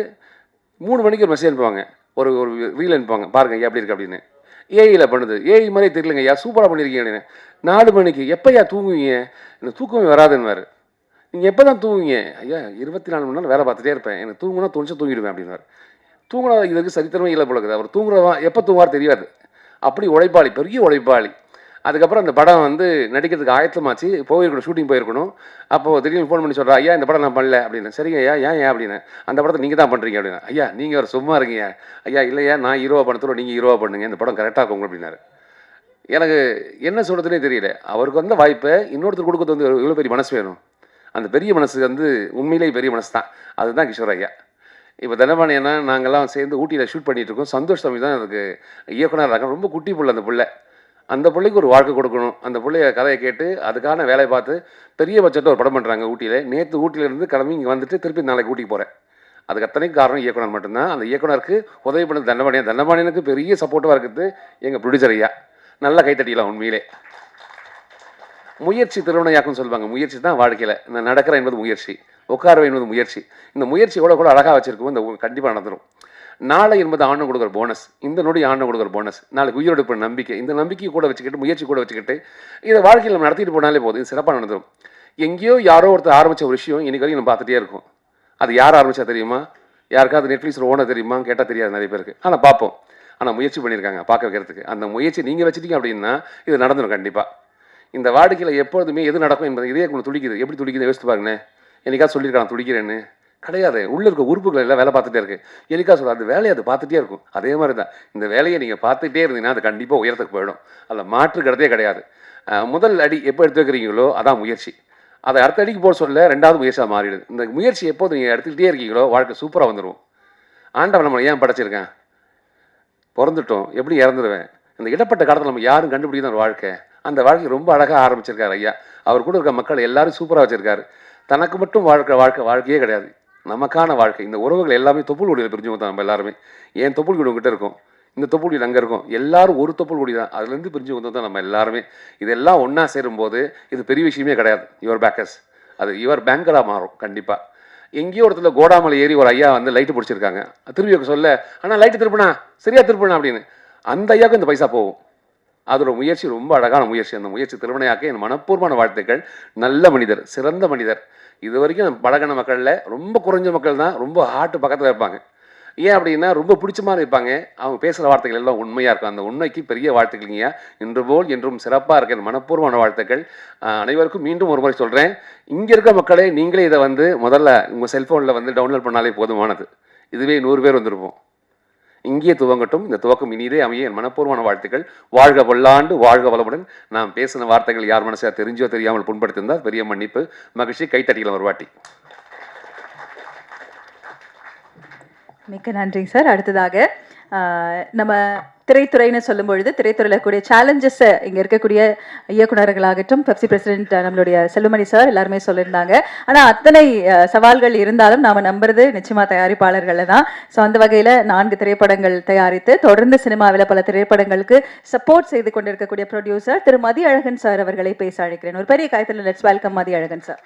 3 மணிக்கு ஒரு மெசேஜ் அனுப்புவாங்க, ஒரு ரீல் அனுப்புவாங்க, பாருங்க ஐயா எப்படி இருக்குது அப்படின்னு. ஏஐயில் பண்ணுது. ஏஐ மாதிரி தெரியலங்க ஐயா, சூப்பராக பண்ணியிருக்கீங்க அப்படின்னு. 4 மணிக்கு எப்போ ஐயா தூங்குவீங்க? எனக்கு தூக்கமே வராதுன்னு. நீங்கள் எப்போ தான் தூங்குவீங்க? ஐயா 24 மணி நேரம் வேலை பார்த்துட்டே இருப்பேன், எனக்கு தூங்குனா தோணுச்சு தூங்கிடுவேன் அப்படின்னாரு. தூங்குனா இதுக்கு சரித்திரமே இல்லை போல இருக்குது. அவர் தூங்குறவா எப்போ தூங்குவார் தெரியாது. அப்படி உழைப்பாளி, பெரிய உழைப்பாளி. அதுக்கப்புறம் அந்த படம் வந்து நடிக்கிறதுக்கு ஆயத்தமாச்சு, போயிருக்கணும், ஷூட்டிங் போயிருக்கணும். அப்போது திடீர்னு ஃபோன் பண்ணி சொல்கிறா, ஐயா இந்த படம் நான் பண்ணல அப்படின்னு. சரிங்க ஐயா, ஏன் அப்படின்னு. அந்த படத்தை நீங்கள் தான் பண்ணுறீங்க அப்படின்னா. ஐயா நீங்கள் ஒரு சும்மா இருக்கீங்க ஐயா. இல்லையா நான் ஹீரோவா பண்ணத்தோட நீங்கள் ஹீரோவா பண்ணுங்க, இந்த படம் கரெக்டாக இருக்கும் அப்படின்னாரு. எனக்கு என்ன சொல்கிறதுனே தெரியல. அவருக்கு வந்த வாய்ப்பை இன்னொருத்தர் கொடுக்கறது வந்து எவ்வளோ பெரிய மனசு வேணும். அந்த பெரிய மனசு வந்து உண்மையிலேயே பெரிய மனசு தான். அதுதான் கிஷோர் ஐயா. இப்போ தண்டபாணி என்ன நாங்கள்லாம் சேர்ந்து ஊட்டியில் ஷூட் பண்ணிகிட்டு இருக்கோம். சந்தோஷ் தம்பி தான் அதுக்கு இயக்குனர் இருக்காங்க. ரொம்ப குட்டி பிள்ளை அந்த பிள்ளை. அந்த பிள்ளைக்கு ஒரு வாழ்க்கை கொடுக்கணும். அந்த பிள்ளைய கதையை கேட்டு அதுக்கான வேலையை பார்த்து பெரிய பட்ஜெட்டில் ஒரு படம் பண்ணுறாங்க ஊட்டியில். நேற்று ஊட்டியிலேருந்து கிளம்பி இங்கே வந்துட்டு திருப்பி நாளைக்கு ஊட்டிக்கு போகிறேன். அதுக்கு அத்தனைக்கு காரணம் இயக்குனர் மட்டும்தான். அந்த இயக்குனருக்கு உதவி பண்ணது தண்டபாணியன். தண்டபாணியனுக்கு பெரிய சப்போர்ட்டிவாக இருக்குது எங்கள் ப்ரொடியூசர் ஐயா. நல்லா கைத்தட்டிக்கலாம் உண்மையிலே. முயற்சி திருவினையாக்குன்னு சொல்லுவாங்க. முயற்சி தான் வாழ்க்கையில். நான் நடக்கிறேன் என்பது முயற்சி, உட்காரவை என்பது முயற்சி. இந்த முயற்சி எவ்வளோ கூட அழகாக வச்சிருக்கோம். இந்த கண்டிப்பாக நடந்துடும். நாளை என்பது ஆண்டு கொடுக்குற போனஸ். இந்த நொடி ஆண்டு கொடுக்குற போனஸ். நாளைக்கு உயிரோடு நம்பிக்கை. இந்த நம்பிக்கையை கூட வச்சுக்கிட்டு, முயற்சி கூட வச்சுக்கிட்டு இதை வாழ்க்கையில் நம்ம நடத்திட்டு போனாலே போதும். இது சிறப்பாக நடந்துடும். எங்கேயோ யாரோ ஒருத்தர் ஆரம்பித்த ஒரு விஷயம் இன்றைக்கி வரைக்கும் நம்ம பார்த்துட்டே இருக்கும். அது யார் ஆரம்பித்தா தெரியுமா? யாருக்காவது நெட்ஃப்ளிக்ஸில் ஓனர் தெரியுமா கேட்டால் தெரியாது நிறைய பேருக்கு. ஆனால் பார்ப்போம். ஆனால் முயற்சி பண்ணியிருக்காங்க பார்க்க வைக்கிறதுக்கு. அந்த முயற்சி நீங்கள் வச்சுட்டீங்க அப்படின்னா இது நடந்துடும் கண்டிப்பாக. இந்த வாடிக்கையில் எப்பொழுதுமே எது நடக்கும் என்பது இதே கொஞ்சம் துடிக்குது. எப்படி துடிக்குது யோசித்து பாருங்கண்ணே. என்னைக்காவது சொல்லியிருக்காங்க துடிக்கிறேன்னு? கிடையாது. உள்ளே இருக்க உறுப்புகள் எல்லாம் வேலை பார்த்துட்டே இருக்குது. எனக்கா சொல்ல அந்த வேலையை அது பார்த்துட்டே இருக்கும். அதே மாதிரி தான் இந்த வேலையை நீங்கள் பார்த்துட்டே இருந்தீங்கன்னா அது கண்டிப்பாக உயரத்துக்கு போயிடும். அதில் மாற்று கிடையவே கிடையாது. முதல் அடி எப்போ எடுத்து வைக்கிறீங்களோ அதான் முயற்சி. அதை அடுத்த அடிக்கு போட சொல்ல 2வது முயற்சியாக மாறிடுது. இந்த முயற்சி எப்போது நீங்கள் எடுத்துக்கிட்டே இருக்கீங்களோ வாழ்க்கை சூப்பராக வந்துடும். ஆண்டவன் நம்மளை ஏன் படைச்சிருக்கேன்? பிறந்துட்டோம், எப்படி இறந்துடுவேன்? இந்த இடப்பட்ட காலத்தில் நம்ம யாரும் கண்டுபிடிக்கிற ஒரு வாழ்க்கை. அந்த வாழ்க்கை ரொம்ப அழகாக ஆரம்பிச்சிருக்காரு ஐயா. அவர் கூட இருக்க மக்கள் எல்லாரும் சூப்பராக வச்சிருக்காரு. தனக்கு மட்டும் வாழ்க்கையே கிடையாது, நமக்கான வாழ்க்கை. இந்த உறவுகள் எல்லாமே தொப்புள் கொடியில் பிரிஞ்சவங்க தான் நம்ம எல்லாருமே. ஏன் தொப்புள் கொடி உங்ககிட்ட இருக்கும், இந்த தொப்புள் கொடி அங்கே இருக்கும். எல்லாரும் ஒரு தொப்புள் கொடி தான். அதுலேருந்து பிரிஞ்சு வந்தது தான் நம்ம எல்லாருமே. இதெல்லாம் ஒன்றா சேரும்போது இது பெரிய விஷயமே கிடையாது. யுவர் பேக்கர்ஸ் அது யுவர் பேங்கராக மாறும் கண்டிப்பாக. எங்கேயோ ஒருத்தர் கோடாமலை ஏறி ஒரு ஐயா வந்து லைட்டு பிடிச்சிருக்காங்க. திரும்பி சொல்ல ஆனால் லைட்டு திருப்பினா சரியா திருப்பினா அப்படின்னு அந்த ஐயாவுக்கு இந்த பைசா போகும். அதோட முயற்சி ரொம்ப அழகான முயற்சி. அந்த முயற்சி திருவினையாக்க என் மனப்பூர்வமான வாழ்த்துக்கள். நல்ல மனிதர், சிறந்த மனிதர். இது வரைக்கும் நம்ம பழகின மக்களில் ரொம்ப குறைஞ்ச மக்கள் தான் ரொம்ப ஹார்ட்டு பக்கத்தில் இருப்பாங்க. ஏன் அப்படின்னா ரொம்ப பிடிச்ச மாதிரி இருப்பாங்க. அவங்க பேசுகிற வார்த்தைகள் எல்லாம் உண்மையாக இருக்கும். அந்த உண்மைக்கு பெரிய வாழ்த்துக்கள்ங்க. இன்று போல் என்றும் சிறப்பாக இருக்க மனப்பூர்வமான வாழ்த்துக்கள். அனைவருக்கும் மீண்டும் ஒரு முறை சொல்கிறேன், இங்கே இருக்க மக்களே நீங்களே இதை வந்து முதல்ல உங்கள் செல்ஃபோனில் வந்து டவுன்லோட் பண்ணாலே போதுமானது. இதுவே 100 பேர் வந்திருப்போம். இங்கே துவங்கட்டும். இந்த துவக்கம் இனிதே அமைய என் மனப்பூர்வமான வாழ்த்துக்கள். வாழ்க வல்லாண்டு, வாழ்க வளமுடன். நான் பேசின வார்த்தைகள் யார் மனசா தெரிஞ்சோ தெரியாமல் புண்படுத்தியிருந்தால் பெரிய மன்னிப்பு. மகிழ்ச்சி. கைத்தட்டிக்கலாம் ஒரு வாட்டி. மிக்க நன்றி சார். அடுத்ததாக நம்ம திரைத்துறைன்னு சொல்லும் பொழுது திரைத்துறையில் கூடிய சேலஞ்சஸை இங்கே இருக்கக்கூடிய இயக்குநர்களாகட்டும், பெப்சி பிரசிடென்ட் நம்மளுடைய செல்லுமணி சார் எல்லாருமே சொல்லியிருந்தாங்க. ஆனால் அத்தனை சவால்கள் இருந்தாலும் நாம் நம்புறது நிச்சயமாக தயாரிப்பாளர்களை தான். ஸோ அந்த வகையில் 4 திரைப்படங்கள் தயாரித்து தொடர்ந்து சினிமாவில் பல திரைப்படங்களுக்கு சப்போர்ட் செய்து கொண்டிருக்கக்கூடிய ப்ரொடியூசர் திரு மதியழகன் சார் அவர்களை பேச அழைக்கிறேன். ஒரு பெரிய காயத்தில் லெட்ஸ் வெல்கம் மதியழகன் சார்.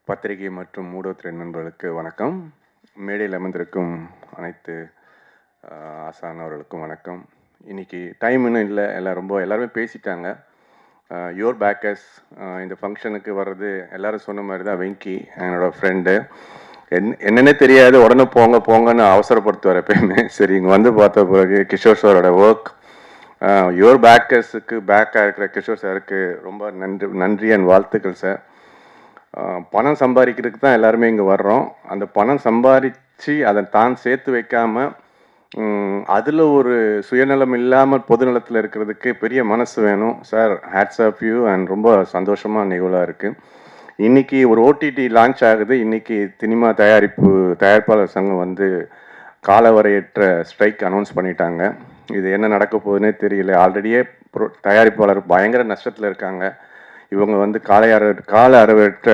பத்திரிகை மற்றும் ஊடகத்துறை நண்பர்களுக்கு வணக்கம். மேடையில் அமர்ந்திருக்கும் அனைத்து ஆசானவர்களுக்கும் வணக்கம். இன்றைக்கி டைம் இன்னும் இல்லை, எல்லாருமே பேசிட்டாங்க. யுவர் பேக்கர்ஸ் இந்த ஃபங்க்ஷனுக்கு வர்றது எல்லோரும் சொன்ன மாதிரி தான். வெங்கி என்னோடய ஃப்ரெண்டு. என்னென்னே தெரியாது, உடனே போங்கன்னு அவசரப்படுத்துவார் எப்பயுமே. சரி, இங்கே வந்து பார்த்த பிறகு கிஷோர் சாரோட ஒர்க், யுவர் பேக்கர்ஸுக்கு பேக்காக இருக்கிற கிஷோர் சாருக்கு ரொம்ப நன்றி அண்ட் வாழ்த்துக்கள் சார். பணம் சம்பாதிக்கிறதுக்கு தான் எல்லாருமே இங்கே வர்றோம். அந்த பணம் சம்பாதிச்சு அதை தான் சேர்த்து வைக்காமல் அதில் ஒரு சுயநலம் இல்லாமல் பொதுநலத்தில் இருக்கிறதுக்கு பெரிய மனசு வேணும் sir. Hats off you and ரொம்ப சந்தோஷமாக நிகழ்வாக இருக்குது. இன்றைக்கி ஒரு ஓடிடி லான்ச் ஆகுது. இன்றைக்கி சினிமா தயாரிப்பாளர் சங்கம் வந்து காலவரையற்ற ஸ்ட்ரைக் அனௌன்ஸ் பண்ணிட்டாங்க. இது என்ன நடக்க போகுதுன்னே தெரியல. ஆல்ரெடியே தயாரிப்பாளர் பயங்கர நஷ்டத்தில் இருக்காங்க. இவங்க வந்து கால அறவற்ற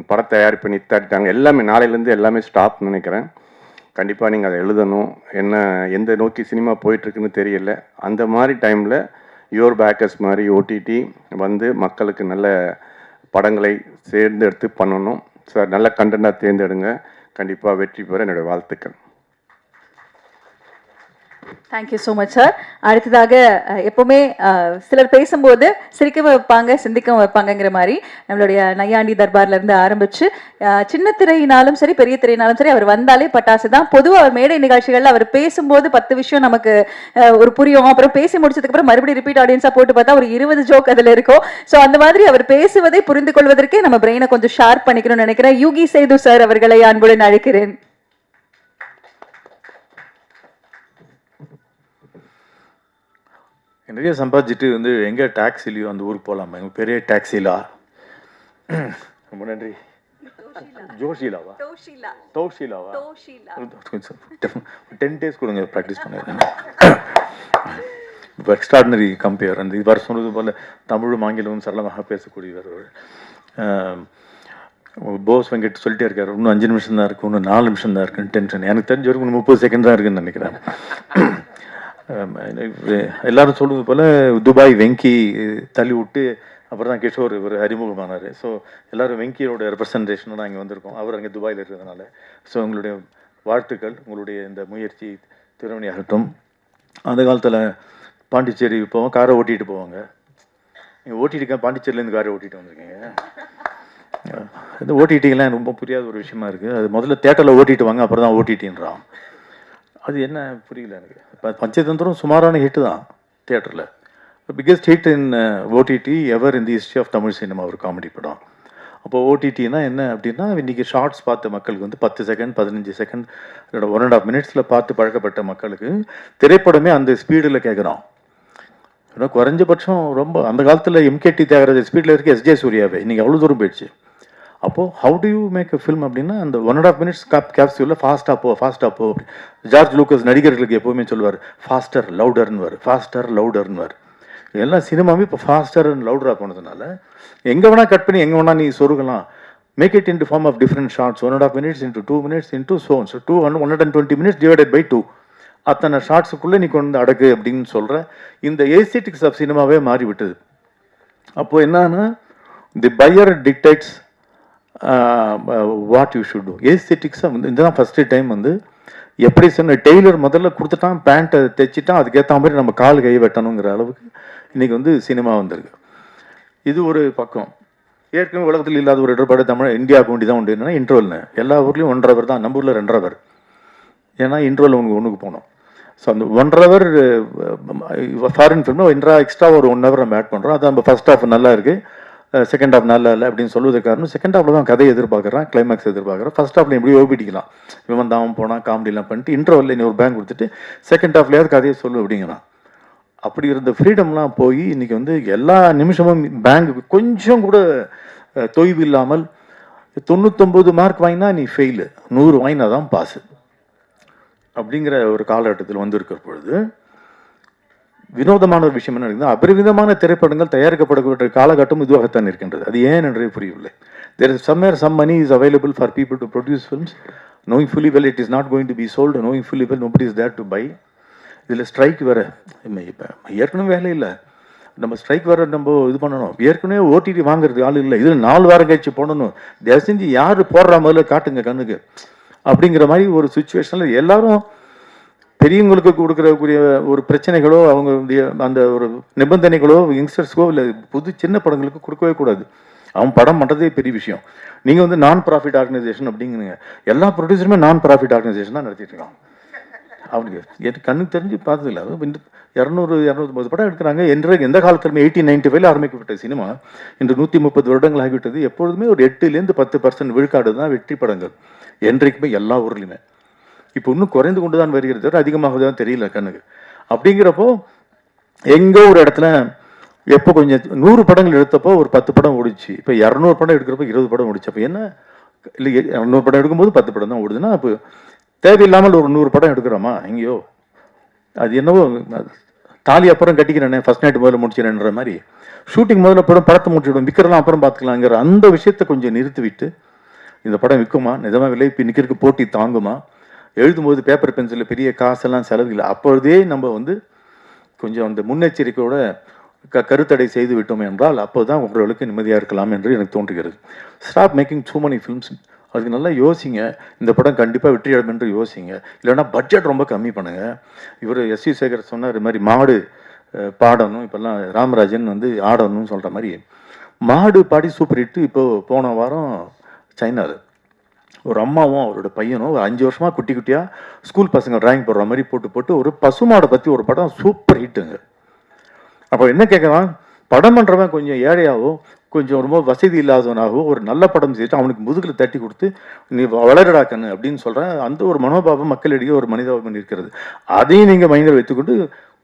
பட தயாரிப்பு நிறுத்தாட்டாங்க. எல்லாமே நாளையிலேருந்து எல்லாமே ஸ்டாப் நினைக்கிறேன். கண்டிப்பாக நீங்கள் அதை எழுதணும். எந்த நோக்கி சினிமா போயிட்டுருக்குன்னு தெரியல. அந்த மாதிரி டைமில் யுவர் பேக்கர்ஸ் மாதிரி ஓடிடி வந்து மக்களுக்கு நல்ல படங்களை தேர்ந்தெடுத்து பண்ணணும் சார். நல்ல கண்டென்ட்டாக தேர்ந்தெடுங்க. கண்டிப்பாக வெற்றி பெற என்னுடைய வாழ்த்துக்கள். Thank you so much sir. அடுத்ததாக எப்போவுமே சிலர் பேசும்போது சிரிக்க வைப்பாங்க, சிந்திக்க வைப்பாங்கங்கிற மாதிரி நம்மளுடைய நையாண்டி தர்பார்லேருந்து ஆரம்பித்து சின்ன திரையினாலும் சரி பெரிய திரையினாலும் சரி அவர் வந்தாலே பட்டாசு தான். பொதுவாக அவர் மேடை நிகழ்ச்சிகளில் அவர் பேசும்போது 10 விஷயம் நமக்கு ஒரு புரியும். அப்புறம் பேசி முடிச்சதுக்கப்புறம் மறுபடியும் ரிப்பீட் ஆடியன்ஸாக போட்டு பார்த்தா ஒரு 20 ஜோக் அதில் இருக்கும். ஸோ அந்த மாதிரி அவர் பேசுவதை புரிந்து கொள்வதற்கே நம்ம பிரெயினை கொஞ்சம் ஷார்ப் பண்ணிக்கணும்னு நினைக்கிறேன். யூகி சேது சார் அவர்களை அன்புடன் அழைக்கிறேன். நிறைய சம்பாதிச்சுட்டு வந்து எங்கே டாக்ஸிலையோ அந்த ஊருக்கு போகலாமா? எங்கள் பெரிய டாக்ஸிலா. ரொம்ப நன்றி. ஜோஷிலாவா? தௌஷிலாவா? 10 days கொடுங்க, ப்ராக்டிஸ் பண்ணுறேன். இப்போ எக்ஸ்ட்ராடினரி கம்பேர் அந்த இவர் சொன்னது போல் தமிழும் ஆங்கிலமும் சரளமாக பேசக்கூடியவர். போஸ் வெங்கட் சொல்லிட்டே இருக்காரு, இன்னும் 5 நிமிஷம் தான் இருக்குது, இன்னும் 4 நிமிஷம் தான் இருக்குன்னு டென்ஷன். எனக்கு தெரிஞ்ச வரைக்கும் இன்னும் 30 செகண்ட் தான் இருக்குன்னு நினைக்கிறேன். எல்லாரும் சொல்லுவது போல் துபாய் வெங்கி தள்ளி விட்டு அப்புறம் தான் கிஷோர் இவர் அறிமுகமானார். ஸோ எல்லோரும் வெங்கியோட ரெப்ரசன்டேஷனோட அங்கே வந்திருக்கோம். அவர் அங்கே துபாயில் இருக்கிறதுனால. ஸோ உங்களுடைய வாழ்த்துக்கள், உங்களுடைய இந்த முயற்சி திருமணியாகட்டும். அந்த காலத்தில் பாண்டிச்சேரி போவோம், காரை ஓட்டிகிட்டு போவாங்க. நீங்கள் ஓட்டிட்டு பாண்டிச்சேரியிலேருந்து காரை ஓட்டிகிட்டு வந்திருக்கீங்க. இந்த ஓடிடிக்கெல்லாம் ரொம்ப புரியாத ஒரு விஷயமா இருக்குது. அது முதல்ல தேட்டரில் ஓட்டிட்டு வாங்க, அப்புறம் தான் ஓடிடின்றான். அது என்ன புரியல எனக்கு. இப்போ பஞ்சதந்திரம் சுமாரான ஹிட்டு தான் தியேட்டரில். Biggest hit in OTT ever in the history of Tamil cinema ஒரு காமெடி படம். அப்போது ஓடிடினா என்ன அப்படின்னா, இன்றைக்கி ஷார்ட்ஸ் பார்த்த மக்களுக்கு வந்து 10 செகண்ட் 15 செகண்ட் 1.5 மினிட்ஸில் பார்த்து பழக்கப்பட்ட மக்களுக்கு திரைப்படமே அந்த ஸ்பீடில் கேட்குறோம். ஏன்னா குறைஞ்சபட்சம் ரொம்ப அந்த காலத்தில் எம்கேடி தியாகராஜ ஸ்பீடில் இருக்க எஸ்ஜே சூர்யாவே இன்றைக்கி அவ்வளோ தூரம் போயிடுச்சு. அப்போது how do you make a film அப்படின்னா அந்த 1.5 மினிட்ஸ் கேப்சூலில் ஃபாஸ்ட்டாக போ. ஜார்ஜ் லூக்கஸ் நடிகர்களுக்கு எப்போவுமே சொல்லுவார் ஃபாஸ்டர் லவுடர்னுவார், ஃபாஸ்டர் லவுடர்னுவார். எல்லாம் சினிமாவே இப்போ ஃபாஸ்டர் அண்ட் லவுடராக போனதுனால எங்கே வேணால் கட் பண்ணி எங்கே வேணால் நீ சொருகலாம். Make it in to form of different shorts. 1.5 minutes into 2 minutes into so 120 minutes divided by 2. அத்தனை ஷார்ட்ஸுக்குள்ளே நீ கொண்டு அடக்கு அப்படின்னு சொல்கிற இந்த ஏஸ்தெட்டிக்ஸ் ஆஃப் சினிமாவே மாறிவிட்டது. அப்போது என்னன்னா the buyer dictates what you should do. ஏஸ்தெட்டிக்ஸாக வந்து இதுதான் ஃபஸ்ட்டு டைம் வந்து எப்படி சொன்ன டெய்லர் முதல்ல கொடுத்துட்டான், பேண்ட்டை தைச்சிட்டான், அதுக்கேற்ற மாதிரி நம்ம கால் கை வெட்டணுங்கிற அளவுக்கு இன்றைக்கி வந்து சினிமா வந்திருக்கு. இது ஒரு பக்கம். ஏற்கனவே உலகத்தில் இல்லாத ஒரு இடர்பாடு தமிழ் இந்தியாவுக்கு வேண்டி தான் உண்டு. என்னன்னா இன்ட்ரோல்னு எல்லா ஊர்லேயும் 1.5 hour தான், நம்ம ஊரில் 2.5 hour. ஏன்னா இன்ட்ரோல் ஒன்றுக்கு போனோம். ஸோ அந்த 1.5 hour ஃபாரின் ஃபில்ம்னா எக்ஸ்ட்ரா ஒரு 1 hour நம்ம ஆட் பண்ணுறோம். அது நம்ம ஃபர்ஸ்ட் ஹாஃப் நல்லா இருக்குது, செகண்ட் ஹாஃப் நல்லா இல்லை அப்படின்னு சொல்லுவதுக்கு காரணம் செகண்ட் ஹாஃபில் தான் கதையை எதிர்பார்க்குறேன், கிளைமேக்ஸ் எதிர்பார்க்குறேன். ஃபர்ஸ்ட் ஹாஃபில் எப்படி ஓபிட்டிக்கலாம், இவன் தான் போனால் காமெடிலாம் பண்ணிட்டு இன்டர்வலில் இன்னொரு பேங்க் கொடுத்துட்டு செகண்ட் ஹாஃப்லேயாவது கதையை சொல்லு அப்படிங்கிறான். அப்படி இருந்த ஃப்ரீடம்லாம் போய் இன்றைக்கி வந்து எல்லா நிமிஷமும் பேங்க் கொஞ்சம் கூட தொய்வு இல்லாமல் 99 மார்க் வாங்கினா நீ ஃபெயிலு, 100 வாங்கினா தான் பாஸு அப்படிங்கிற ஒரு காலகட்டத்தில் வந்து இருக்கிற பொழுது வினோதமான ஒரு விஷயம் என்ன இருக்குதுன்னா, அபரிவிதமான திரைப்படங்கள் தயாரிக்கப்படக்கூடிய காலகட்டம் இதுவாகத்தான் இருக்கின்றது. அது ஏன் என்றே புரியவில்லை. There is somewhere some money is available for people to produce films, knowing fully well it is not going to be sold, knowing fully well nobody is there to buy. இதில் ஸ்ட்ரைக் வேறு, இப்போ ஏற்கனவே வேலை இல்லை, நம்ம strike வேறு நம்ம இது பண்ணணும். ஏற்கனவே ஓடிடி வாங்குறதுக்கு ஆள் இல்லை, இதில் 4 வாரம் கழிச்சு போடணும். தயவு செஞ்சு யார் போடுற முதல்ல காட்டுங்க கண்ணுக்கு அப்படிங்கிற மாதிரி ஒரு சுச்சுவேஷனில் எல்லாரும் பெரியவங்களுக்கு கொடுக்கறக்கூடிய ஒரு பிரச்சனைகளோ அவங்க அந்த ஒரு நிபந்தனைகளோ யங்ஸ்டர்ஸ்க்கோ இல்லை புது சின்ன படங்களுக்கு கொடுக்கவே கூடாது. அவன் படம் பண்ணுறதே பெரிய விஷயம். நீங்கள் வந்து நான் ப்ராஃபிட் ஆர்கனைசேஷன் அப்படிங்கிறீங்க. எல்லா ப்ரொடியூசருமே நான் ப்ராஃபிட் ஆர்கனைசேஷன் தான் நடத்திட்டு இருக்காங்க. அவனுக்கு எனக்கு கண்ணுக்கு தெரிஞ்சு பார்த்ததில்ல. அதுவும் 200 250 படம் எடுக்கிறாங்க. எந்த காலத்திலுமே 1895 ஆரம்பிக்கப்பட்ட சினிமா இன்று 130 வருடங்கள் ஆகிவிட்டது. எப்பொழுதுமே ஒரு 8லேருந்து 10% விழுக்காடு தான் வெற்றி படங்கள் என்றைக்குமே எல்லா ஊர்லேயுமே. இப்போ இன்னும் குறைந்து கொண்டு தான் வருகிறது, அதிகமாக தான் தெரியல கண்ணுக்கு. அப்படிங்கிறப்போ எங்கோ ஒரு இடத்துல எப்போ கொஞ்சம் 100 படங்கள் எடுத்தப்போ ஒரு 10 படம் ஓடிச்சு. இப்போ 200 படம் எடுக்கிறப்போ 20 படம் ஓடிச்சு. அப்போ என்ன இல்லை, 200 படம் எடுக்கும்போது 10 படம் தான் ஓடுதுன்னா அப்போ தேவையில்லாமல் ஒரு 100 படம் எடுக்கிறோமா எங்கேயோ? அது என்னவோ தாலி அப்புறம் கட்டிக்கிறேனே, ஃபர்ஸ்ட் நைட் முதல்ல முடிச்சிடறேன்ற மாதிரி ஷூட்டிங் முதல்ல படத்தை முடிச்சுவிடும், விற்கிறலாம் அப்புறம் பார்த்துக்கலாங்கிற அந்த விஷயத்தை கொஞ்சம் நிறுத்திவிட்டு இந்த படம் விற்குமா, நிஜமாக விலை இப்போ நிற்கிறதுக்கு போட்டி தாங்குமா, எழுதும்போது பேப்பர் பென்சிலில் பெரிய காசெல்லாம் செலவு இல்லை, அப்பொழுதே நம்ம வந்து கொஞ்சம் அந்த முன்னெச்சரிக்கையோட கருத்தடை செய்து விட்டோம் என்றால் அப்போ தான் உங்களுக்கு நிம்மதியாக இருக்கலாம் என்று எனக்கு தோன்றுகிறது. Stop making too many films. அதுக்கு நல்லா யோசிங்க, இந்த படம் கண்டிப்பாக வெற்றி அடையும் என்று யோசிங்க. இல்லைன்னா பட்ஜெட் ரொம்ப கம்மி பண்ணுங்கள். இவர் எஸ்.வி. சேகர் சொன்னார் இது மாதிரி மாடு பாடணும், இப்போல்லாம் ராமராஜன் வந்து ஆடணும்னு சொல்கிற மாதிரி மாடு பாடி சூப்பர் ஹிட்டு. இப்போது போன வாரம் சைனாவில் ஒரு அம்மாவும் அவரோட பையனும் ஒரு 5 வருஷமாக குட்டி குட்டியாக ஸ்கூல் பசங்க ட்ராயிங் போடுற மாதிரி போட்டு ஒரு பசுமாடை பற்றி ஒரு படம் சூப்பர் ஹிட்டுங்க. அப்போ என்ன கேட்குறான், படம் பண்ணுறவன் கொஞ்சம் ஏழையாவோ கொஞ்சம் ரொம்ப வசதி இல்லாதவனாகவோ ஒரு நல்ல படம் செய்துட்டு அவனுக்கு முதுகில் தட்டி கொடுத்து நீ வளரடா கண்ணு அப்படின்னு சொல்கிறேன். அந்த ஒரு மனோபாவம் மக்களிடையே ஒரு மனிதாபம் இருக்கிறது. அதையும் நீங்கள் மைண்டில் வைத்துக்கொண்டு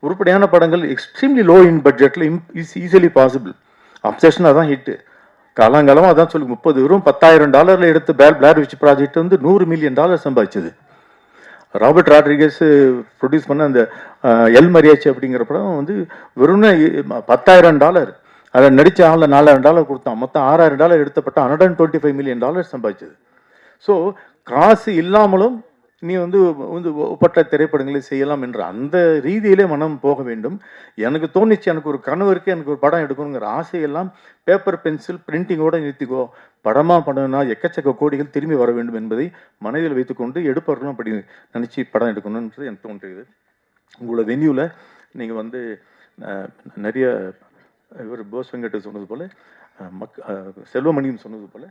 உருப்படியான படங்கள் எக்ஸ்ட்ரீம்லி லோ இன் பட்ஜெட்டில் ஈஸிலி பாசிபிள். அப்சஷன் அதான் ஹிட்டு. காலங்காலமாக அதான் சொல்லி 30 வெறும் $10,000 எடுத்து பிளார் விச் ப்ராஜெக்ட் வந்து $100 மில்லியன் சம்பாதிச்சது. ராபர்ட் ராட்ரிகஸ் ப்ரொடியூஸ் பண்ண அந்த எல் மரியாச்சி அப்படிங்கிற படம் வந்து வெறும் $10,000, அதை நடித்த ஆளில் $4,000 கொடுத்தான். மொத்தம் $6,000 எடுத்தப்பட்ட $125 மில்லியன் சம்பாதிச்சது. ஸோ காசு இல்லாமலும் நீ வந்து ஒப்பற்ற திரைப்படங்களை செய்யலாம் என்ற அந்த ரீதியிலே மனம் போக வேண்டும். எனக்கு தோணிச்சு, எனக்கு ஒரு கனவு இருக்குது, எனக்கு ஒரு படம் எடுக்கணுங்கிற ஆசையெல்லாம் பேப்பர் பென்சில் பிரிண்டிங்கோடு நிறுத்திக்கோ. படமாக பண்ணணும்னா எக்கச்சக்க கோடிகள் திரும்பி வர வேண்டும் என்பதை மனதில் வைத்துக்கொண்டு எடுப்பவர்களும் அப்படி நினச்சி படம் எடுக்கணுன்றது எனக்கு தோன்றுகிறது. உங்களோட வென்யூவில் நீங்கள் வந்து நிறைய இவர் போஸ் வெங்கட் சொன்னது போல் செல்வமணின்னு சொன்னது போல்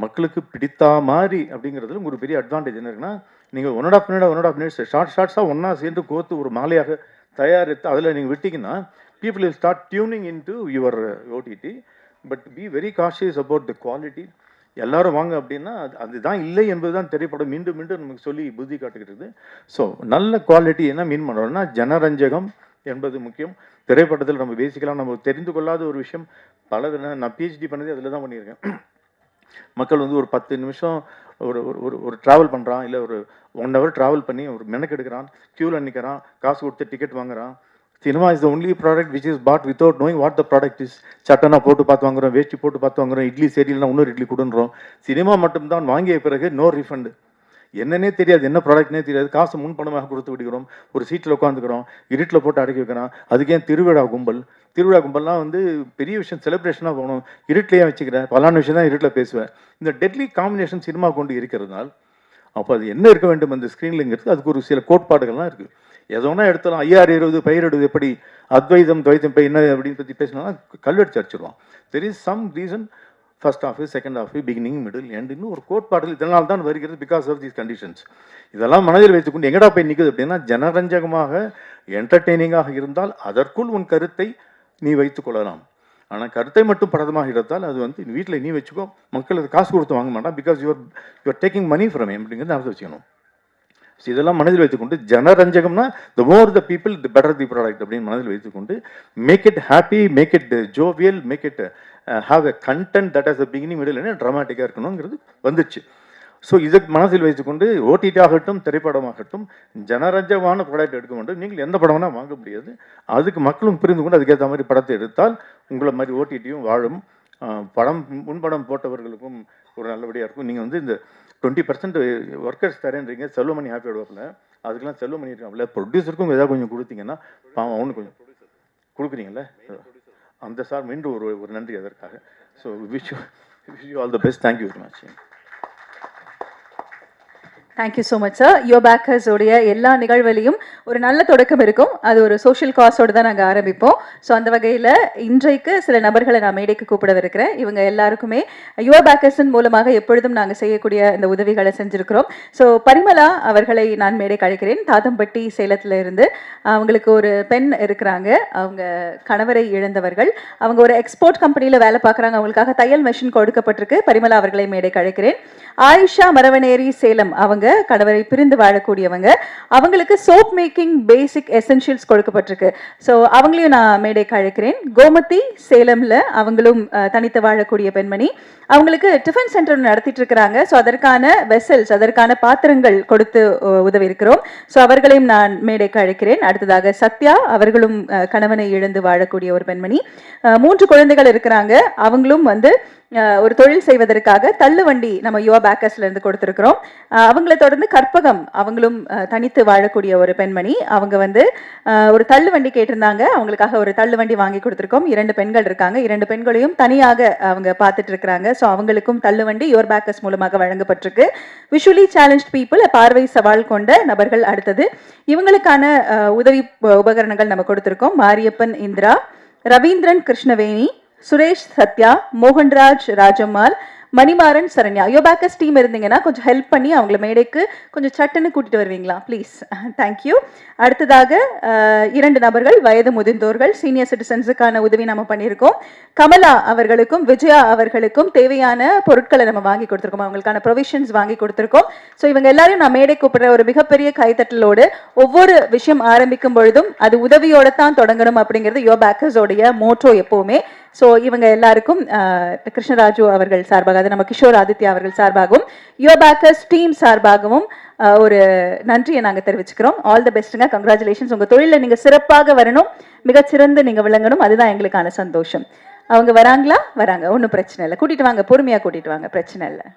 மக்களுக்கு பிடித்தா மாதிரி அப்படிங்கிறதுல ஒரு பெரிய அட்வான்டேஜ் என்ன இருக்குன்னா, நீங்கள் 1.5 மினிட்ஸ் ஷார்ட்ஸாக ஒன்றா சேர்ந்து கோர்த்து ஒரு மாலையாக தயாரித்து அதில் நீங்கள் விட்டிங்கன்னா people will start tuning into your OTT, but be very cautious about the quality. எல்லாரும் வாங்க அப்படின்னா அதுதான் இல்லை என்பது தான் திரைப்படம் மீண்டும் மீண்டும் நமக்கு சொல்லி புத்தி காட்டுகிறது. ஸோ நல்ல குவாலிட்டி என்ன மீன் பண்ணுறோம்னா ஜனரஞ்சகம் என்பது முக்கியம். திரைப்படத்தில் நம்ம பேசிக்கலாம், நம்ம தெரிந்து கொள்ளாத ஒரு விஷயம் பல நான் PhD பண்ணதே அதில் தான் பண்ணியிருக்கேன். மக்கள் வந்து ஒரு 10 நிமிஷம் ஒரு ஒரு ட்ராவல் பண்ணுறான், இல்லை ஒரு 1 hour ட்ராவல் பண்ணி ஒரு மெனக்கெடுக்கிறான், க்யூவில் நிற்கிறான், காசு கொடுத்து டிக்கெட் வாங்குறான். Cinema is the only product which is bought without knowing what the product is. சட்டனா போட்டு பார்த்து வாங்குறோம், வேஷ்டி போட்டு பார்த்து வாங்குறோம், இட்லி சரியில்லைனா இன்னொரு இட்லி கொடுன்றோம். சினிமா மட்டும்தான் வாங்கிய பிறகு நோ ரீஃபண்டு. என்னன்னே தெரியாது, என்ன ப்ராடக்ட்னே தெரியாது, காசு முன்பணமாக கொடுத்து விடுகிறோம், ஒரு சீட்டில் உட்காந்துக்கிறோம், இருட்டில் போட்டு அடக்கி வைக்கிறான். அதுக்கே திருவிழா கும்பல்லாம் வந்து பெரிய விஷயம், செலிப்ரேஷனாக போகணும், இருட்டிலேயே வச்சுக்கிறேன், பலான விஷயம் தான் இருட்டில் பேசுவேன். இந்த டெட்லி காம்பினேஷன் சினிமா கொண்டு இருக்கிறதுனால் அப்போ அது என்ன இருக்க வேண்டும் அந்த ஸ்க்ரீன்லுங்கிறது அதுக்கு ஒரு சில கோட்பாடுகள்லாம் இருக்குது. எதோனா எடுத்தலாம், ஐயாறு 20 பயிரிடுவது எப்படி, அத்வைதம் துவைத்தம் இப்போ என்ன அப்படின்னு பற்றி பேசினா கல்வெடுத்து அடிச்சிடுவான். There is some reason, first half, second half, beginning, middle, end, இன்னும் ஒரு கோட்பாடுகள் இதனால் தான் வருகிறது. Because of these conditions. இதெல்லாம் மனதில் வைத்துக்கொண்டு எங்கடா போய் நிற்குது அப்படின்னா, ஜனரஞ்சகமாக என்டர்டெய்னிங்காக இருந்தால் அதற்குள் உன் கருத்தை நீ வைத்துக் கொள்ளலாம். ஆனால் கருத்தை மட்டும் படமாக எடுத்தால் அது வந்து வீட்டில் நீ வச்சுக்கோ, மக்கள் அது காசு கொடுத்து வாங்க மாட்டான். Because you're taking money from him அப்படிங்கிறது ஞாபகம் வச்சுக்கணும். ஸோ இதெல்லாம் மனதில் வைத்துக்கொண்டு ஜனரஞ்சகம்னா the more the people the better the product அப்படின்னு மனதில் வைத்துக்கொண்டு make it happy, make it jovial, make it have a content that has a beginning middle என்ன ட்ராமாட்டிக்காக இருக்கணுங்கிறது வந்துச்சு. ஸோ இதை மனதில் வைத்துக்கொண்டு ஓடிடி ஆகட்டும் திரைப்படமாகட்டும் ஜனரஞ்சகமான ப்ராடக்ட் எடுக்க வேண்டும். நீங்கள் எந்த படம் வேணால் வாங்க முடியாது. அதுக்கு மக்களும் புரிந்து கொண்டு அதுக்கேற்ற மாதிரி படத்தை எடுத்தால் உங்களை மாதிரி ஓடிடியும் வாழும். படம் முன்படம் போட்டவர்களுக்கும் ஒரு நல்லபடியாக இருக்கும். நீங்கள் வந்து இந்த 20% ஒர்க்கர்ஸ் தரேன்றீங்க, செல்வமணி ஹாப்பி ஆடுவாப்பில், அதுக்கெல்லாம் செல்வமணி இருக்காப்புல, ப்ரொடியூசருக்கும் ஏதாவது கொஞ்சம் கொடுத்தீங்கன்னா பாவம் அவனு கொஞ்சம் கொடுக்குறீங்களே அந்த சார் மீண்டும் ஒரு நன்றி அதற்காக. So wish you all the best. Thank you very much. Thank you so much sir. Your Packers உடைய எல்லா நிகழ்வுலையும் ஒரு நல்ல தொடக்கம் இருக்கும். அது ஒரு சோஷியல் காஸோடு தான் நாங்கள் ஆரம்பிப்போம். ஸோ அந்த வகையில் இன்றைக்கு சில நபர்களை நான் மேடைக்கு கூப்பிடவிருக்கிறேன். இவங்க எல்லாருக்குமே யோ பேக்கர்ஸின் மூலமாக எப்பொழுதும் நாங்கள் செய்யக்கூடிய இந்த உதவிகளை செஞ்சுருக்கிறோம். ஸோ பரிமளா அவர்களை நான் மேடைக்கு அழைக்கிறேன். தாதம்பட்டி சேலத்தில் இருந்து. அவங்களுக்கு ஒரு பெண் இருக்கிறாங்க. அவங்க கணவரை இழந்தவர்கள். அவங்க ஒரு எக்ஸ்போர்ட் கம்பெனியில் வேலை பார்க்குறாங்க. அவங்களுக்காக தையல் மெஷின் கொடுக்கப்பட்டிருக்கு. பரிமளா அவர்களை மேடைக்கு அழைக்கிறேன். ஆயிஷா மரவனேரி சேலம். அவங்க கணவரை பிரிந்து வாழக்கூடியவங்க. அவங்களுக்கு சோப் மேக்கிங் பேசிக் எசென்ஷியல்ஸ் கொடுக்கப்பட்டிருக்கு. ஸோ அவங்களையும் நான் மேடைக்கு அழைக்கிறேன். கோமதி சேலம்ல அவங்களும் தனித்து வாழக்கூடிய பெண்மணி. அவங்களுக்கு டிஃபன் சென்டர் நடத்திட்டு இருக்கிறாங்க. ஸோ அதற்கான வெசல்ஸ், அதற்கான பாத்திரங்கள் கொடுத்து உதவி இருக்கிறோம். ஸோ அவர்களையும் நான் மேடைக்கு அழைக்கிறேன். அடுத்ததாக சத்யா, அவர்களும் கணவனை இழந்து வாழக்கூடிய ஒரு பெண்மணி. 3 குழந்தைகள் இருக்கிறாங்க. அவங்களும் ஒரு தொழில் செய்வதற்காக தள்ளுவண்டி நம்ம யுவா பேக்கர்ஸ்ல இருந்து கொடுத்துருக்கிறோம். அவங்கள தொடர்ந்து கற்பகம், அவங்களும் தனித்து வாழக்கூடிய ஒரு பெண்மணி. அவங்க ஒரு தள்ளுவண்டி கேட்டிருந்தாங்க. அவங்களுக்காக ஒரு தள்ளுவண்டி வாங்கி கொடுத்துருக்கோம். 2 பெண்கள் இருக்காங்க. 2 பெண்களையும் தனியாக அவங்க பார்த்துட்டு இருக்கிறாங்க. ஸோ அவங்களுக்கும் தள்ளுவண்டி யுவர் பேக்கர்ஸ் மூலமாக வழங்கப்பட்டிருக்கு. விஷுவலி சேலஞ்ச் பீப்புள், பார்வை சவால் கொண்ட நபர்கள். அடுத்தது இவங்களுக்கான உதவி உபகரணங்கள் நம்ம கொடுத்துருக்கோம். மாரியப்பன் இந்திரா, ரவீந்திரன் கிருஷ்ணவேணி, சுரேஷ் சத்யா, மோகன்ராஜ் ராஜம்மாள், மணிமாறன் சரண்யா. யோபேக்கஸ் டீம் இருந்தீங்கன்னா கொஞ்சம் ஹெல்ப் பண்ணி அவங்கள மேடைக்கு கொஞ்சம் சட்டுன்னு கூட்டிட்டு வருவீங்களா ப்ளீஸ்? தேங்க்யூ. அடுத்ததாக 2 நபர்கள், வயது முதிர்ந்தோர்கள், சீனியர் சிட்டிசன்ஸுக்கான உதவி நம்ம பண்ணியிருக்கோம். கமலா அவர்களுக்கும் விஜயா அவர்களுக்கும் தேவையான பொருட்களை நம்ம வாங்கி கொடுத்துருக்கோம். அவங்களுக்கான ப்ரொவிஷன்ஸ் வாங்கி கொடுத்துருக்கோம். ஸோ இவங்க எல்லாரையும் நான் மேடை கூப்பிடுற ஒரு மிகப்பெரிய கைத்தட்டலோடு, ஒவ்வொரு விஷயம் ஆரம்பிக்கும் பொழுதும் அது உதவியோட தான் தொடங்கணும் அப்படிங்கிறது யோபேக்கர்ஸோடைய மோட்டோ எப்பவுமே. ஸோ இவங்க எல்லாருக்கும் கிருஷ்ணராஜு அவர்கள் சார்பாக, அது நம்ம கிஷோர் ஆதித்யா அவர்கள் சார்பாகவும் யோபேக்கர்ஸ் டீம் சார்பாகவும் ஒரு நன்றியை நாங்கள் தெரிவிச்சுக்கிறோம். ஆல் தி பெஸ்ட்டுங்க. கங்க்ராச்சுலேஷன்ஸ். உங்கள் தொழிலில் நீங்கள் சிறப்பாக வரணும், மிகச்சிறந்து நீங்கள் விளங்கணும். அதுதான் எங்களுக்கான சந்தோஷம். அவங்க வராங்களா? வராங்க, ஒன்றும் பிரச்சனை இல்லை. கூட்டிட்டு வாங்க, பொறுமையாக கூட்டிட்டு வாங்க, பிரச்சனை இல்லை.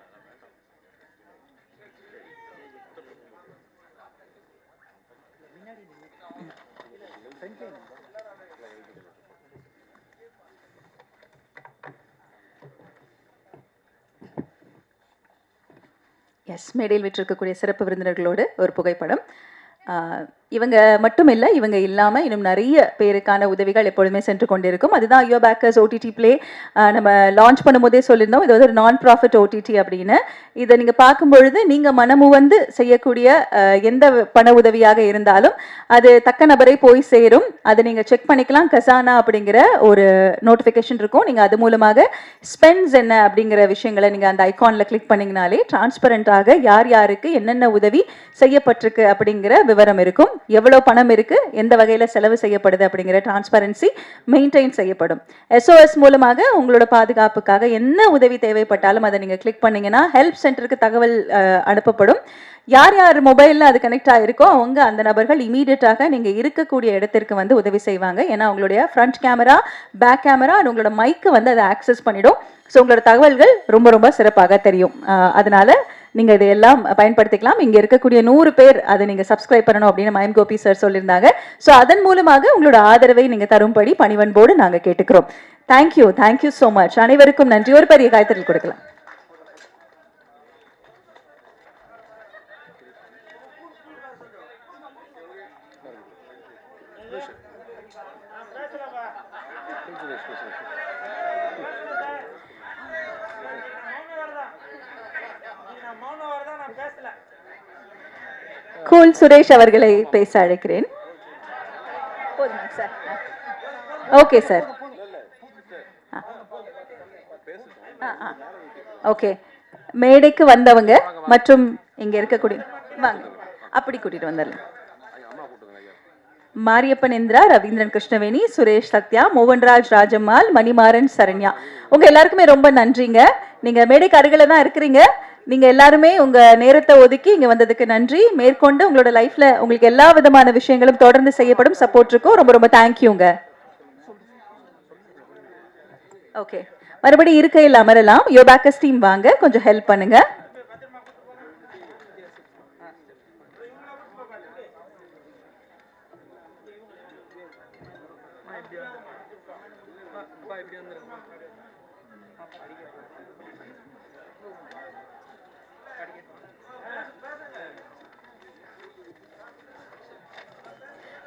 எஸ், மேடையில் விற்றிருக்கக்கூடிய சிறப்பு விருந்தினர்களோடு ஒரு புகைப்படம். இவங்க மட்டும் இல்லை, இவங்க இல்லாமல் இன்னும் நிறைய பேருக்கான உதவிகள் எப்பொழுதுமே சென்று கொண்டிருக்கும். அதுதான் யோ பேக்கர்ஸ் ஓடிடி பிளே. நம்ம லான்ச் பண்ணும்போதே சொல்லியிருந்தோம், இது ஒரு நான் ப்ராஃபிட் ஓடிடி அப்படின்னு. இதை நீங்கள் பார்க்கும்பொழுது நீங்கள் மனமுவந்து செய்யக்கூடிய எந்த பண உதவியாக இருந்தாலும் அது தக்க நபரை போய் சேரும். அதை நீங்கள் செக் பண்ணிக்கலாம். கசானா அப்படிங்கிற ஒரு நோட்டிஃபிகேஷன் இருக்கும். நீங்கள் அது மூலமாக ஸ்பெண்ட்ஸ் என்ன அப்படிங்கிற விஷயங்களை நீங்கள் அந்த ஐகானில் கிளிக் பண்ணிங்கனாலே டிரான்ஸ்பரண்டாக யார் யாருக்கு என்னென்ன உதவி செய்யப்பட்டிருக்கு அப்படிங்கிற விவரம் இருக்கும். எவ்வளோ பணம் இருக்கு, எந்த வகையில் செலவு செய்யப்படுது அப்படிங்கிற டிரான்ஸ்பரன்சி மெயின்டைன் செய்யப்படும். SOS மூலமாக உங்களோட பாதுகாப்புக்காக என்ன உதவி தேவைப்பட்டாலும் அதை நீங்கள் கிளிக் பண்ணீங்கன்னா ஹெல்ப் சென்டருக்கு தகவல் அனுப்பப்படும். யார் யார் மொபைலில் அது கனெக்ட் ஆகிருக்கோ அவங்க, அந்த நபர்கள் இமீடியட்டாக நீங்கள் இருக்கக்கூடிய இடத்திற்கு உதவி செய்வாங்க. ஏன்னா உங்களுடைய ஃப்ரண்ட் கேமரா, பேக் கேமரா, உங்களோட மைக்கு அதை ஆக்சஸ் பண்ணிடும். ஸோ உங்களோட தகவல்கள் ரொம்ப ரொம்ப சிறப்பாக தெரியும். அதனால நீங்கள் இதையெல்லாம் பயன்படுத்திக்கலாம். இங்கே இருக்கக்கூடிய 100 பேர் அதை நீங்கள் சப்ஸ்கிரைப் பண்ணணும் அப்படின்னு மயம் கோபி சார் சொல்லியிருந்தாங்க. ஸோ அதன் மூலமாக உங்களோட ஆதரவை நீங்கள் தரும்படி பணிவன்போடு நாங்கள் கேட்டுக்கிறோம். Thank you, thank you so much. அனைவருக்கும் நன்றி. ஒரு பெரிய காய்த்தல் கொடுக்கலாம். கூல் சுரேஷ் அவர்களை பேச அழைக்கிறேன். Okay sir. ஓகே, மேடைக்கு வந்தவங்க மற்றும் இங்க இருக்கக்கூடிய வாங்க, அப்படி கூட்டிட்டு வந்துடலாம். மாரியப்பன் இந்திரா, ரவீந்திரன் கிருஷ்ணவேணி, சுரேஷ் சத்யா, மோகன்ராஜ் ராஜம்மாள், மணிமாறன் சரண்யா. உங்க எல்லாருக்குமே ரொம்ப நன்றிங்க. நீங்க மேடைக்கு அருகில தான் இருக்கிறீங்க. நீங்க எல்லாருமே உங்க நேரத்தை ஒதுக்கி இங்க வந்ததுக்கு நன்றி. மேற்கொண்டு உங்களோட லைஃப்ல உங்களுக்கு எல்லா விதமான விஷயங்களும் தொடர்ந்து செய்யப்படும். சப்போர்ட் இருக்கும். ரொம்ப ரொம்ப தேங்க்யூங்க. ஓகே, மறுபடியும் இருக்கையில் அமரலாம். யோ பேக்கர்ஸ் டீம் வாங்க, கொஞ்சம் ஹெல்ப் பண்ணுங்க.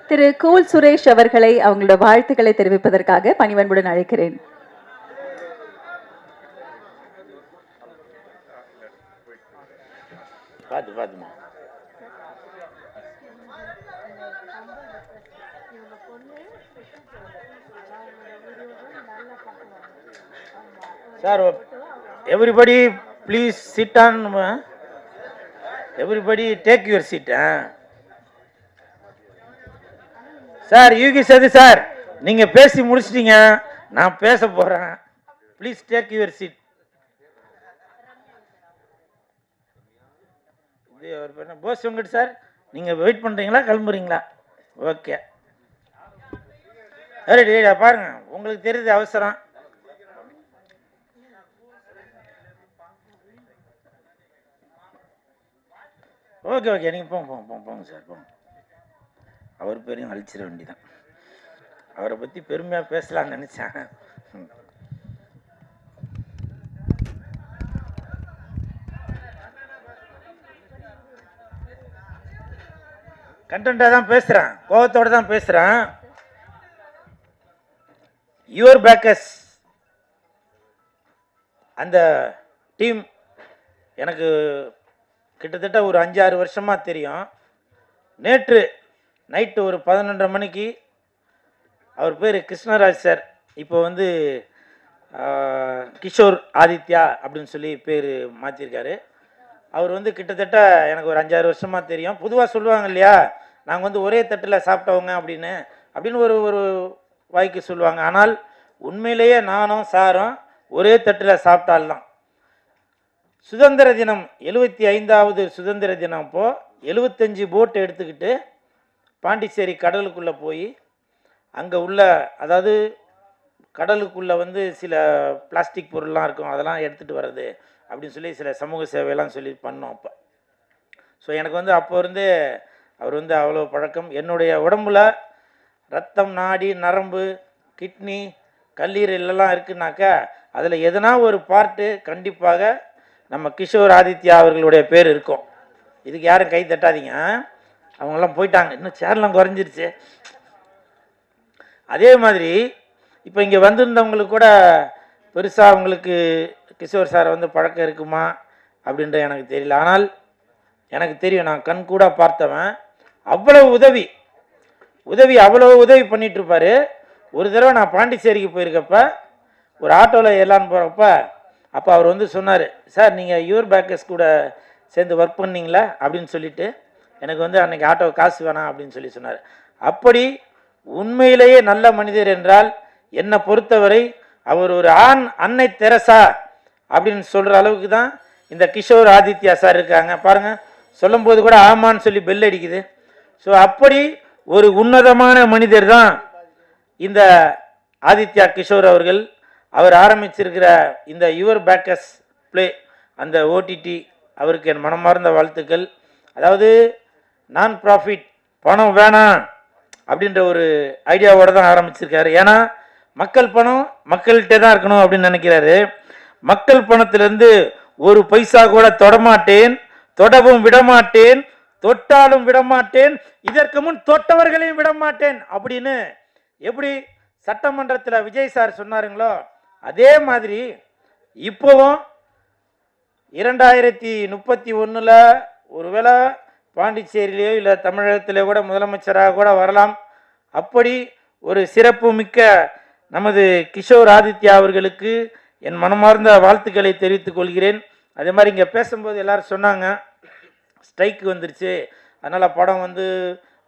திரு கூல் சுரேஷ் அவர்களை அவங்களோட வாழ்த்துக்களை தெரிவிப்பதற்காக பணிவன்புடன் அழைக்கிறேன். பார்த்துமா sir, everybody please sit on, everybody take your seat. Sir Yugi Sathi sir, நீங்கள் பேசி முடிச்சிட்டீங்க, நான் பேச போகிறேன். Please take your seat. இது ஒரு பேர் போஸ் வெங்கட் சார், நீங்கள் வெயிட் பண்ணுறீங்களா கிளம்புறீங்களா? ஓகே, ரெடி பாருங்க, உங்களுக்கு தெரியுது அவசரம். ஓகே ஓகே, நீங்கள் போங்க சார், போங்க. அவர் பேரையும் அழிச்சிட வேண்டிதான். அவரை பற்றி பெருமையாக பேசலாம்னு நினச்சேன். கண்டென்ட்டாக தான் பேசுகிறேன், கோபத்தோடு தான் பேசுகிறேன். யுவர் பேக்கர்ஸ் அந்த டீம் எனக்கு கிட்டத்தட்ட ஒரு 5-6 வருஷமாக தெரியும். நேற்று நைட்டு ஒரு 11:30 மணிக்கு அவர் பேர் கிருஷ்ணராஜ் சார், இப்போ வந்து கிஷோர் ஆதித்யா அப்படின்னு சொல்லி பேர் மாற்றிருக்காரு. அவர் வந்து கிட்டத்தட்ட எனக்கு ஒரு 5-6 வருஷமாக தெரியும். பொதுவாக சொல்லுவாங்க இல்லையா, நாங்கள் வந்து ஒரே தட்டில் சாப்பிட்டவங்க அப்படின்னு ஒரு வாய்க்கு சொல்லுவாங்க. ஆனால் உண்மையிலேயே நானும் சாரும் ஒரே தட்டில் சாப்பிட்டால்தான். சுதந்திர தினம் 75வது சுதந்திர தினம் அப்போது 75 போட் எடுத்துக்கிட்டு பாண்டிச்சேரி கடலுக்குள்ளே போய் அங்கே உள்ள, அதாவது கடலுக்குள்ளே வந்து சில பிளாஸ்டிக் பொருள்லாம் இருக்கும், அதெல்லாம் எடுத்துகிட்டு வர்றது அப்படின்னு சொல்லி சில சமூக சேவையெல்லாம் சொல்லி பண்ணோம் அப்போ. ஸோ எனக்கு வந்து அப்போ இருந்தே அவர் வந்து அவ்வளோ பழக்கம். என்னுடைய உடம்புல ரத்தம், நாடி, நரம்பு, கிட்னி, கல்லீரல்லாம் இருக்குனாக்கா அதில் எதனா ஒரு பார்ட்டு கண்டிப்பாக நம்ம கிஷோர் ஆதித்யா அவர்களுடைய பேர் இருக்கும். இதுக்கு யாரும் கை தட்டாதீங்க, அவங்கெல்லாம் போயிட்டாங்க, இன்னும் சேர்லாம் குறைஞ்சிருச்சு. அதே மாதிரி இப்போ இங்கே வந்திருந்தவங்களுக்கு கூட பெருசாக அவங்களுக்கு கிஷோர் சாரை வந்து பழக்கம் இருக்குமா அப்படின்ற எனக்கு தெரியல. ஆனால் எனக்கு தெரியும், நான் கண் கூட பார்த்தவன். அவ்வளவு உதவி பண்ணிகிட்ருப்பார். ஒரு தடவை நான் பாண்டிச்சேரிக்கு போயிருக்கப்ப ஒரு ஆட்டோவில் ஏறலான்னு போகிறப்ப அப்போ அவர் வந்து சொன்னார், சார் நீங்கள் யுவர் பேக்கர்ஸ் கூட சேர்ந்து ஒர்க் பண்ணீங்களா அப்படின்னு சொல்லிட்டு, எனக்கு வந்து அன்றைக்கி ஆட்டோ காசு வேணாம் அப்படின்னு சொல்லி சொன்னார். அப்படி உண்மையிலேயே நல்ல மனிதர் என்றால் என்னை பொறுத்தவரை அவர் ஒரு அன்னை தெரசா அப்படின்னு சொல்கிற அளவுக்கு தான் இந்த கிஷோர் ஆதித்யா சார் இருக்காங்க. பாருங்கள், சொல்லும்போது கூட ஆமான்னு சொல்லி பெல் அடிக்குது. ஸோ அப்படி ஒரு உன்னதமான மனிதர் தான் இந்த ஆதித்யா கிஷோர் அவர்கள். அவர் ஆரம்பிச்சிருக்கிற இந்த யுவர் பேக்கர்ஸ் ப்ளே, அந்த ஓடிடி, அவருக்கு என் மனமார்ந்த வாழ்த்துக்கள். அதாவது நான் ப்ராஃபிட், பணம் வேணாம் அப்படின்ற ஒரு ஐடியாவோடு தான் ஆரம்பிச்சிருக்காரு. ஏன்னா மக்கள் பணம் மக்கள்கிட்ட தான் இருக்கணும் அப்படின்னு நினைக்கிறாரு. மக்கள் பணத்திலிருந்து ஒரு பைசா கூட தொடமாட்டேன், தொடவும் விடமாட்டேன், தொட்டாலும் விடமாட்டேன், இதற்கு முன் தொட்டவர்களையும் விடமாட்டேன் அப்படின்னு எப்படி சட்டமன்றத்தில் விஜய் சார் சொன்னாருங்களோ அதே மாதிரி இப்போவும் 2031 ஒருவேளை பாண்டிச்சேரியிலேயோ இல்லை தமிழகத்திலே கூட முதலமைச்சராக கூட வரலாம். அப்படி ஒரு சிறப்பு மிக்க நமது கிஷோர் ஆதித்யா அவர்களுக்கு என் மனமார்ந்த வாழ்த்துக்களை தெரிவித்துக் கொள்கிறேன். அதே மாதிரி இங்கே பேசும்போது எல்லோரும் சொன்னாங்க ஸ்ட்ரைக் வந்துருச்சு, அதனால் படம் வந்து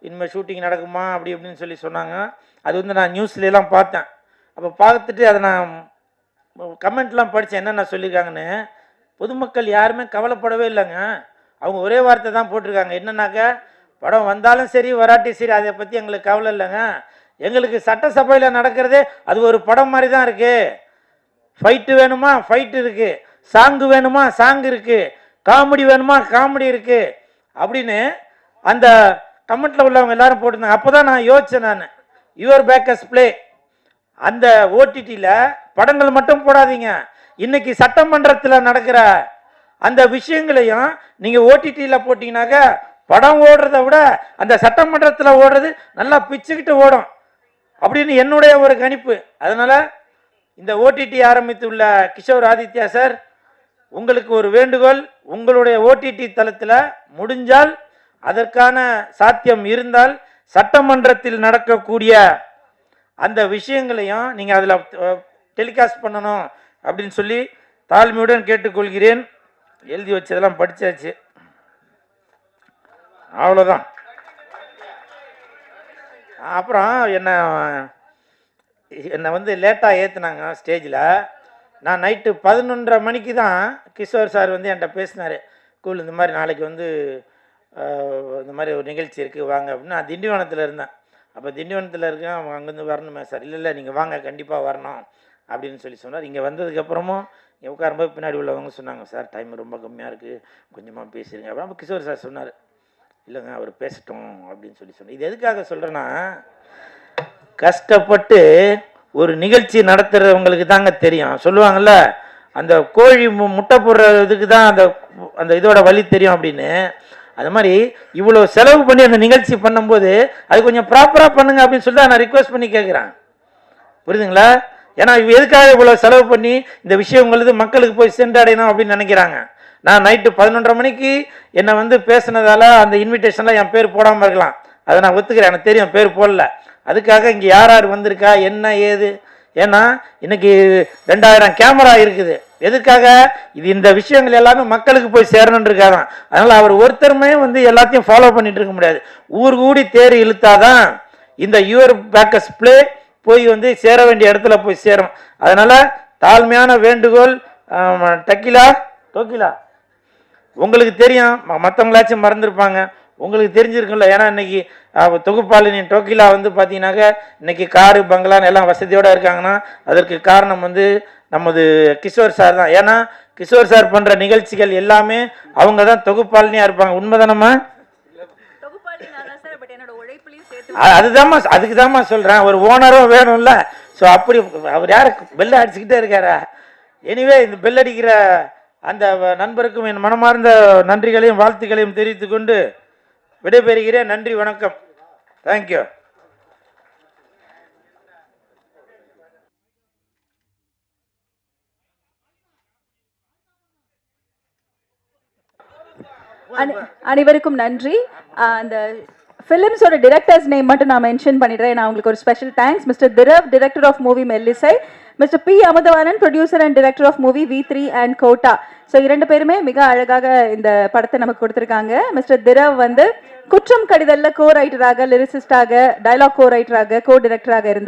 இனிமேல் ஷூட்டிங் நடக்குமா அப்படி இப்படின்னு சொல்லி சொன்னாங்க. அது வந்து நான் நியூஸ்லாம் பார்த்தேன். அப்போ பார்த்துட்டு அதை நான் கமெண்ட்லாம் படித்தேன், என்னென்ன சொல்லியிருக்காங்கன்னு. பொதுமக்கள் யாருமே கவலைப்படவே இல்லைங்க. அவங்க ஒரே வார்த்தை தான் போட்டிருக்காங்க, என்னன்னாக்கா படம் வந்தாலும் சரி வராட்டி சரி அதை பற்றி எங்களுக்கு கவலை இல்லைங்க, எங்களுக்கு சட்டசபையில் நடக்கிறதே அது ஒரு படம் மாதிரி தான் இருக்குது. ஃபைட்டு வேணுமா ஃபைட்டு இருக்குது, சாங்கு வேணுமா சாங் இருக்குது, காமெடி வேணுமா காமெடி இருக்குது அப்படின்னு அந்த கமெண்ட்டில் உள்ளவங்க எல்லாரும் போட்டிருந்தாங்க. அப்போ தான் நான் யோசித்தேன், நான் யுவர் பேக்கர்ஸ் ப்ளே அந்த ஓடிடியில் படங்கள் மட்டும் போடாதீங்க, இன்னைக்கு சட்டமன்றத்தில் நடக்கிற அந்த விஷயங்களையும் நீங்கள் ஓடிடியில் போட்டிங்கனாக்கா படம் ஓடுறத விட அந்த சட்டமன்றத்தில் ஓடுறது நல்லா பிச்சுக்கிட்டு ஓடும் அப்படின்னு என்னுடைய ஒரு கணிப்பு. அதனால் இந்த ஓடிடி ஆரம்பித்துள்ள கிஷோர் ஆதித்யா சார், உங்களுக்கு ஒரு வேண்டுகோள், உங்களுடைய ஓடிடி தளத்தில் முடிஞ்சால் அதற்கான சாத்தியம் இருந்தால் சட்டமன்றத்தில் நடக்கக்கூடிய அந்த விஷயங்களையும் நீங்கள் அதில் டெலிகாஸ்ட் பண்ணணும் அப்படின்னு சொல்லி தாழ்மையுடன் கேட்டுக்கொள்கிறேன். எழுதி வச்சதெல்லாம் படித்தாச்சு, அவ்வளோதான். அப்புறம் என்னை வந்து லேட்டாக ஏற்றுனாங்க ஸ்டேஜில். நான் நைட்டு 11:30 மணிக்கு தான் கிஷோர் சார் வந்து என்கிட்ட பேசினார். கூல் இந்த மாதிரி நாளைக்கு வந்து இந்த மாதிரி ஒரு நிகழ்ச்சி இருக்குது வாங்க அப்படின்னு. நான் திண்டிவனத்தில் இருந்தேன். அப்போ திண்டிவனத்தில் இருக்கேன், அவங்க அங்கேருந்து வரணுமே சார். இல்லை நீங்கள் வாங்க, கண்டிப்பாக வரணும் அப்படின்னு சொல்லி சொன்னார். இங்கே வந்ததுக்கப்புறமும் இங்கே உட்காரும்போது பின்னாடி உள்ளவங்க சொன்னாங்க, சார் டைம் ரொம்ப கம்மியாக இருக்குது, கொஞ்சமாக பேசிடுங்க. அப்புறம் கிஷோர் சார் சொன்னார், இல்லைங்க அவர் பேசட்டும் அப்படின்னு சொல்லி சொன்னார். இது எதுக்காக சொல்கிறேன்னா, கஷ்டப்பட்டு ஒரு நிகழ்ச்சி நடத்துகிறவங்களுக்கு தாங்க தெரியும். சொல்லுவாங்கள்ல, அந்த கோழி முட்டை போடுறதுக்கு தான் அந்த இதோட வலி தெரியும் அப்படின்னு. அது மாதிரி இவ்வளோ செலவு பண்ணி அந்த நிகழ்ச்சி பண்ணும்போது அது கொஞ்சம் ப்ராப்பராக பண்ணுங்க அப்படின்னு சொல்லி நான் ரிக்வெஸ்ட் பண்ணி கேட்குறேன். புரியுதுங்களா? ஏன்னா எதுக்காக இவ்வளோ செலவு பண்ணி இந்த விஷயங்களுக்கு மக்களுக்கு போய் சென்றடையணும் அப்படின்னு நினைக்கிறாங்க. நான் நைட்டு 11:30 மணிக்கு என்னை வந்து பேசுனதால அந்த இன்விடேஷனில் என் பேர் போடாமல் இருக்கலாம். அதை நான் ஒத்துக்கிறேன், எனக்கு தெரியும் பேர் போடல. அதுக்காக இங்கே யார் யார் வந்திருக்கா என்ன ஏது, ஏன்னா இன்னைக்கு 2000 கேமரா இருக்குது. எதுக்காக? இது இந்த விஷயங்கள் எல்லாமே மக்களுக்கு போய் சேரணுன்றதுக்காக. அதனால் அவர் ஒருத்தருமே வந்து எல்லாத்தையும் ஃபாலோ பண்ணிட்டு இருக்க முடியாது. ஊர் கூடி தேர் இழுத்தாதான் இந்த யுவர் பேக்கஸ் பிளே போய் வந்து சேர வேண்டிய இடத்துல போய் சேரும். அதனால் தாழ்மையான வேண்டுகோள். டோக்கிலா உங்களுக்கு தெரியும், மற்றவங்களாச்சும் மறந்துருப்பாங்க, உங்களுக்கு தெரிஞ்சிருக்குல்ல. ஏன்னா இன்னைக்கு தொகுப்பாளினி டோக்கிலா வந்து பார்த்தீங்கன்னாக்க இன்னைக்கு காரு பங்களான்னு எல்லாம் வசதியோடு இருக்காங்கன்னா அதற்கு காரணம் வந்து நமது கிஷோர் சார் தான். ஏன்னா கிஷோர் சார் பண்ணுற நிகழ்ச்சிகள் எல்லாமே அவங்க தான் தொகுப்பாளினியாக இருப்பாங்க. உண்மைதானம்மா? அதுதாம்மா, அதுக்கு தாம்மா சொல்கிறேன், ஒரு ஓனரும் வேணும்ல. ஸோ அப்படி அவர் யார் பெல்ல அடிச்சுக்கிட்டே இருக்காரா? எனிவே இந்த பெல் அடிக்கிற அந்த நண்பருக்கும் என் மனமார்ந்த நன்றிகளையும் வாழ்த்துக்களையும் தெரிவித்துக் கொண்டு விடைபெறுகிறேன். நன்றி, வணக்கம், தேங்க்யூ. அனைவருக்கும் நன்றி. அந்த ஃபிலிம்ஸோட டிரெக்டர்ஸ் நேம் மட்டும் நான் மென்ஷன் பண்ணிடுறேன். நான் உங்களுக்கு ஒரு special thanks. Mister Dhirav, director of movie Mellisai. Mister P Amudhavanan, producer and director of movie V3 and Kotta. So 2 பேருமே மிக அழகாக இந்த படத்தை நமக்கு கொடுத்துருக்காங்க. மிஸ்டர் திரவ் வந்து குற்றம் கடிதல்ல கோ ரைட்டராக, லிரிசிஸ்டாக, டைலாக் கோ ரைட்டராக, கோ டிரெக்டராக இருந்து